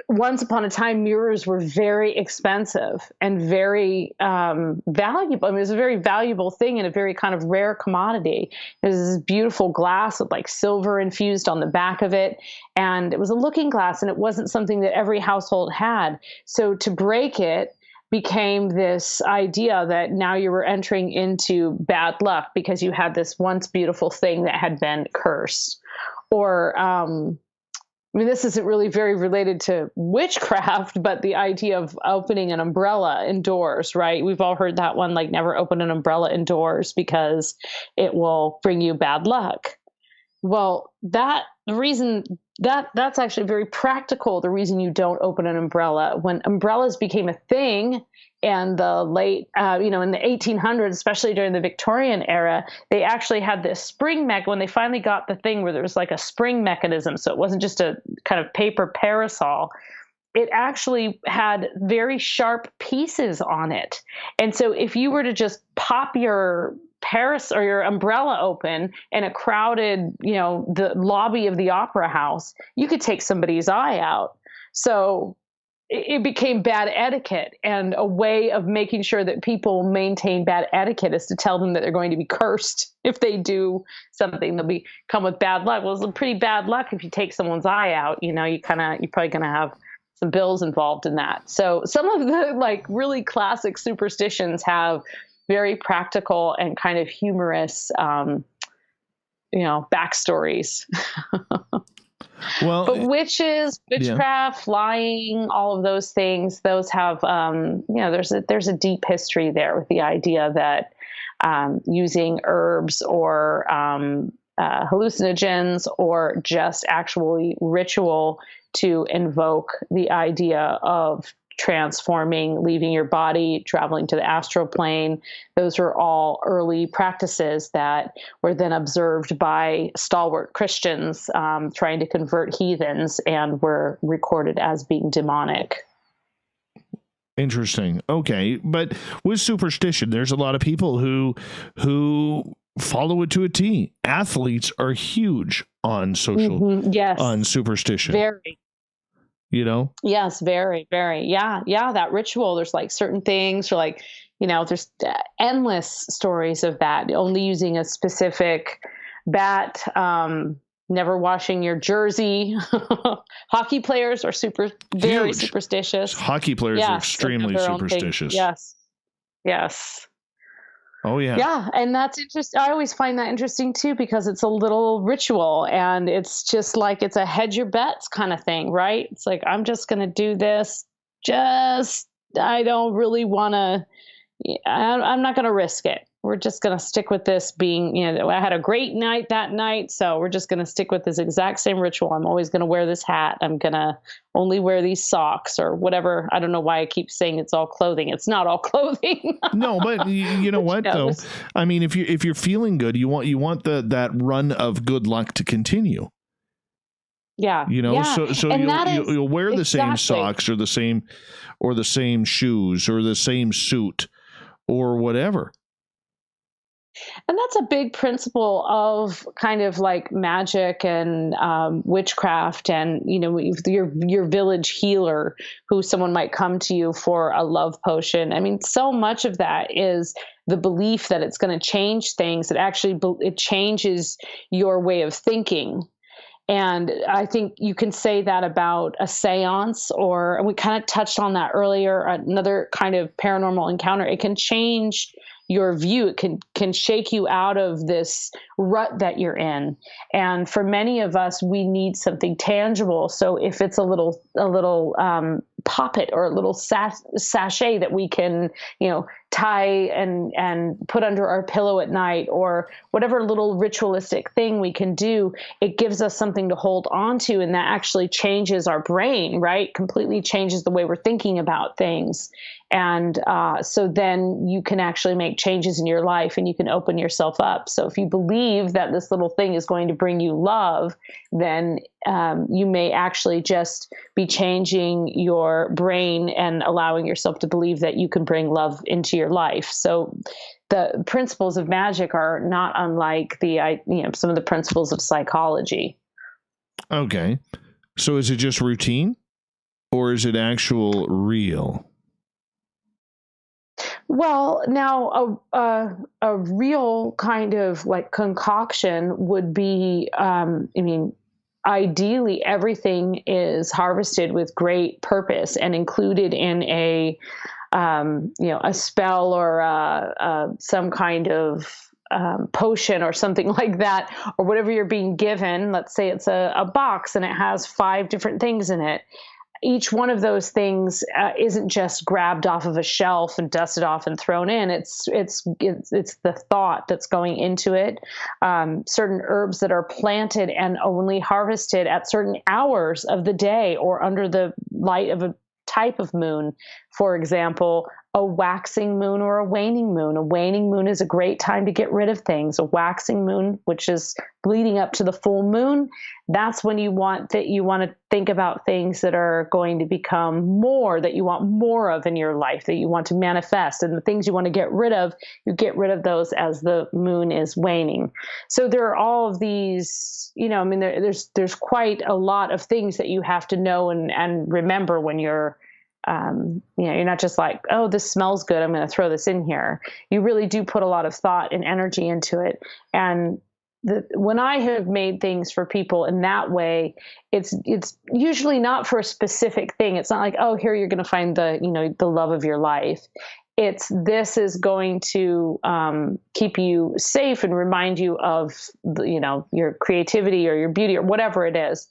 [SPEAKER 1] once upon a time, mirrors were very expensive and very valuable. I mean, it was a very valuable thing and a very kind of rare commodity. It was this beautiful glass with like silver infused on the back of it. And it was a looking glass, and it wasn't something that every household had. So to break it became this idea that now you were entering into bad luck because you had this once beautiful thing that had been cursed. Or, I mean, this isn't really very related to witchcraft, but the idea of opening an umbrella indoors, right? We've all heard that one, like never open an umbrella indoors because it will bring you bad luck. Well, the reason that's actually very practical. The reason you don't open an umbrella, when umbrellas became a thing in the late, in the 1800s, especially during the Victorian era, they actually had this spring when they finally got the thing where there was like a spring mechanism. So it wasn't just a kind of paper parasol. It actually had very sharp pieces on it. And so if you were to just pop your or your umbrella open in a crowded, the lobby of the opera house, you could take somebody's eye out. So it became bad etiquette, and a way of making sure that people maintain bad etiquette is to tell them that they're going to be cursed if they do something. They'll come with bad luck. Well, it's pretty bad luck if you take someone's eye out. You're probably going to have some bills involved in that. So some of the like really classic superstitions have very practical and kind of humorous, backstories.
[SPEAKER 2] Well,
[SPEAKER 1] but witches, witchcraft, flying, all of those things, those have, there's a deep history there with the idea that using herbs or hallucinogens or just actually ritual to invoke the idea of transforming, leaving your body, traveling to the astral plane. Those were all early practices that were then observed by stalwart Christians trying to convert heathens, and were recorded as being demonic.
[SPEAKER 2] Interesting. Okay. But with superstition, there's a lot of people who follow it to a T. Athletes are huge on on superstition.
[SPEAKER 1] Very.
[SPEAKER 2] Yes,
[SPEAKER 1] very, very. Yeah. That ritual. There's like certain things, or like, there's endless stories of that. Only using a specific bat, never washing your jersey. Hockey players are very superstitious.
[SPEAKER 2] Hockey players are extremely superstitious.
[SPEAKER 1] Yes.
[SPEAKER 2] Oh, yeah.
[SPEAKER 1] Yeah. And that's interesting. I always find that interesting, too, because it's a little ritual, and it's just like it's a hedge your bets kind of thing, right? It's like, I'm just going to do this. I don't really want to, I'm not going to risk it. We're just going to stick with this being, I had a great night that night, so we're just going to stick with this exact same ritual. I'm always going to wear this hat. I'm going to only wear these socks or whatever. I don't know why I keep saying it's all clothing. It's not all clothing.
[SPEAKER 2] No, but you know what though? I mean, if you're feeling good, you want that run of good luck to continue.
[SPEAKER 1] Yeah.
[SPEAKER 2] So you'll wear the same socks or the same shoes or the same suit or whatever.
[SPEAKER 1] And that's a big principle of kind of like magic and witchcraft, and your village healer, who someone might come to you for a love potion. I mean, so much of that is the belief that it's going to change things. It changes your way of thinking. And I think you can say that about a seance, and we kind of touched on that earlier, another kind of paranormal encounter. It can change your view. It can shake you out of this rut that you're in. And for many of us, we need something tangible. So if it's a little poppet or a little sachet that we can, tie and put under our pillow at night, or whatever little ritualistic thing we can do, it gives us something to hold on to. And that actually changes our brain, right? Completely changes the way we're thinking about things. And so then you can actually make changes in your life and you can open yourself up. So if you believe that this little thing is going to bring you love, then you may actually just be changing your brain and allowing yourself to believe that you can bring love into your life. So the principles of magic are not unlike some of the principles of psychology.
[SPEAKER 2] Okay. So is it just routine or is it actual real?
[SPEAKER 1] Well, now a real kind of like concoction would be, ideally everything is harvested with great purpose and included in a spell or some kind of potion or something like that, or whatever you're being given. Let's say it's a box and it has 5 different things in it. Each one of those things isn't just grabbed off of a shelf and dusted off and thrown in. It's the thought that's going into it. Certain herbs that are planted and only harvested at certain hours of the day or under the light of a type of moon. For example, a waxing moon or a waning moon. A waning moon is a great time to get rid of things. A waxing moon, which is leading up to the full moon, that's when you want to think about things that are going to become more, that you want more of in your life, that you want to manifest. And the things you want to get rid of, you get rid of those as the moon is waning. So there are all of these, there's quite a lot of things that you have to know and remember when you're you're not just like, oh, this smells good, I'm going to throw this in here. You really do put a lot of thought and energy into it. And when I have made things for people in that way, it's usually not for a specific thing. It's not like, oh, here you're going to find the love of your life. This is going to keep you safe and remind you of your creativity or your beauty or whatever it is.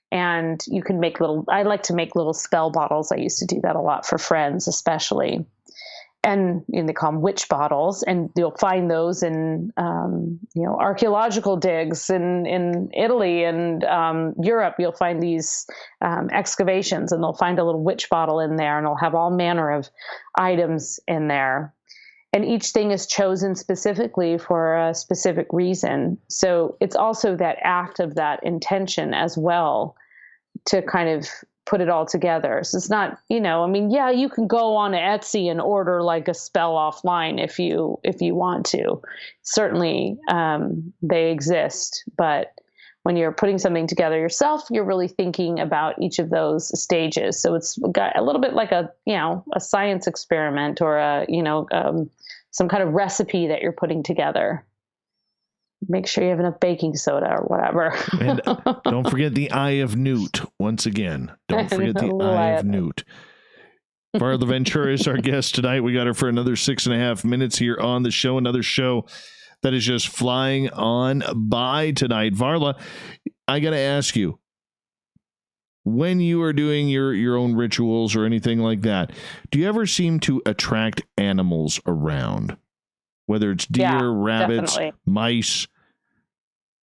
[SPEAKER 1] And you can I like to make little spell bottles. I used to do that a lot for friends, especially. And they call them witch bottles. And you'll find those in, archaeological digs in Italy and Europe. You'll find these excavations and they'll find a little witch bottle in there and it'll have all manner of items in there. And each thing is chosen specifically for a specific reason. So it's also that act of that intention as well to kind of put it all together. So it's not, you can go on Etsy and order like a spell offline if you want to. Certainly they exist, but when you're putting something together yourself, you're really thinking about each of those stages. So it's got a little bit like a science experiment or some kind of recipe that you're putting together. Make sure you have enough baking soda or whatever.
[SPEAKER 2] And don't forget the Eye of Newt. Once again, don't forget the Eye of Newt. Varla Ventura is our guest tonight. We got her for another 6.5 minutes here on the show. Another show that is just flying on by tonight. Varla, I got to ask you, when you are doing your own rituals or anything like that, do you ever seem to attract animals around? Whether it's deer, rabbits,
[SPEAKER 1] definitely.
[SPEAKER 2] Mice,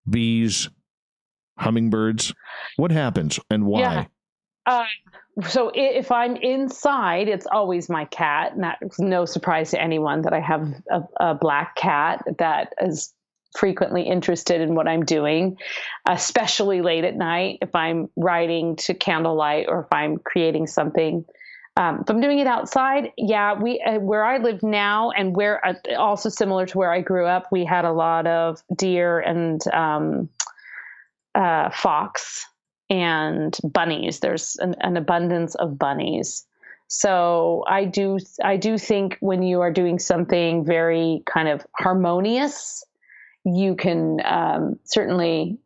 [SPEAKER 2] bees, hummingbirds. What happens and why?
[SPEAKER 1] Yeah. So if I'm inside, it's always my cat. And that's no surprise to anyone that I have a black cat that is frequently interested in what I'm doing, especially late at night if I'm writing to candlelight or if I'm creating something. If I'm doing it outside, where I live now and where also similar to where I grew up, we had a lot of deer and fox and bunnies. There's an abundance of bunnies. So I do think when you are doing something very kind of harmonious, you can certainly,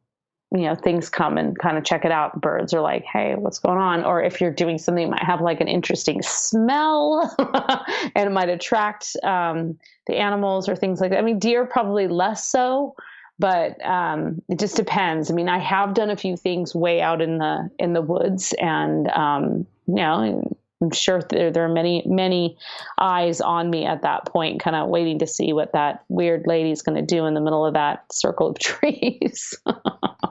[SPEAKER 1] things come and kind of check it out. Birds are like, hey, what's going on? Or if you're doing something that might have like an interesting smell and it might attract the animals or things like that. I mean, deer probably less so, but it just depends. I mean, I have done a few things way out in the woods and, I'm sure there are many, many eyes on me at that point, kind of waiting to see what that weird lady's going to do in the middle of that circle of trees.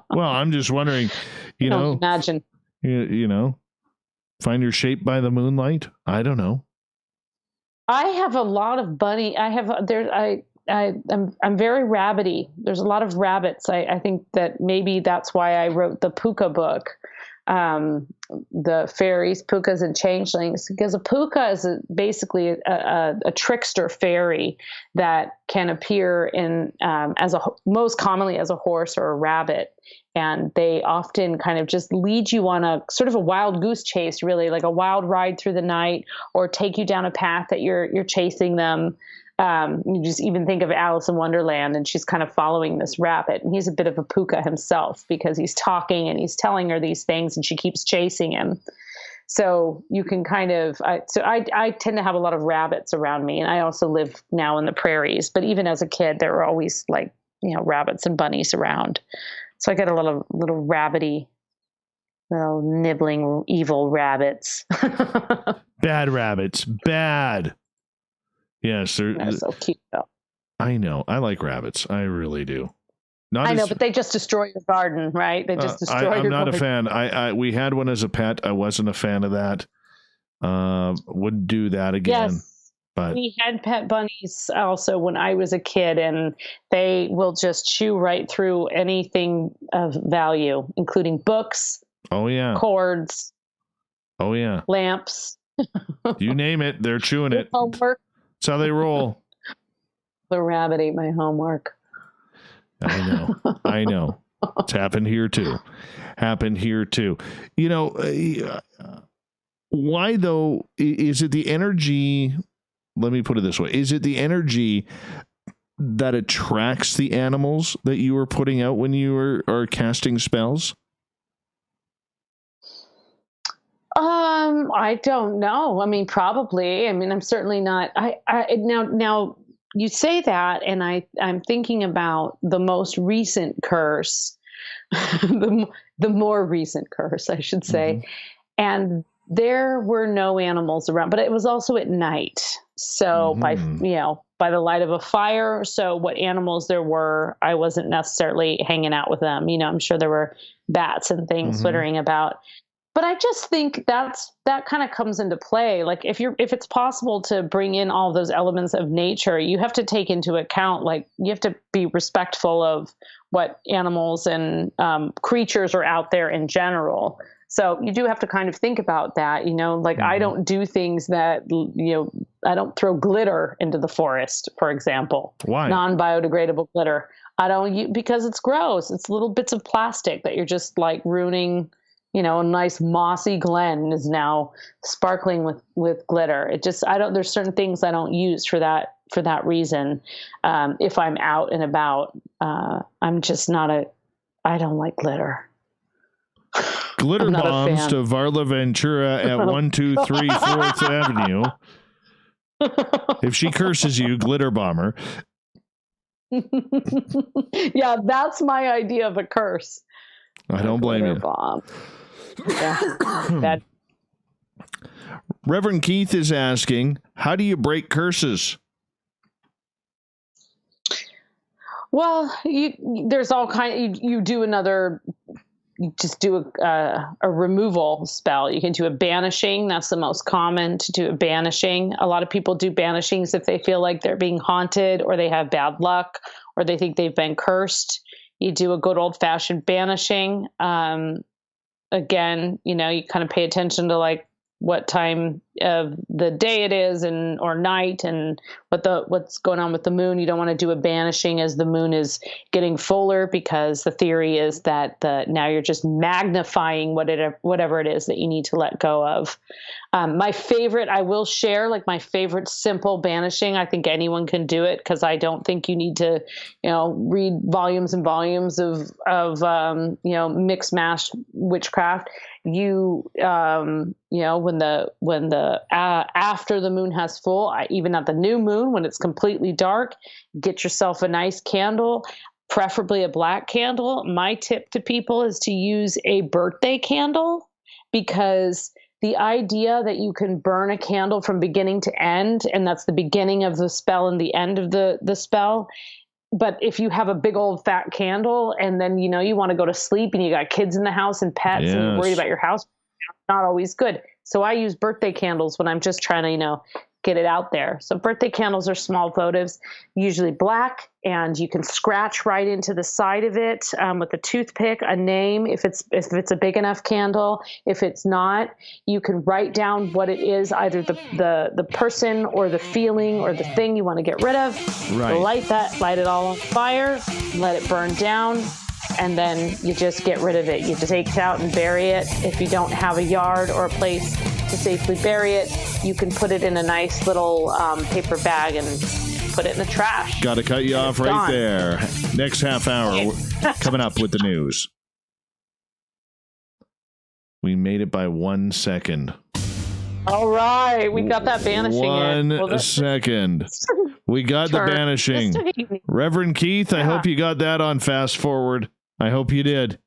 [SPEAKER 2] Well, I'm just wondering,
[SPEAKER 1] imagine,
[SPEAKER 2] find your shape by the moonlight. I don't know.
[SPEAKER 1] I have a lot of bunny. I'm very rabbity. There's a lot of rabbits. I think that maybe that's why I wrote the Pooka book, the fairies, Pookas, and Changelings, because a Pooka is basically a trickster fairy that can appear in most commonly as a horse or a rabbit. And they often kind of just lead you on a sort of a wild goose chase, really, like a wild ride through the night, or take you down a path that you're chasing them. You just even think of Alice in Wonderland, and she's kind of following this rabbit, and he's a bit of a Pooka himself because he's talking and he's telling her these things, and she keeps chasing him. So you can kind of, I tend to have a lot of rabbits around me, and I also live now in the prairies. But even as a kid, there were always rabbits and bunnies around. So I get a lot of little rabbity, little nibbling evil rabbits.
[SPEAKER 2] Bad rabbits, bad. Yes,
[SPEAKER 1] they're so cute though.
[SPEAKER 2] I know. I like rabbits. I really do.
[SPEAKER 1] But they just destroy your garden, right? They just destroy your garden.
[SPEAKER 2] I'm not a fan. We had one as a pet. I wasn't a fan of that. Wouldn't do that again.
[SPEAKER 1] Yes.
[SPEAKER 2] But
[SPEAKER 1] we had pet bunnies also when I was a kid, and they will just chew right through anything of value, including books.
[SPEAKER 2] Oh yeah.
[SPEAKER 1] Cords.
[SPEAKER 2] Oh yeah.
[SPEAKER 1] Lamps.
[SPEAKER 2] You name it, they're chewing it.
[SPEAKER 1] Homework.
[SPEAKER 2] That's how they roll.
[SPEAKER 1] The rabbit ate my homework.
[SPEAKER 2] I know. It's happened here too. Why though? Is it the energy? Let me put it this way. Is it the energy that attracts the animals that you were putting out when you are casting spells?
[SPEAKER 1] I don't know. I mean, probably. I mean, I'm certainly not. Now you say that, and I'm thinking about the most recent curse, the more recent curse, I should say, and there were no animals around, but it was also at night. So by the light of a fire. So what animals there were, I wasn't necessarily hanging out with them. I'm sure there were bats and things swittering about. But I just think that kind of comes into play. Like if it's possible to bring in all those elements of nature, you have to take into account, like you have to be respectful of what animals and creatures are out there in general. So you do have to kind of think about that, like I don't do things that, I don't throw glitter into the forest, for example.
[SPEAKER 2] Why?
[SPEAKER 1] Non-biodegradable glitter. I don't, because it's gross. It's little bits of plastic that you're just like ruining, a nice mossy glen is now sparkling with glitter. There's certain things I don't use for that reason. If I'm out and about, I'm just I don't like glitter.
[SPEAKER 2] Glitter bombs to Varla Ventura at 123 4th Avenue. If she curses you, glitter bomber.
[SPEAKER 1] Yeah, that's my idea of a curse.
[SPEAKER 2] I don't blame you.
[SPEAKER 1] Bomb. Yeah.
[SPEAKER 2] Reverend Keith is asking, how do you break curses?
[SPEAKER 1] Well, there's all kind. You do another. You just do a removal spell. You can do a banishing. That's the most common, to do a banishing. A lot of people do banishings if they feel like they're being haunted, or they have bad luck, or they think they've been cursed. You do a good old fashioned banishing. Again, you kind of pay attention to like what time of the day it is or night, and what's going on with the moon. You don't want to do a banishing as the moon is getting fuller, because the theory is that now you're just magnifying whatever it is that you need to let go of. My favorite, I will share, like my favorite simple banishing. I think anyone can do it, because I don't think you need to, read volumes and volumes of mixed mash witchcraft. When the after the moon has full, even at the new moon when it's completely dark, get yourself a nice candle, preferably a black candle. My tip to people is to use a birthday candle, because the idea that you can burn a candle from beginning to end, and that's the beginning of the spell and the end of the spell. But if you have a big old fat candle, and then, you want to go to sleep, and you got kids in the house and pets, and you're worried about your house, not always good. So I use birthday candles when I'm just trying to, get it out there. So birthday candles are small votives, usually black, and you can scratch right into the side of it with a toothpick, a name, if it's a big enough candle. If it's not, you can write down what it is, either the person or the feeling or the thing you want to get rid of.
[SPEAKER 2] Right.
[SPEAKER 1] Light it all on fire, let it burn down, and then you just get rid of it. You just take it out and bury it. If you don't have a yard or a place to safely bury it, you can put it in a nice little paper bag and put it in the trash.
[SPEAKER 2] Got to cut you off right
[SPEAKER 1] gone.
[SPEAKER 2] there. Next half hour, coming up with the news. We made it by 1 second.
[SPEAKER 1] All right, we got that banishing.
[SPEAKER 2] 1 second. We got the banishing. Reverend Keith, I hope you got that on fast forward. I hope you did.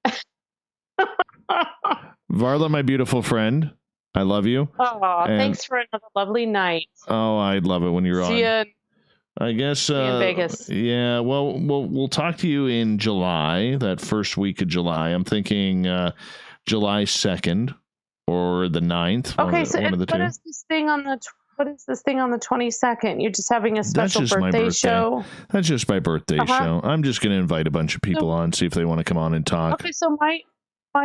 [SPEAKER 2] Varla, my beautiful friend, I love you.
[SPEAKER 1] Oh, thanks for another lovely night.
[SPEAKER 2] Oh, I love it when you're on.
[SPEAKER 1] See ya.
[SPEAKER 2] I guess
[SPEAKER 1] in Vegas.
[SPEAKER 2] Yeah, well, we'll talk to you in July, that first week of July. I'm thinking July 2nd or the 9th.
[SPEAKER 1] Okay,
[SPEAKER 2] one of the two.
[SPEAKER 1] What is this thing on the 22nd? You're just having a special
[SPEAKER 2] That's just my
[SPEAKER 1] birthday show?
[SPEAKER 2] That's just my birthday show. I'm just going to invite a bunch of people on, see if they want to come on and talk.
[SPEAKER 1] Okay, so my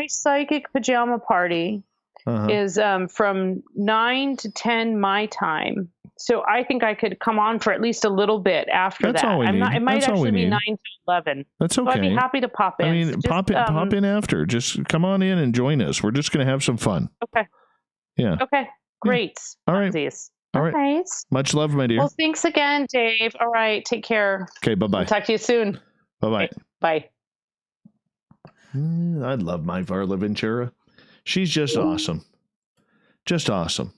[SPEAKER 1] psychic pajama party is from 9 to 10 my time. So I think I could come on for at least a little bit after
[SPEAKER 2] That's
[SPEAKER 1] that.
[SPEAKER 2] all we need.
[SPEAKER 1] It might
[SPEAKER 2] That's all
[SPEAKER 1] actually
[SPEAKER 2] we
[SPEAKER 1] be
[SPEAKER 2] need.
[SPEAKER 1] 9 to 11.
[SPEAKER 2] That's
[SPEAKER 1] So I'd be
[SPEAKER 2] okay.
[SPEAKER 1] happy to pop in.
[SPEAKER 2] I mean,
[SPEAKER 1] So
[SPEAKER 2] pop in after. Just come on in and join us. We're just going to have some fun.
[SPEAKER 1] Okay.
[SPEAKER 2] Yeah.
[SPEAKER 1] Okay. Great.
[SPEAKER 2] All right. All right.
[SPEAKER 1] Okay.
[SPEAKER 2] Much love, my dear.
[SPEAKER 1] Well, thanks again, Dave. All right. Take care.
[SPEAKER 2] Okay. Bye-bye.
[SPEAKER 1] I'll talk to you soon.
[SPEAKER 2] Bye-bye.
[SPEAKER 1] Okay, bye.
[SPEAKER 2] I love my Varla Ventura. She's just awesome. Just awesome.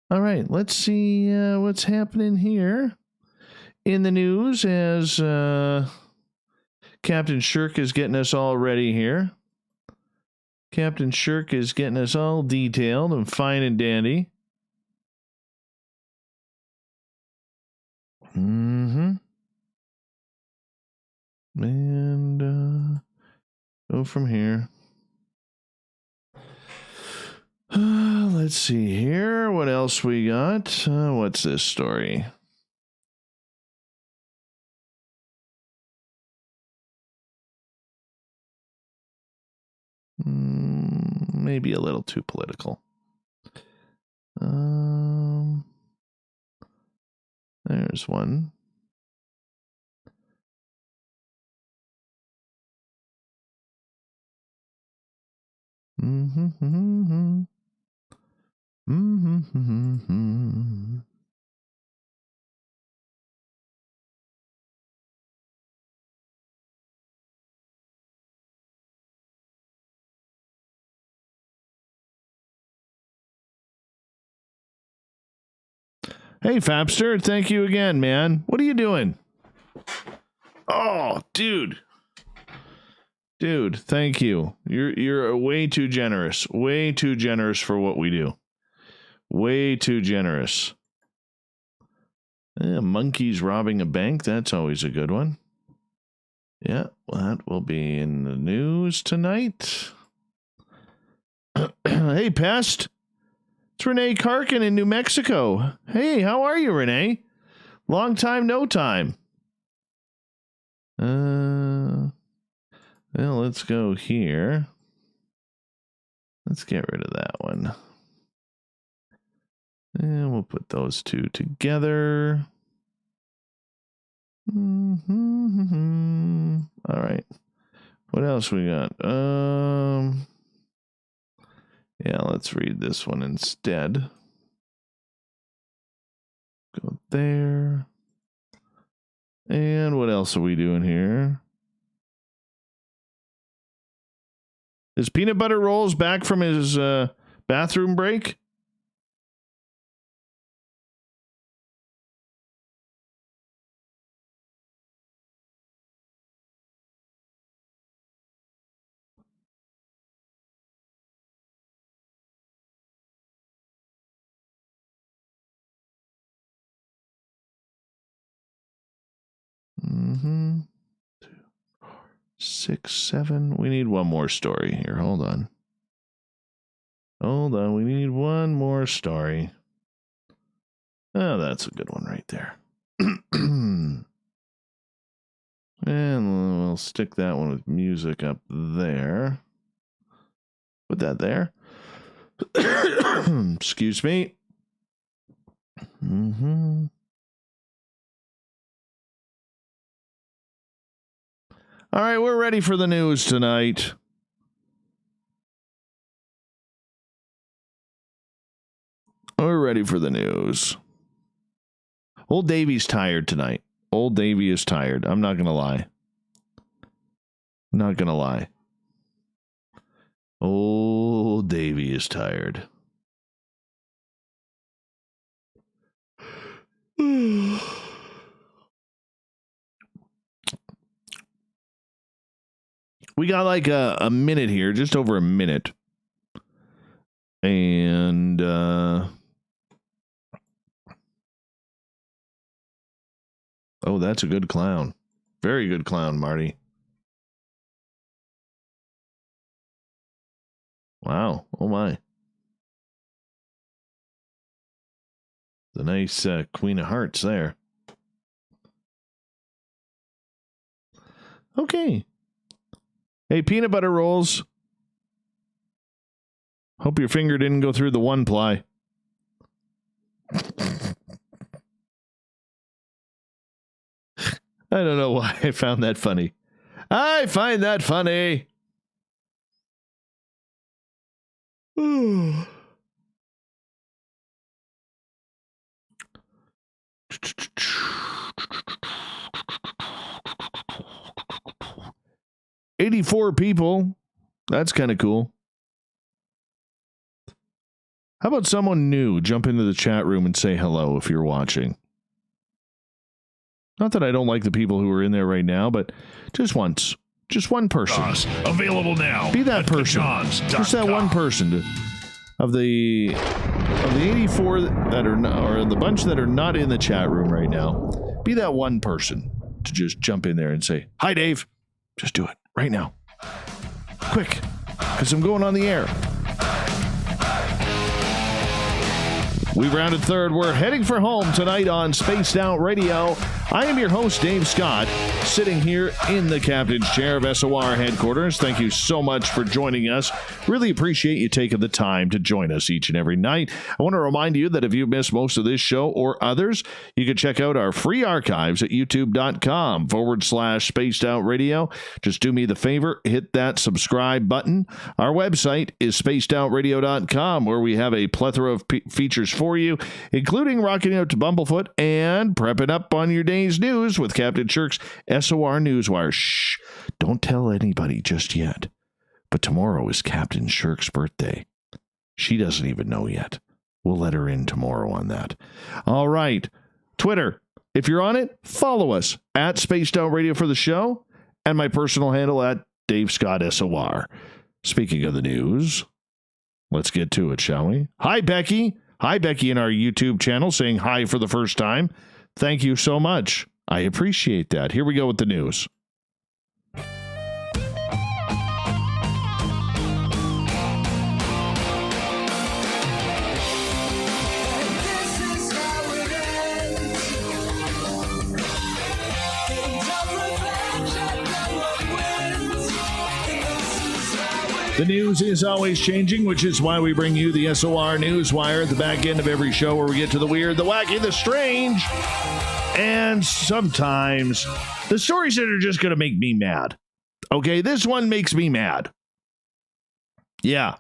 [SPEAKER 2] All right, let's see what's happening here in the news as Captain Shirk is getting us all ready here. Captain Shirk is getting us all detailed and fine and dandy. And go from here. Let's see here. What else we got? What's this story? Maybe a little too political. There's one. Hey, Fapster, thank you again, man. What are you doing? Oh, dude. Dude, thank you. You're way too generous. Way too generous for what we do. Way too generous. Monkeys robbing a bank. That's always a good one. Yeah, well, that will be in the news tonight. Hey, Pest. It's Renee Karkin in New Mexico. Hey, how are you, Renee? Long time, no time. Well, let's go here. Let's get rid of that one. And we'll put those two together. All right. What else we got? Yeah, let's read this one instead. Go there. And what else are we doing here? Is Peanut Butter Rolls back from his bathroom break? Mm-hmm. 2, 4, 6, 7. We need one more story here. Hold on. We need one more story. Oh, that's a good one right there. And we'll stick that one with music up there. Put that there. Excuse me. Mm-hmm. All right, we're ready for the news tonight. We're ready for the news. Old Davey's tired tonight. Old Davey is tired. I'm not going to lie. Not going to lie. Old Davey is tired. We got like a minute here, just over a minute. And oh, that's a good clown. Very good clown, Marty. Wow. Oh, my. The nice Queen of Hearts there. Okay. Hey, peanut butter rolls. Hope your finger didn't go through the one ply. I don't know why I found that funny. I find that funny. 84 people. That's kind of cool. How about someone new jump into the chat room and say hello if you're watching? Not that I don't like the people who are in there right now, but just once. Just one person.
[SPEAKER 5] Available now.
[SPEAKER 2] Be that person. Just that one person of the 84 that are not, or the bunch that are not in the chat room right now. Be that one person to just jump in there and say, "Hi, Dave." Just do it right now. Quick, because I'm going on the air. We've rounded third. We're heading for home tonight on Spaced Out Radio. I am your host, Dave Scott, sitting here in the captain's chair of SOR headquarters. Thank you so much for joining us. Really appreciate you taking the time to join us each and every night. I want to remind you that if you missed most of this show or others, you can check out our free archives at youtube.com/Spaced Out Radio. Just do me the favor, hit that subscribe button. Our website is spacedoutradio.com, where we have a plethora of features for you, including rocking out to Bumblefoot and prepping up on your day's news with Captain Shirk's SOR Newswire. Shh, don't tell anybody just yet. But tomorrow is Captain Shirk's birthday. She doesn't even know yet. We'll let her in tomorrow on that. All right. Twitter. If you're on it, follow us at Spaced Out Radio for the show and my personal handle at Dave Scott SOR. Speaking of the news, let's get to it, shall we? Hi, Becky. Hi, Becky, in our YouTube channel, saying hi for the first time. Thank you so much. I appreciate that. Here we go with the news. The news is always changing, which is why we bring you the SOR Newswire at the back end of every show, where we get to the weird, the wacky, the strange, and sometimes the stories that are just going to make me mad. Okay, this one makes me mad. Yeah.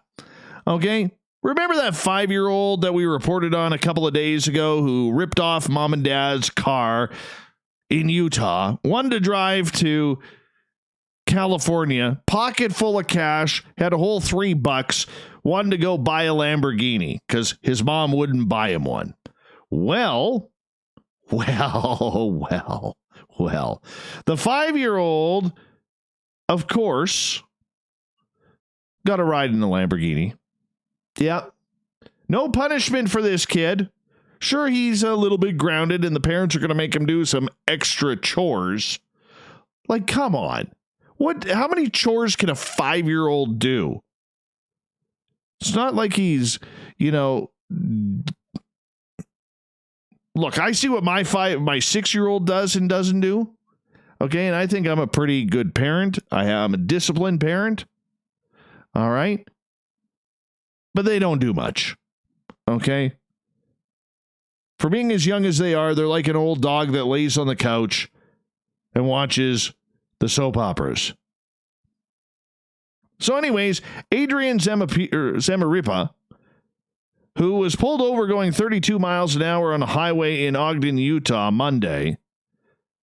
[SPEAKER 2] Okay, remember that 5-year-old that we reported on a couple of days ago who ripped off mom and dad's car in Utah, wanted to drive to California, pocket full of cash, had a whole $3, wanted to go buy a Lamborghini because his mom wouldn't buy him one. Well, the 5-year-old, of course, got a ride in the Lamborghini. Yeah. No punishment for this kid. Sure, he's a little bit grounded and the parents are going to make him do some extra chores. Like, come on. How many chores can a 5-year-old do? It's not like he's, look, I see what my 6-year-old does and doesn't do. Okay, and I think I'm a pretty good parent. I'm a disciplined parent. All right. But they don't do much. Okay. For being as young as they are, they're like an old dog that lays on the couch and watches the soap operas. So anyways, Adrian Zamaripa, who was pulled over going 32 miles an hour on a highway in Ogden, Utah, Monday.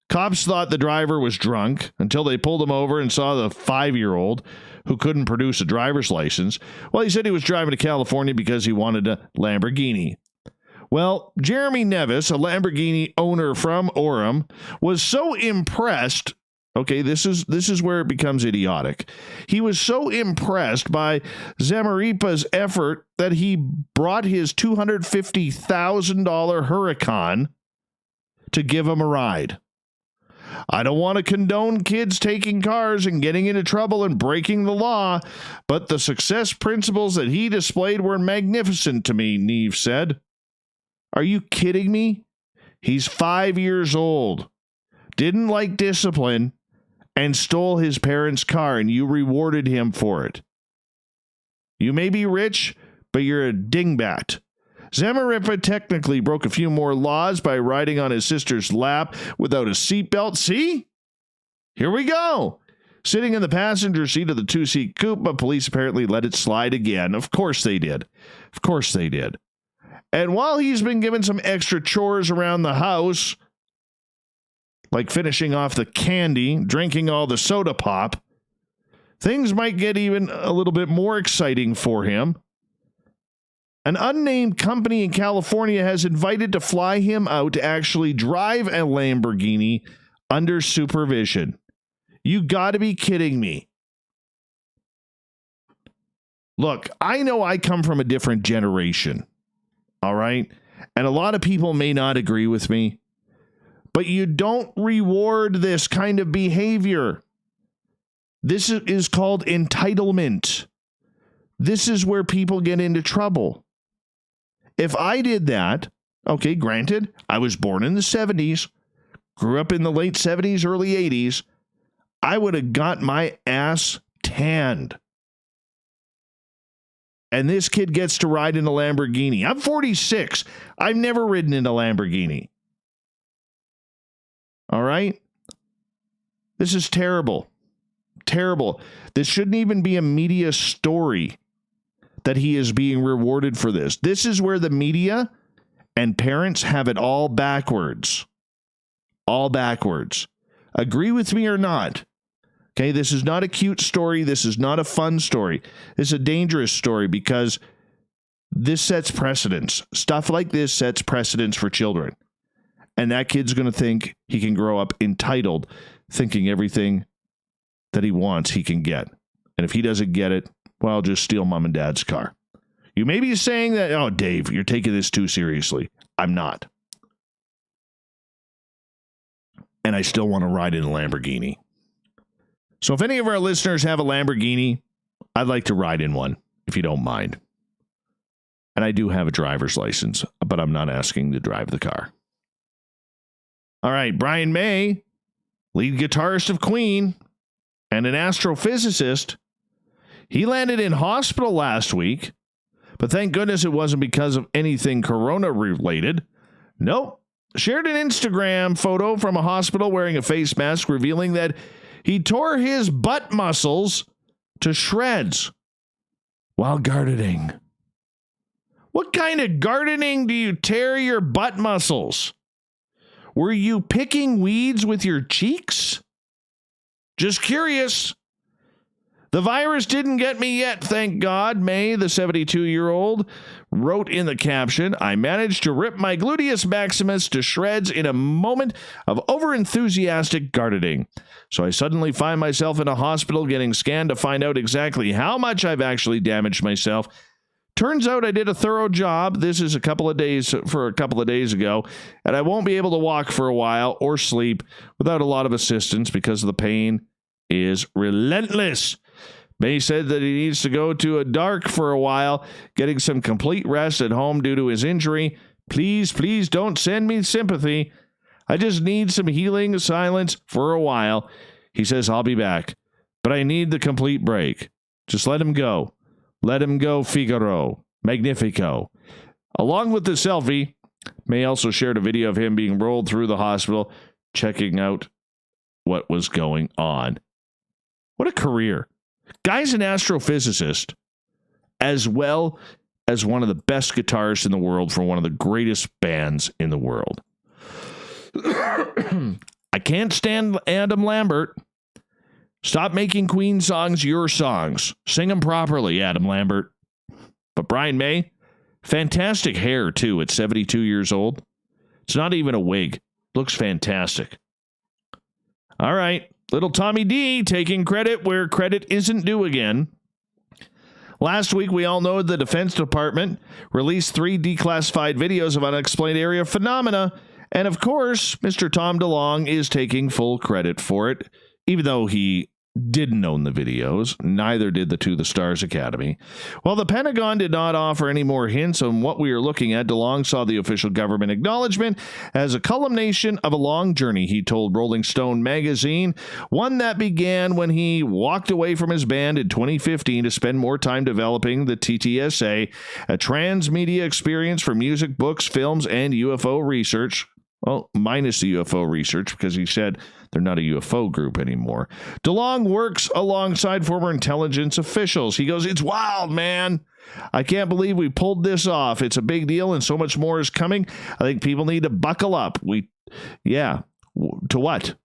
[SPEAKER 2] Cops thought the driver was drunk until they pulled him over and saw the 5-year-old who couldn't produce a driver's license. Well, he said he was driving to California because he wanted a Lamborghini. Well, Jeremy Nevis, a Lamborghini owner from Orem, was so impressed. Okay, this is where it becomes idiotic. He was so impressed by Zamaripa's effort that he brought his $250,000 Huracan to give him a ride. I don't want to condone kids taking cars and getting into trouble and breaking the law, but the success principles that he displayed were magnificent to me, Neve said. Are you kidding me? He's 5 years old, didn't like discipline, and stole his parents' car, and you rewarded him for it. You may be rich, but you're a dingbat. Zamaripa technically broke a few more laws by riding on his sister's lap without a seatbelt. See? Here we go. Sitting in the passenger seat of the 2-seat coupe, but police apparently let it slide again. Of course they did. Of course they did. And while he's been given some extra chores around the house, like finishing off the candy, drinking all the soda pop, things might get even a little bit more exciting for him. An unnamed company in California has invited to fly him out to actually drive a Lamborghini under supervision. You got to be kidding me. Look, I know I come from a different generation, all right? And a lot of people may not agree with me, but you don't reward this kind of behavior. This is called entitlement. This is where people get into trouble. If I did that, okay, granted, I was born in the 70s, grew up in the late 70s, early 80s, I would have got my ass tanned. And this kid gets to ride in a Lamborghini. I'm 46. I've never ridden in a Lamborghini. All right? This is terrible. Terrible. This shouldn't even be a media story that he is being rewarded for this. This is where the media and parents have it all backwards. All backwards. Agree with me or not. Okay, this is not a cute story. This is not a fun story. This is a dangerous story because this sets precedents. Stuff like this sets precedents for children. And that kid's going to think he can grow up entitled, thinking everything that he wants he can get. And if he doesn't get it, well, I'll just steal mom and dad's car. You may be saying that, oh, Dave, you're taking this too seriously. I'm not. And I still want to ride in a Lamborghini. So if any of our listeners have a Lamborghini, I'd like to ride in one, if you don't mind. And I do have a driver's license, but I'm not asking to drive the car. All right, Brian May, lead guitarist of Queen and an astrophysicist, he landed in hospital last week, but thank goodness it wasn't because of anything corona-related. Nope. Shared an Instagram photo from a hospital wearing a face mask revealing that he tore his butt muscles to shreds while gardening. What kind of gardening do you tear your butt muscles? Were you picking weeds with your cheeks? Just curious. The virus didn't get me yet, thank God, May, the 72-year-old, wrote in the caption, I managed to rip my gluteus maximus to shreds in a moment of overenthusiastic gardening. So I suddenly find myself in a hospital getting scanned to find out exactly how much I've actually damaged myself. Turns out I did a thorough job. This is a couple of days ago, and I won't be able to walk for a while or sleep without a lot of assistance because the pain is relentless. May said that he needs to go to a dark for a while, getting some complete rest at home due to his injury. Please, please don't send me sympathy. I just need some healing silence for a while. He says, I'll be back. But I need the complete break. Just let him go. Let him go, Figaro. Magnifico. Along with the selfie, May also shared a video of him being rolled through the hospital, checking out what was going on. What a career. Guy's an astrophysicist, as well as one of the best guitarists in the world for one of the greatest bands in the world. I can't stand Adam Lambert. Stop making Queen songs your songs. Sing them properly, Adam Lambert. But Brian May, fantastic hair, too, at 72 years old. It's not even a wig. Looks fantastic. All right. Little Tommy D taking credit where credit isn't due again. Last week, we all know the Defense Department released 3 declassified videos of unexplained area phenomena. And of course, Mr. Tom DeLonge is taking full credit for it, even though he didn't own the videos. Neither did the To the Stars Academy. While the Pentagon did not offer any more hints on what we are looking at, DeLonge saw the official government acknowledgement as a culmination of a long journey, he told Rolling Stone magazine, one that began when he walked away from his band in 2015 to spend more time developing the TTSA, a transmedia experience for music, books, films, and UFO research. Well, minus the UFO research, because he said they're not a UFO group anymore. DeLonge works alongside former intelligence officials. He goes, it's wild, man. I can't believe we pulled this off. It's a big deal, and so much more is coming. I think people need to buckle up. To what?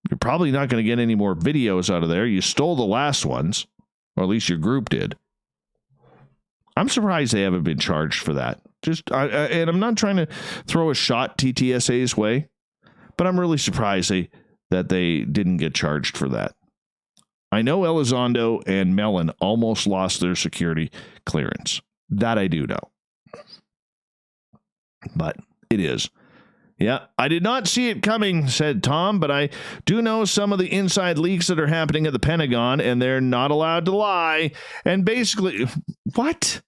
[SPEAKER 2] You're probably not going to get any more videos out of there. You stole the last ones, or at least your group did. I'm surprised they haven't been charged for that. And I'm not trying to throw a shot TTSA's way, but I'm really surprised that they didn't get charged for that. I know Elizondo and Mellon almost lost their security clearance. That I do know. But it is. Yeah, I did not see it coming, said Tom, but I do know some of the inside leaks that are happening at the Pentagon, and they're not allowed to lie. And basically, what?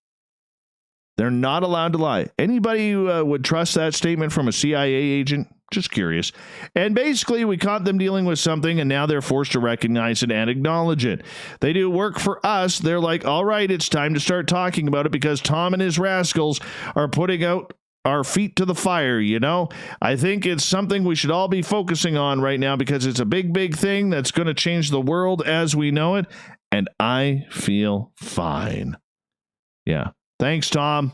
[SPEAKER 2] They're not allowed to lie. Anybody would trust that statement from a CIA agent? Just curious. And basically, we caught them dealing with something, and now they're forced to recognize it and acknowledge it. They do work for us. They're like, all right, it's time to start talking about it because Tom and his rascals are putting out our feet to the fire, you know? I think it's something we should all be focusing on right now because it's a big, big thing that's going to change the world as we know it, and I feel fine. Yeah. Thanks, Tom.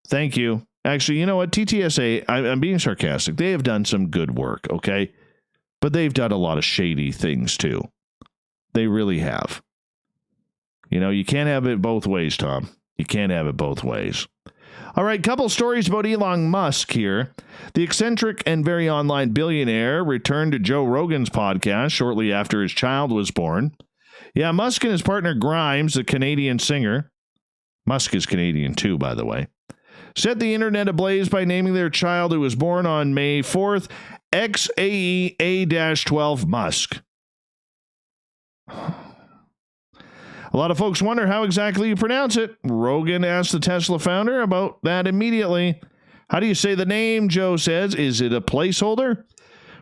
[SPEAKER 2] Thank you. Actually, you know what? TTSA, I'm being sarcastic. They have done some good work, okay? But they've done a lot of shady things, too. They really have. You know, you can't have it both ways, Tom. You can't have it both ways. All right, couple stories about Elon Musk here. The eccentric and very online billionaire returned to Joe Rogan's podcast shortly after his child was born. Yeah, Musk and his partner Grimes, the Canadian singer, Musk is Canadian too, by the way, set the internet ablaze by naming their child, who was born on May 4th, XAEA-12 Musk. A lot of folks wonder how exactly you pronounce it. Rogan asked the Tesla founder about that immediately. How do you say the name, Joe says. Is it a placeholder?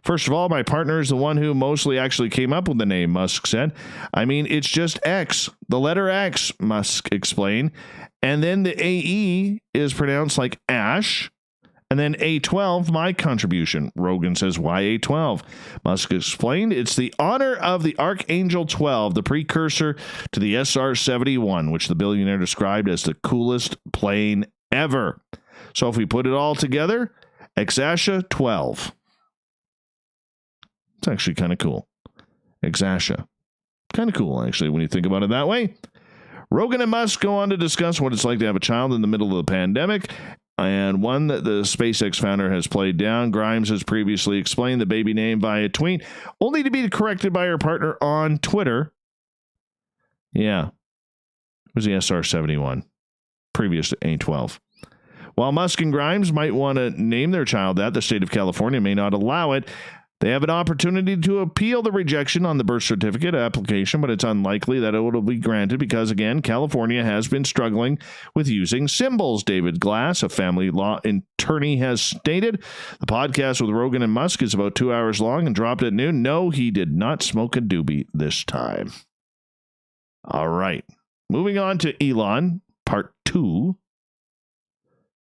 [SPEAKER 2] First of all, my partner is the one who mostly actually came up with the name, Musk said. I mean, it's just X, the letter X, Musk explained. And then the AE is pronounced like Ash. And then A12, my contribution. Rogan says, why A12? Musk explained, it's the honor of the Archangel 12, the precursor to the SR-71, which the billionaire described as the coolest plane ever. So if we put it all together, Exasha 12. It's actually kind of cool. Exasha. Kind of cool, actually, when you think about it that way. Rogan and Musk go on to discuss what it's like to have a child in the middle of the pandemic, and one that the SpaceX founder has played down. Grimes has previously explained the baby name via tweet, only to be corrected by her partner on Twitter. Yeah. It was the SR-71, previous to A12. While Musk and Grimes might want to name their child that, the state of California may not allow it. They have an opportunity to appeal the rejection on the birth certificate application, but it's unlikely that it will be granted because, again, California has been struggling with using symbols. David Glass, a family law attorney, has stated. The podcast with Rogan and Musk is about 2 hours long and dropped at noon. No, he did not smoke a doobie this time. All right. Moving on to Elon, part 2.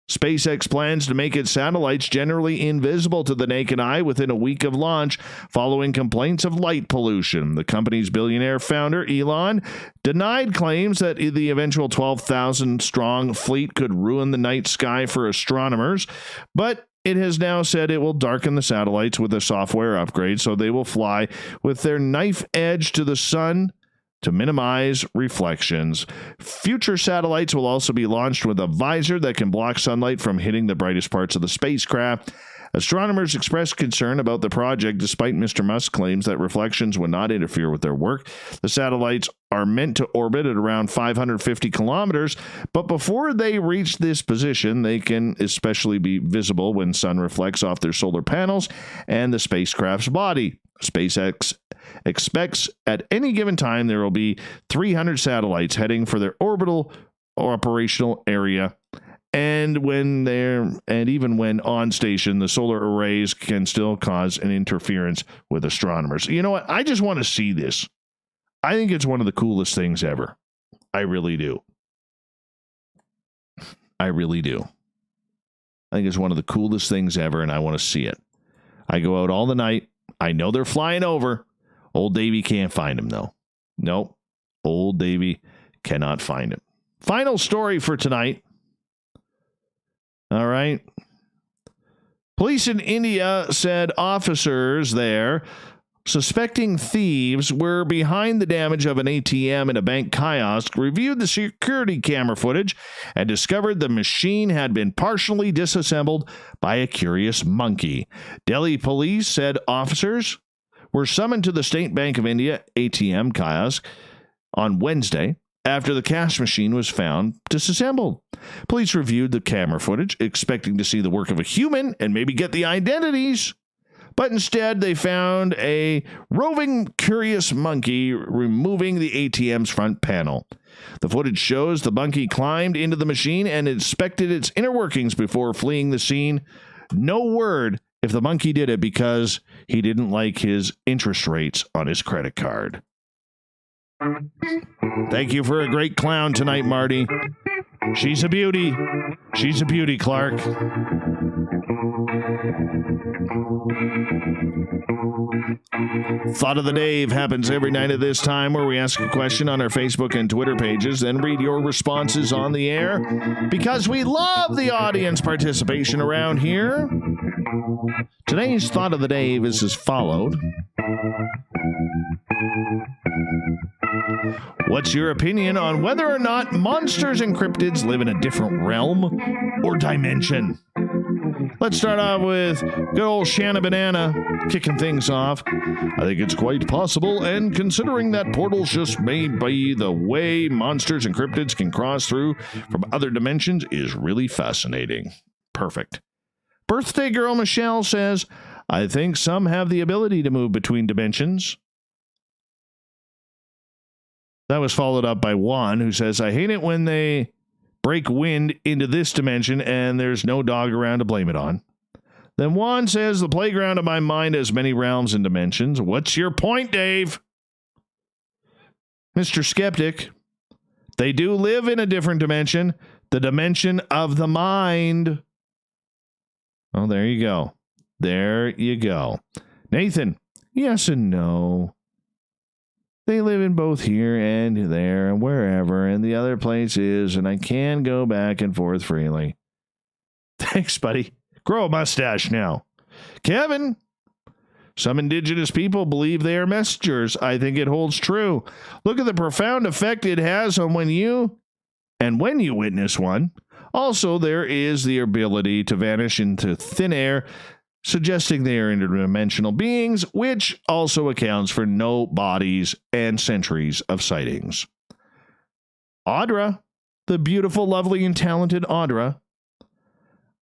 [SPEAKER 2] SpaceX plans to make its satellites generally invisible to the naked eye within a week of launch following complaints of light pollution. The company's billionaire founder, Elon, denied claims that the eventual 12,000-strong fleet could ruin the night sky for astronomers, but it has now said it will darken the satellites with a software upgrade so they will fly with their knife edge to the sun to minimize reflections. Future satellites will also be launched with a visor that can block sunlight from hitting the brightest parts of the spacecraft. Astronomers expressed concern about the project despite Mr. Musk's claims that reflections would not interfere with their work. The satellites are meant to orbit at around 550 kilometers, but before they reach this position, they can especially be visible when sun reflects off their solar panels and the spacecraft's body. SpaceX expects at any given time there will be 300 satellites heading for their orbital or operational area. And even when on station, the solar arrays can still cause an interference with astronomers. You know what? I just want to see this. I think it's one of the coolest things ever. I really do. I really do. I think it's one of the coolest things ever, and I want to see it. I go out all the night. I know they're flying over. Old Davy can't find him, though. Nope. Old Davy cannot find him. Final story for tonight. All right. Police in India said officers there suspecting thieves were behind the damage of an ATM in a bank kiosk reviewed the security camera footage and discovered the machine had been partially disassembled by a curious monkey. Delhi police said officers were summoned to the State Bank of India ATM kiosk on Wednesday after the cash machine was found disassembled. Police reviewed the camera footage, expecting to see the work of a human and maybe get the identities. But instead, they found a roving, curious monkey removing the ATM's front panel. The footage shows the monkey climbed into the machine and inspected its inner workings before fleeing the scene. No word if the monkey did it because he didn't like his interest rates on his credit card. Thank you for a great clown tonight, Marty. She's a beauty. She's a beauty, Clark. Thought of the Dave happens every night at this time where we ask a question on our Facebook and Twitter pages, then read your responses on the air because we love the audience participation around here. Today's Thought of the Dave is as followed. What's your opinion on whether or not monsters and cryptids live in a different realm or dimension? Let's start off with good old Shanna Banana kicking things off. I think it's quite possible, and considering that portals just may be the way monsters and cryptids can cross through from other dimensions is really fascinating. Perfect. Birthday girl Michelle says, I think some have the ability to move between dimensions. That was followed up by Juan, who says, I hate it when they break wind into this dimension and there's no dog around to blame it on. Then Juan says, the playground of my mind has many realms and dimensions. What's your point, Dave? Mr. Skeptic, they do live in a different dimension, the dimension of the mind. Oh, there you go. There you go. Nathan, yes and no. They live in both here and there and wherever, and the other place is, and I can go back and forth freely. Thanks, buddy. Grow a mustache now. Kevin, some indigenous people believe they are messengers. I think it holds true. Look at the profound effect it has on when you witness one. Also, there is the ability to vanish into thin air, suggesting they are interdimensional beings, which also accounts for no bodies and centuries of sightings. Audra, the beautiful, lovely, and talented Audra.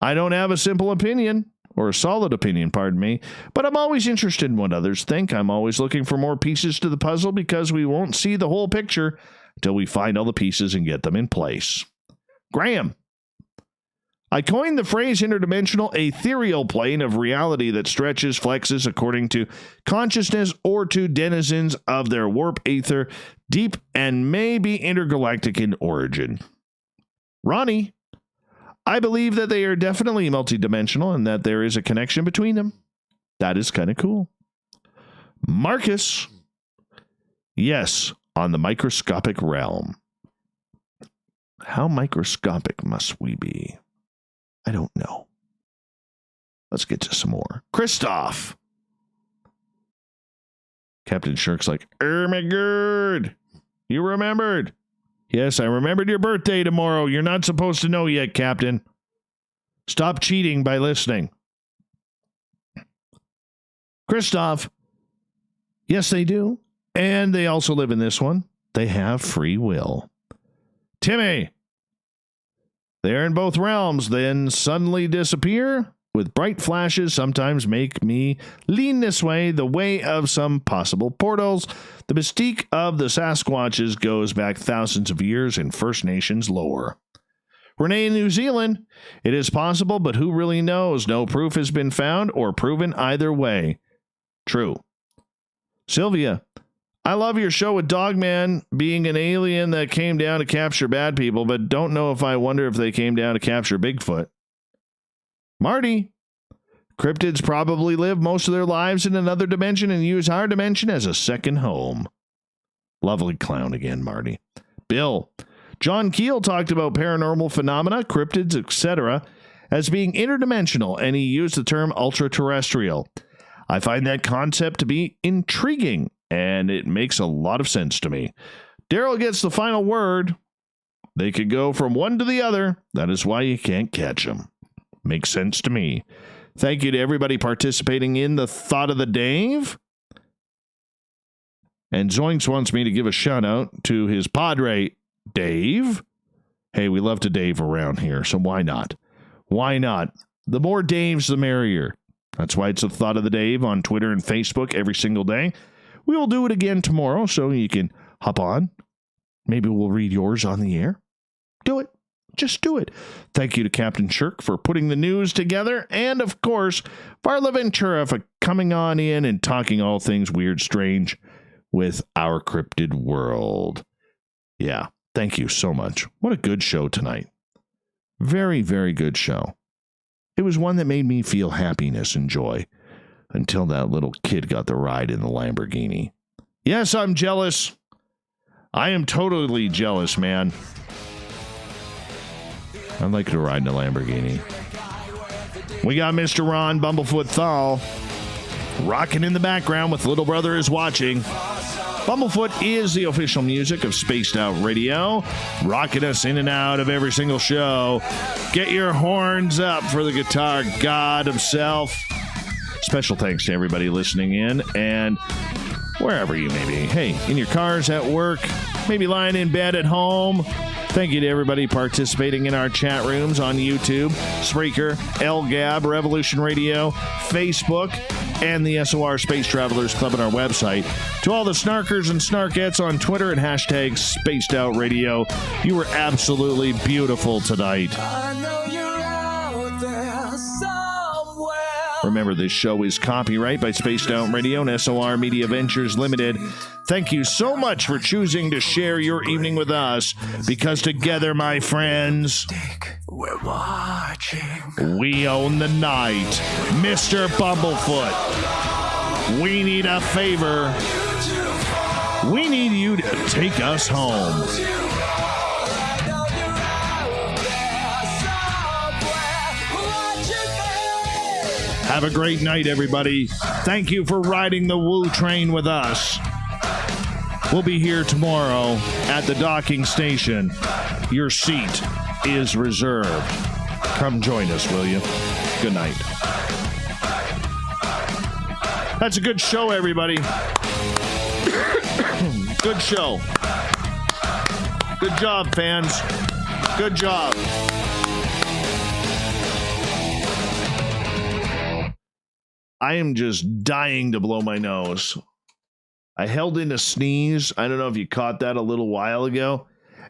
[SPEAKER 2] I don't have a simple opinion. or a solid opinion, pardon me, but I'm always interested in what others think. I'm always looking for more pieces to the puzzle because we won't see the whole picture until we find all the pieces and get them in place. Graham. I coined the phrase interdimensional ethereal plane of reality that stretches, flexes according to consciousness or to denizens of their warp ether, deep and may be intergalactic in origin. Ronnie, I believe that they are definitely multidimensional and that there is a connection between them. That is kind of cool. Marcus, yes, on the microscopic realm. How microscopic must we be? I don't know. Let's get to some more. Christoph. Captain Shirk's like, my God, you remembered. Yes, I remembered your birthday tomorrow. You're not supposed to know yet, Captain. Stop cheating by listening. Christoph. Yes, they do. And they also live in this one. They have free will. Timmy. They are in both realms, then suddenly disappear with bright flashes, sometimes make me lean this way, the way of some possible portals. The mystique of the Sasquatches goes back thousands of years in First Nations lore. Renee in New Zealand, it is possible, but who really knows? No proof has been found or proven either way. True. Sylvia, I love your show with Dogman being an alien that came down to capture bad people, but don't know if I wonder if they came down to capture Bigfoot. Marty, cryptids probably live most of their lives in another dimension and use our dimension as a second home. Lovely clown again, Marty. Bill, John Keel talked about paranormal phenomena, cryptids, etc. as being interdimensional, and he used the term ultra-terrestrial. I find that concept to be intriguing, and it makes a lot of sense to me. Daryl gets the final word. They could go from one to the other. That is why you can't catch them. Makes sense to me. Thank you to everybody participating in the Thought of the Dave. And Zoinks wants me to give a shout out to his padre, Dave. Hey, we love to Dave around here, so why not? Why not? The more Daves, the merrier. That's why it's the Thought of the Dave on Twitter and Facebook every single day. We will do it again tomorrow, so you can hop on. Maybe we'll read yours on the air. Do it. Just do it. Thank you to Captain Shirk for putting the news together. And, of course, Varla Ventura for coming on in and talking all things weird, strange with our cryptid world. Yeah, thank you so much. What a good show tonight. Very, very good show. It was one that made me feel happiness and joy. Until that little kid got the ride in the Lamborghini. Yes, I'm jealous. I am totally jealous, man. I'd like to ride in a Lamborghini. We got Mr. Ron Bumblefoot Thal rocking in the background with Little Brother Is Watching. Bumblefoot is the official music of Spaced Out Radio, rocking us in and out of every single show. Get your horns up for the guitar god himself. Special thanks to everybody listening in and wherever you may be. Hey, in your cars, at work, maybe lying in bed at home. Thank you to everybody participating in our chat rooms on YouTube, Spreaker, LGAB, Revolution Radio, Facebook, and the SOR Space Travelers Club on our website. To all the snarkers and snarkettes on Twitter and hashtag Spaced Out Radio, you were absolutely beautiful tonight. Remember, this show is copyright by Spaced Out Radio and SOR Media Ventures Limited. Thank you so much for choosing to share your evening with us, because together, my friends, we're watching. We own the night. Mr. Bumblefoot, we need a favor. We need you to take us home. Have a great night, everybody. Thank you for riding the Woo train with us. We'll be here tomorrow at the docking station. Your seat is reserved. Come join us, will you? Good night. That's a good show, everybody. Good show. Good job, fans. Good job. I am just dying to blow my nose. I held in a sneeze. I don't know if you caught that a little while ago.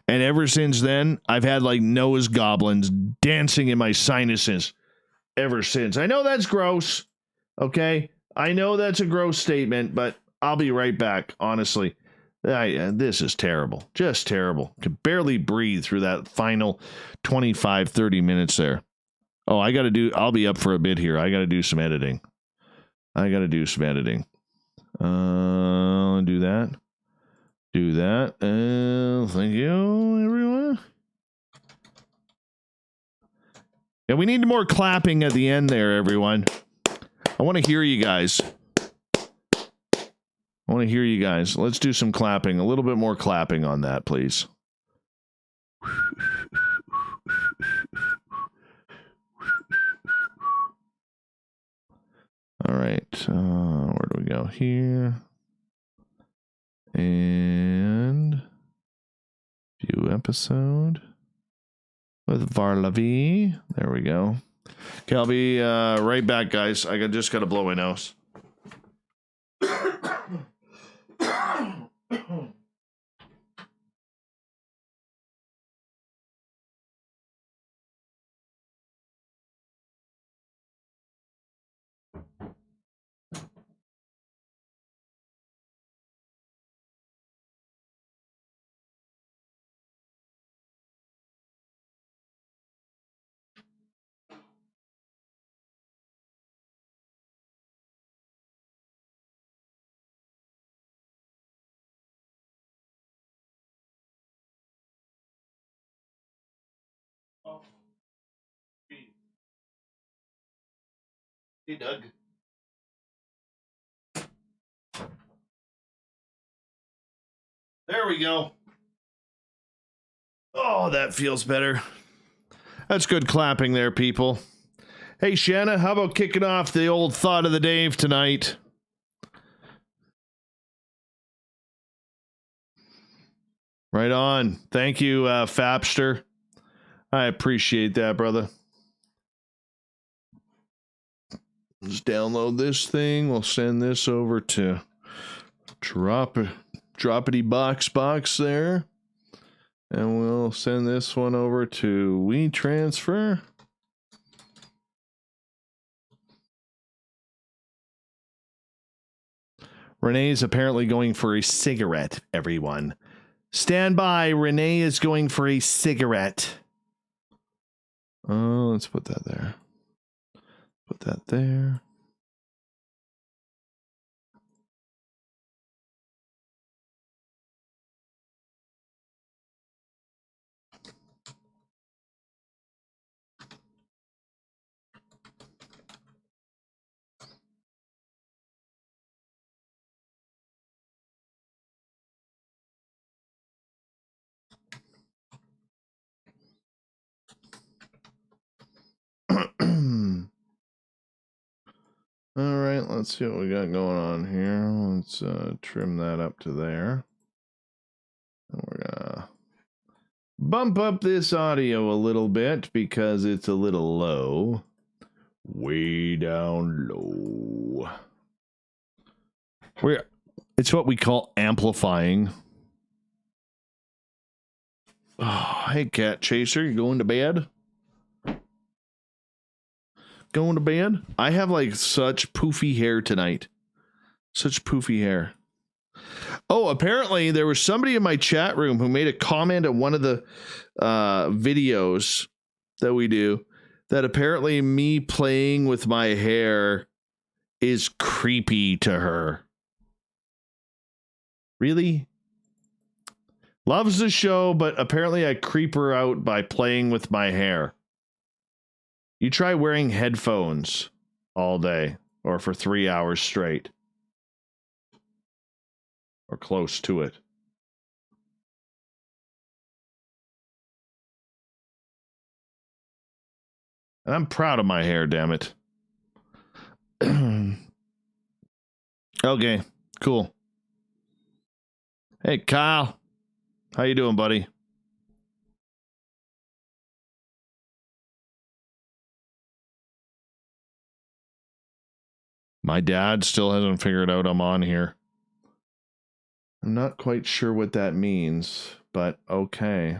[SPEAKER 2] And ever since then, I've had like nose goblins dancing in my sinuses ever since. I know that's gross. Okay. I know that's a gross statement, but I'll be right back. Honestly, this is terrible. Just terrible. Could barely breathe through that final 25, 30 minutes there. Oh, I'll be up for a bit here. I got to do some editing. Do that. Thank you, everyone. Yeah, we need more clapping at the end there, everyone. I want to hear you guys. Let's do some clapping. A little bit more clapping on that, please. All right. Where do we go here? And view episode with Varla V. There we go. Okay, I'll be right back, guys. I just got to blow my nose. Hey, Doug. There we go. Oh, that feels better. That's good clapping there, people. Hey, Shanna, how about kicking off the old thought of the day tonight? Right on. Thank you, Fapster. I appreciate that, brother. Let's download this thing. We'll send this over to Droppity Box there. And we'll send this one over to WeTransfer. Renee's apparently going for a cigarette, everyone. Stand by. Renee is going for a cigarette. Oh, let's put that there. Put that there. All right, let's see what we got going on here. Let's trim that up to there. And we're gonna bump up this audio a little bit because it's a little low. Way down low. It's what we call amplifying. Oh, hey, Cat Chaser, you going to bed? Going to bed? I have like such poofy hair tonight. Such poofy hair. Oh, apparently there was somebody in my chat room who made a comment on one of the videos that we do that apparently me playing with my hair is creepy to her. Really? Loves the show, but apparently I creep her out by playing with my hair. You try wearing headphones all day or for 3 hours straight. Or close to it. And I'm proud of my hair, damn it. Okay, cool. Hey, Kyle. How you doing, buddy? My dad still hasn't figured out I'm on here. I'm not quite sure what that means, but okay.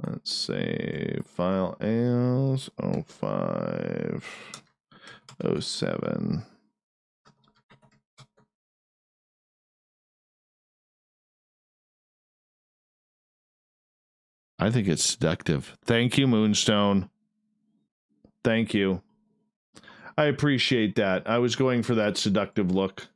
[SPEAKER 2] Let's say file as 0507. I think it's seductive. Thank you, Moonstone. Thank you. I appreciate that. I was going for that seductive look.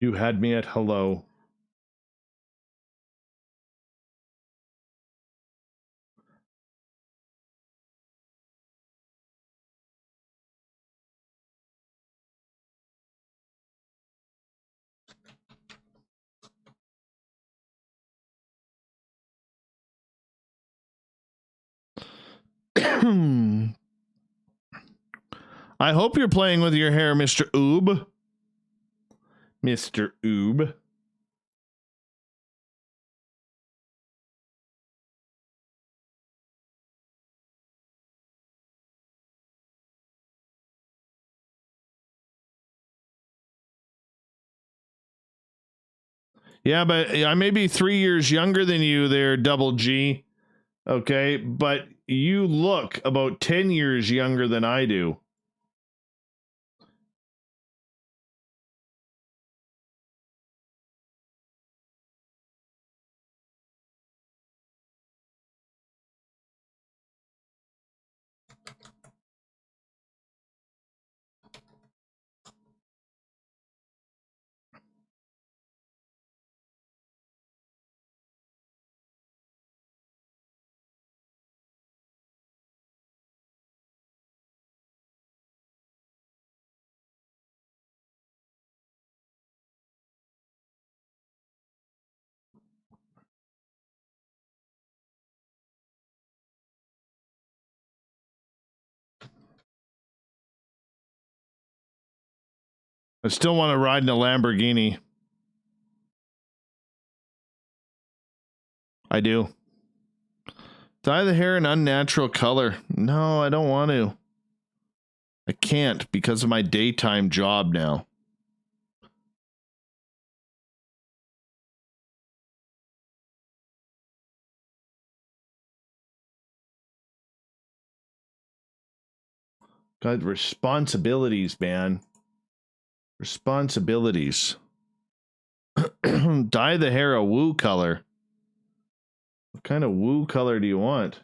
[SPEAKER 2] You had me at hello. I hope you're playing with your hair, Mr. Oob. Mr. Oob. Yeah, but I may be 3 years younger than you there, Double G. Okay, but you look about 10 years younger than I do. I still want to ride in a Lamborghini. I do. Dye the hair an unnatural color. No, I don't want to. I can't because of my daytime job now. Got responsibilities, man. Responsibilities. Dye the hair a woo color. What kind of woo color do you want?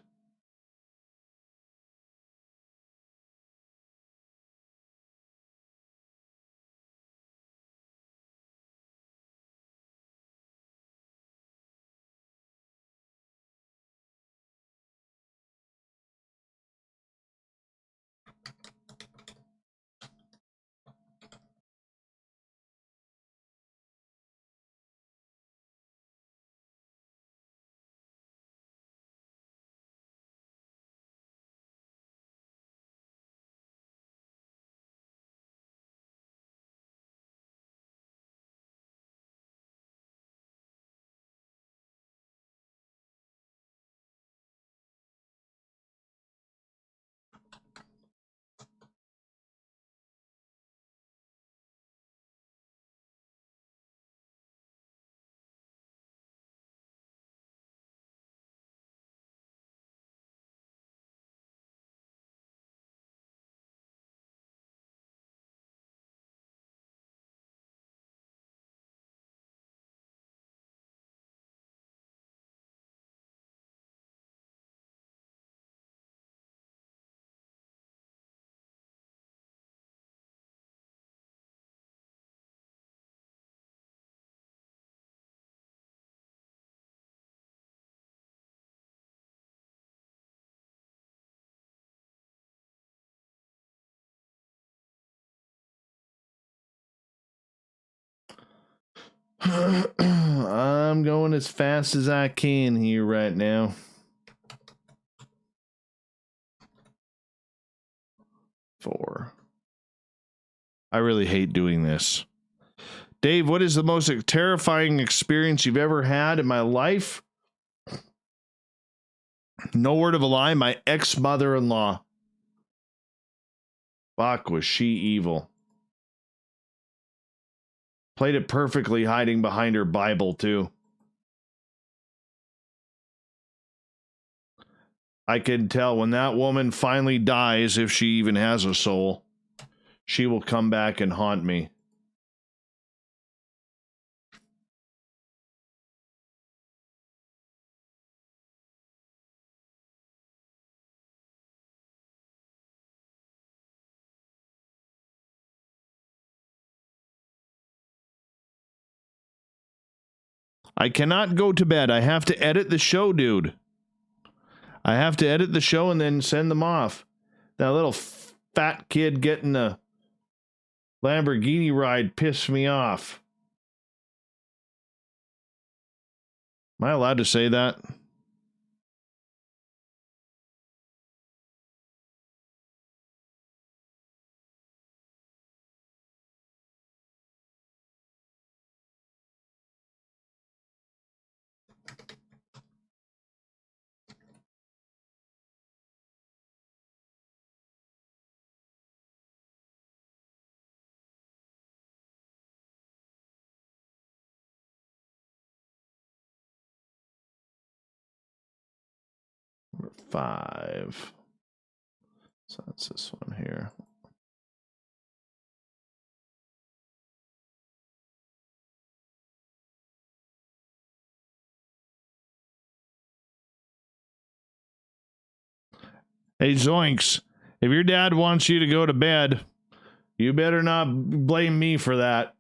[SPEAKER 2] I'm going as fast as I can here right now. 4. I really hate doing this. Dave, what is the most terrifying experience you've ever had? In my life? No word of a lie, my ex-mother-in-law. Fuck, was she evil. Played it perfectly, hiding behind her Bible, too. I can tell when that woman finally dies, if she even has a soul, she will come back and haunt me. I cannot go to bed. I have to edit the show, dude. I have to edit the show and then send them off. That little fat kid getting a Lamborghini ride pissed me off. Am I allowed to say that? Number 5. So that's this one here. Hey, Zoinks, if your dad wants you to go to bed, you better not blame me for that.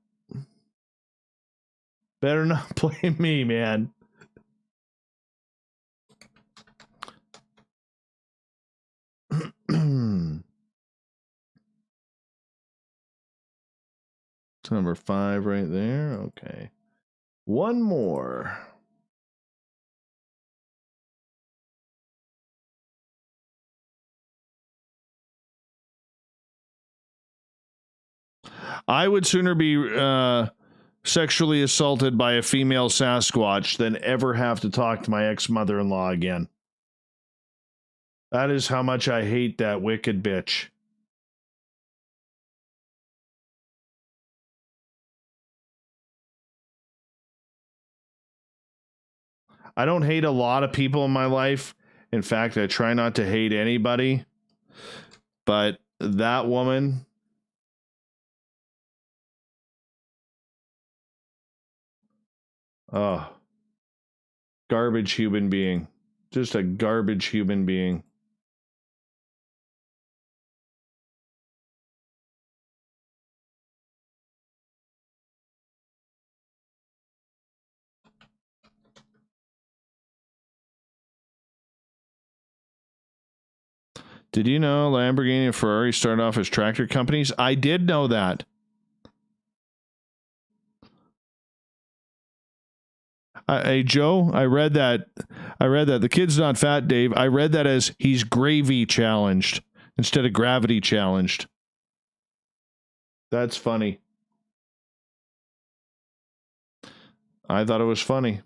[SPEAKER 2] Better not blame me, man. It's number 5 right there. Okay. One more. I would sooner be sexually assaulted by a female Sasquatch than ever have to talk to my ex-mother-in-law again. That is how much I hate that wicked bitch. I don't hate a lot of people in my life. In fact, I try not to hate anybody. But that woman... Oh. Garbage human being. Just a garbage human being. Did you know Lamborghini and Ferrari started off as tractor companies? I did know that. Hey, Joe, I read that. The kid's not fat, Dave. I read that as he's gravy challenged instead of gravity challenged. That's funny. I thought it was funny.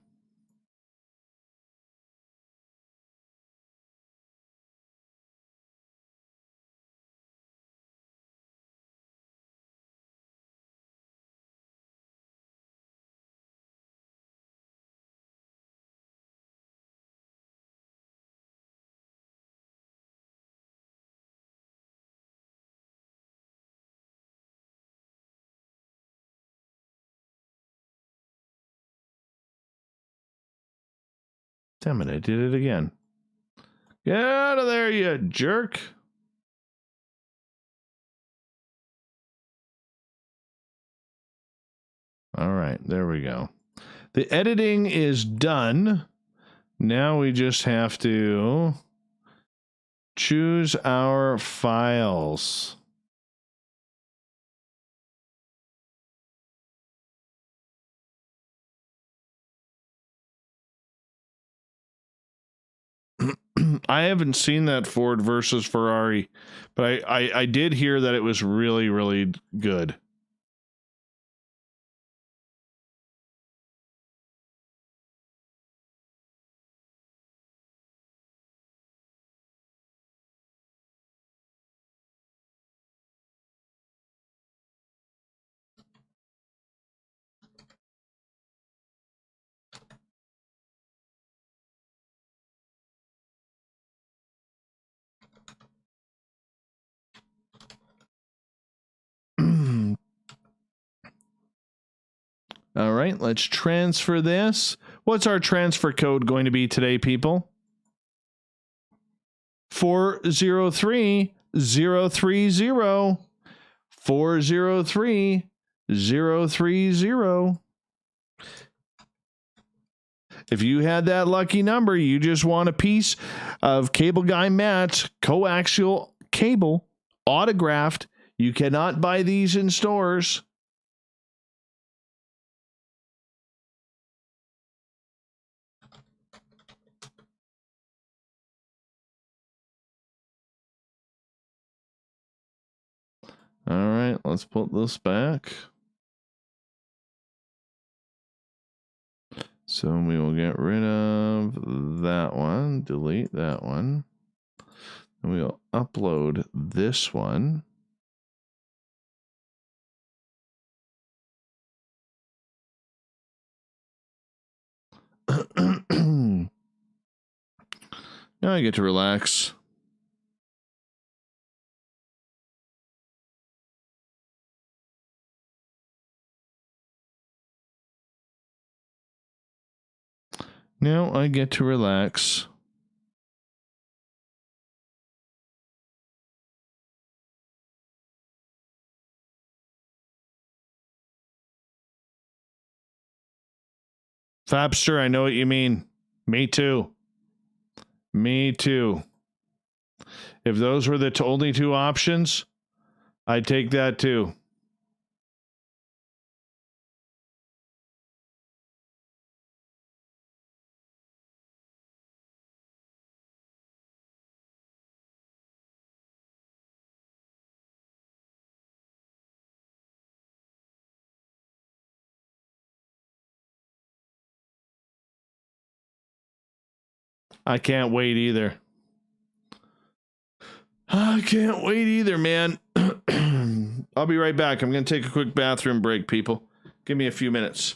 [SPEAKER 2] Damn it, I did it again. Get out of there, you jerk. All right, there we go. The editing is done. Now we just have to choose our files. I haven't seen that Ford versus Ferrari, but I did hear that it was really, really good. All right, let's transfer this. What's our transfer code going to be today, people? 403-030. 403-030. If you had that lucky number, you just want a piece of Cable Guy Matt's coaxial cable autographed. You cannot buy these in stores. All right, let's put this back. So we will get rid of that one, delete that one, and we'll upload this one. Now I get to relax. Now I get to relax. Fabster, I know what you mean. Me too. Me too. If those were the only two options, I'd take that too. I can't wait either. I can't wait either, man. I'll be right back. I'm going to take a quick bathroom break, people. Give me a few minutes.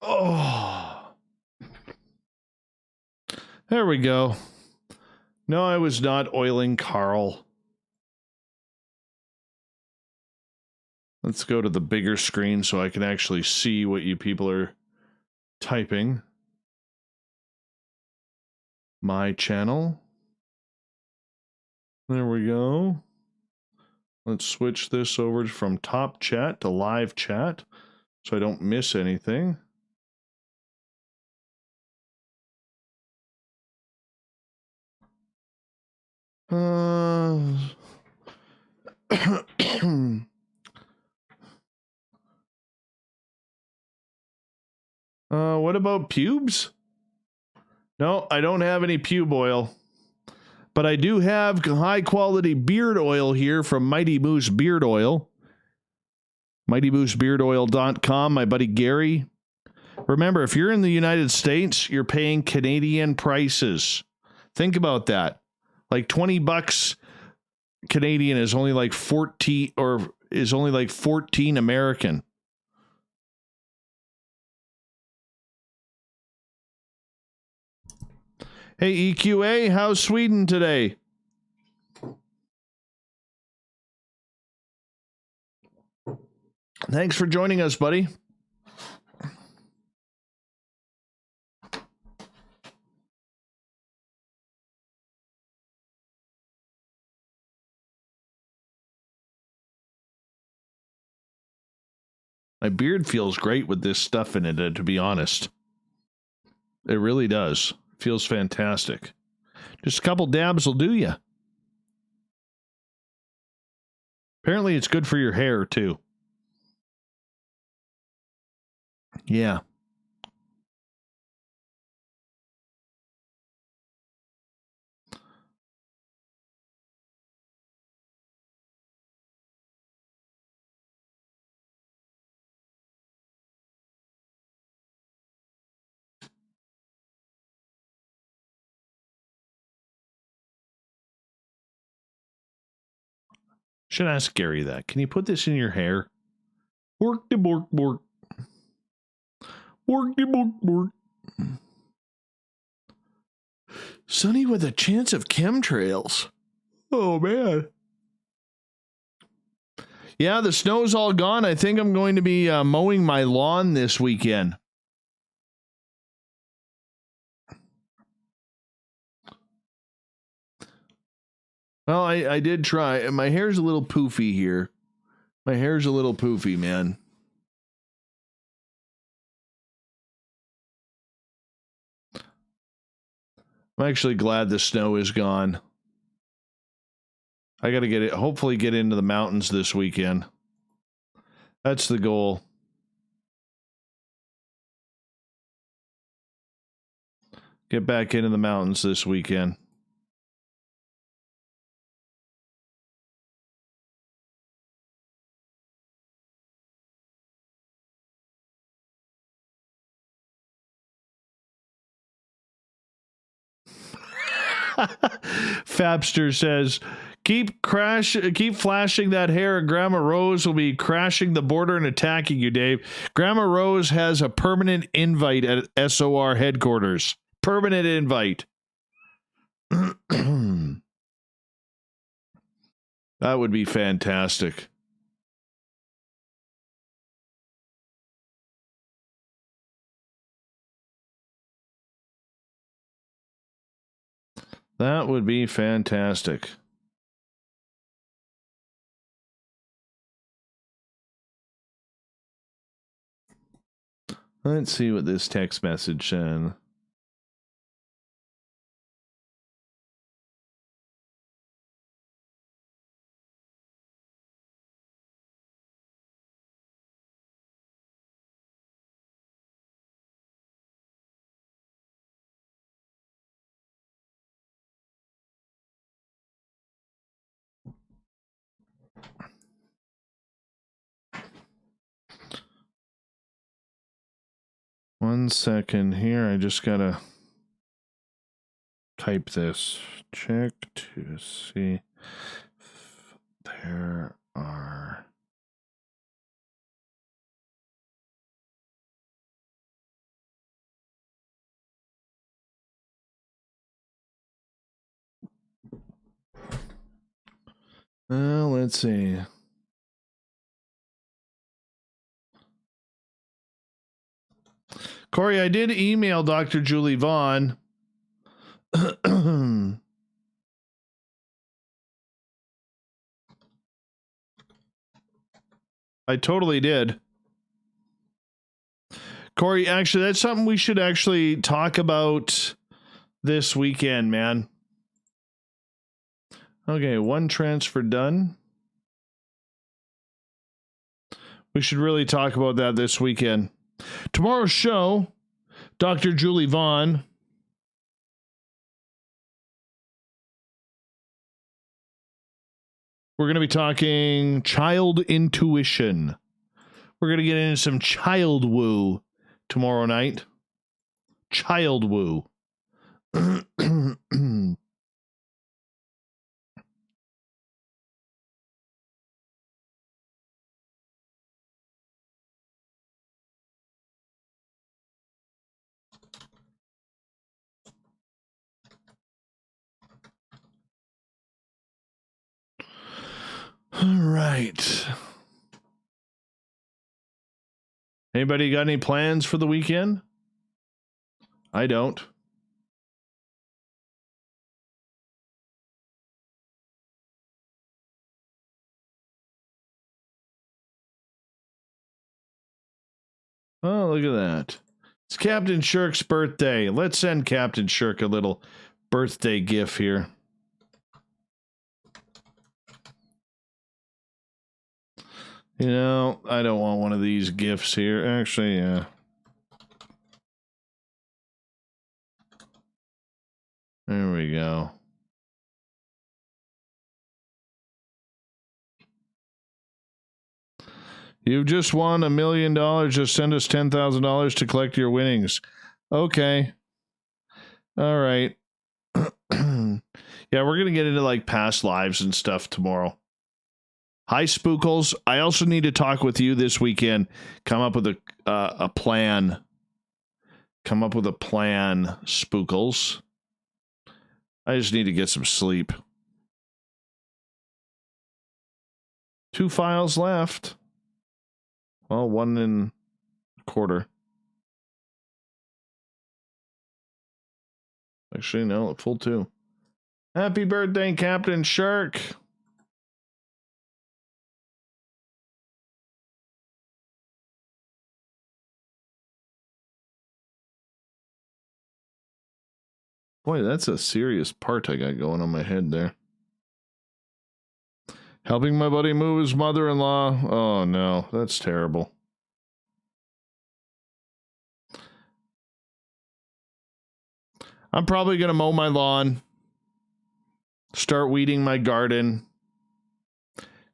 [SPEAKER 2] Oh. There we go. No, I was not oiling Carl. Let's go to the bigger screen so I can actually see what you people are typing. My channel. There we go. Let's switch this over from top chat to live chat so I don't miss anything. What about pubes? No, I don't have any pube oil. But I do have high quality beard oil here from Mighty Moose Beard Oil. MightyMooseBeardOil.com, my buddy Gary. Remember, if you're in the United States, you're paying Canadian prices. Think about that. Like $20 Canadian is only like 14 American. Hey, EQA, how's Sweden today? Thanks for joining us, buddy. My beard feels great with this stuff in it, to be honest. It really does. Feels fantastic. Just a couple dabs will do you. Apparently it's good for your hair, too. Yeah. Should ask Gary that. Can you put this in your hair? Work the bork bork. Work the bork bork. Sunny with a chance of chemtrails. Oh, man. Yeah, the snow's all gone. I think I'm going to be mowing my lawn this weekend. Well, I did try. My hair's a little poofy here. My hair's a little poofy, man. I'm actually glad the snow is gone. I got to get it, hopefully get into the mountains this weekend. That's the goal. Get back into the mountains this weekend. Fabster says, keep flashing that hair and Grandma Rose will be crashing the border and attacking you, Dave. Grandma Rose has a permanent invite at SOR headquarters. Permanent invite. That would be fantastic. That would be fantastic. Let's see what this text message said. One second here. I just gotta type this. Check to see if there are Let's see. Corey, I did email Dr. Julie Vaughn. I totally did. Corey, actually, that's something we should actually talk about this weekend, man. Okay, one transfer done. We should really talk about that this weekend. Tomorrow's show, Dr. Julie Vaughn. We're going to be talking child intuition. We're going to get into some child woo tomorrow night. Child woo. All right. Anybody got any plans for the weekend? I don't. Oh, look at that. It's Captain Shirk's birthday. Let's send Captain Shirk a little birthday gift here. You know, I don't want one of these gifts here. Actually, yeah. There we go. You've just won $1 million. Just send us $10,000 to collect your winnings. Okay. All right. Yeah, we're going to get into like past lives and stuff tomorrow. Hi, Spookles. I also need to talk with you this weekend. Come up with a plan. Come up with a plan, Spookles. I just need to get some sleep. 2 files left. Well, 1 1/4. Actually, no, full 2. Happy birthday, Captain Shark. Boy, that's a serious part I got going on my head there. Helping my buddy move his mother-in-law. Oh, no, that's terrible. I'm probably going to mow my lawn, start weeding my garden,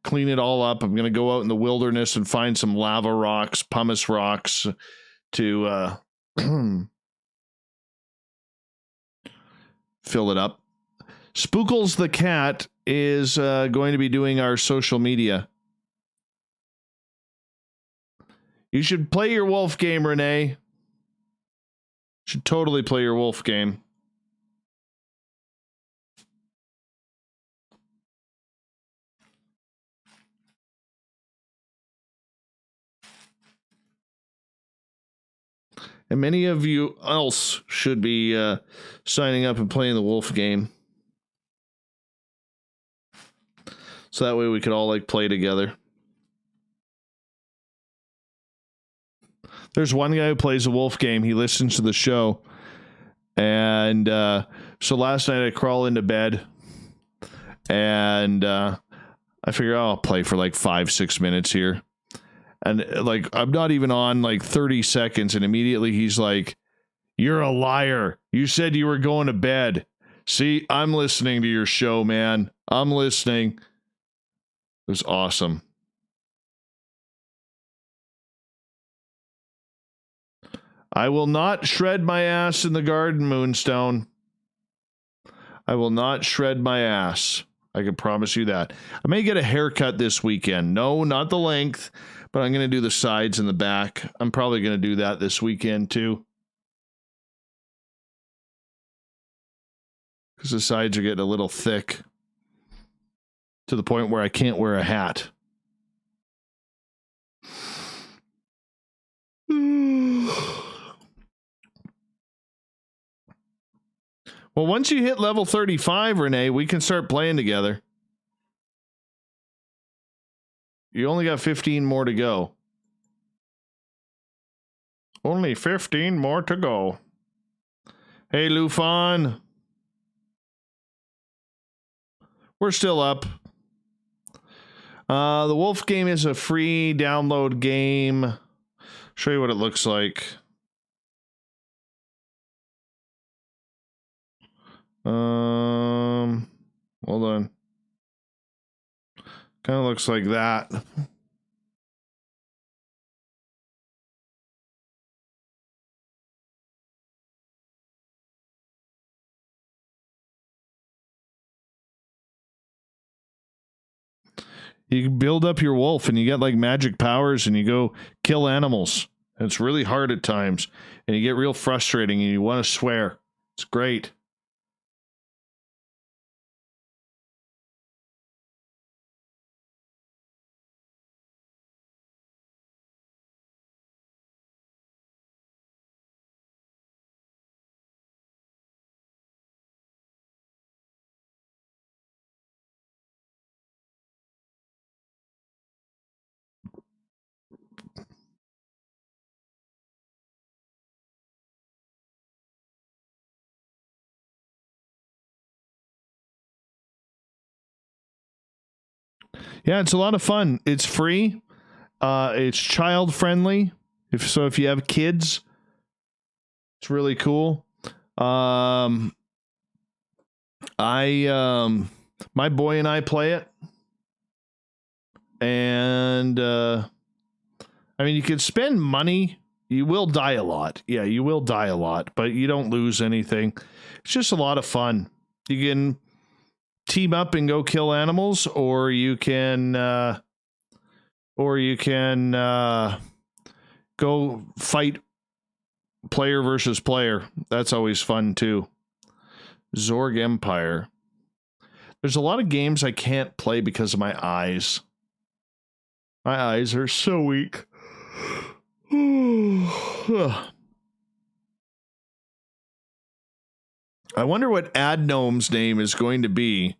[SPEAKER 2] clean it all up. I'm going to go out in the wilderness and find some lava rocks, pumice rocks to fill it up. Spookles the cat is going to be doing our social media. You should play your wolf game, Renee. Should totally play your wolf game. And many of you else should be signing up and playing the wolf game. So that way we could all like play together. There's one guy who plays a wolf game. He listens to the show. And so last night I crawl into bed. And I figure I'll play for like 5-6 minutes here. And like, I'm not even on like 30 seconds. And immediately he's like, "You're a liar. You said you were going to bed." See, I'm listening to your show, man. I'm listening. It was awesome. I will not shred my ass in the garden, Moonstone. I will not shred my ass. I can promise you that. I may get a haircut this weekend. No, not the length, but I'm going to do the sides and the back. I'm probably going to do that this weekend too. Because the sides are getting a little thick. to the point where I can't wear a hat. Well, once you hit level 35, Renee, we can start playing together. You only got 15 more to go. Only 15 more to go. Hey, Lufon. We're still up. The Wolf game is a free download game. Show you what it looks like. Hold on. Kind of looks like that. You can build up your wolf and you get like magic powers and you go kill animals. It's really hard at times and you get real frustrating and you want to swear. It's great. Yeah, it's a lot of fun. It's free. It's child friendly. If you have kids, it's really cool. My boy and I play it. And I mean, you can spend money. You will die a lot. Yeah, you will die a lot, but you don't lose anything. It's just a lot of fun. You can team up and go kill animals, or you can go fight player versus player. That's always fun too. Zorg Empire. There's a lot of games I can't play because of my eyes. My eyes are so weak. I wonder what Adnome's name is going to be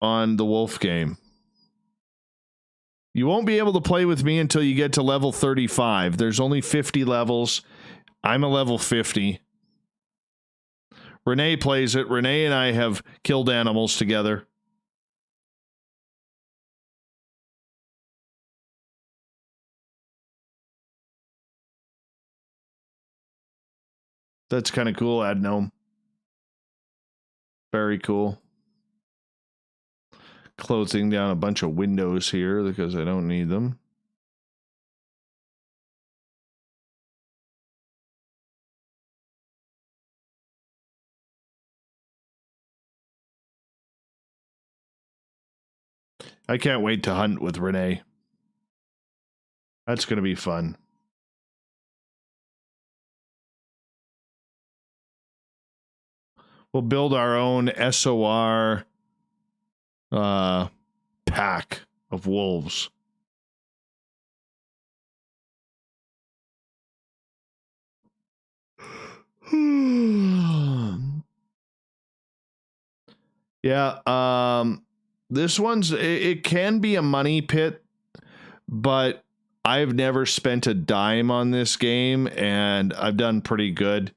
[SPEAKER 2] on the Wolf game. You won't be able to play with me until you get to level 35. There's only 50 levels. I'm a level 50. Renee plays it. Renee and I have killed animals together. That's kind of cool, Adnome. Very cool. Closing down a bunch of windows here because I don't need them. I can't wait to hunt with Renee. That's going to be fun. We'll build our own SOR pack of wolves. Yeah, this one's, it can be a money pit, but I've never spent a dime on this game and I've done pretty good.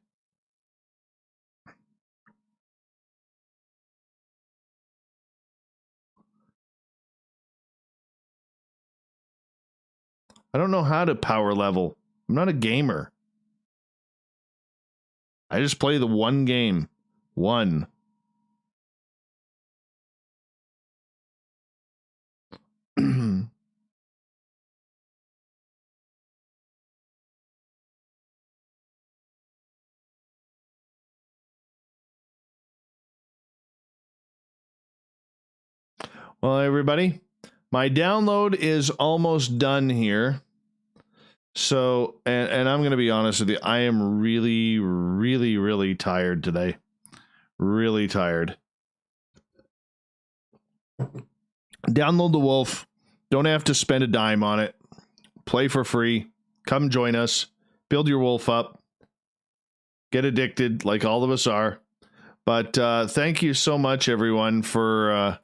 [SPEAKER 2] I don't know how to power level. I'm not a gamer. I just play the one game. One. Well, everybody, my download is almost done here. So, and I'm going to be honest with you, I am really, really, really tired today. Really tired. Download the Wolf. Don't have to spend a dime on it. Play for free. Come join us. Build your wolf up. Get addicted like all of us are. But thank you so much, everyone, for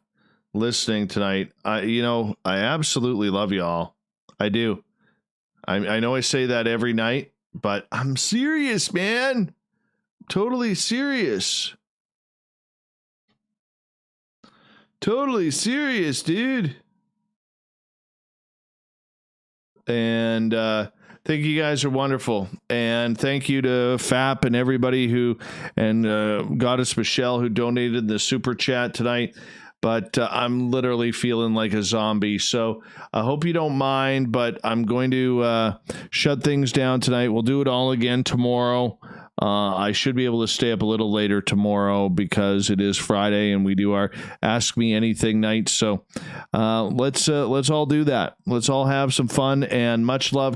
[SPEAKER 2] listening tonight. I absolutely love you all. I do. I know I say that every night, but I'm serious, man. Totally serious. Totally serious, dude. And think you guys are wonderful. And thank you to FAP and everybody and Goddess Michelle who donated the super chat tonight. But I'm literally feeling like a zombie. So I hope you don't mind, but I'm going to shut things down tonight. We'll do it all again tomorrow. I should be able to stay up a little later tomorrow because it is Friday and we do our Ask Me Anything night. So let's all do that. Let's all have some fun, and much love to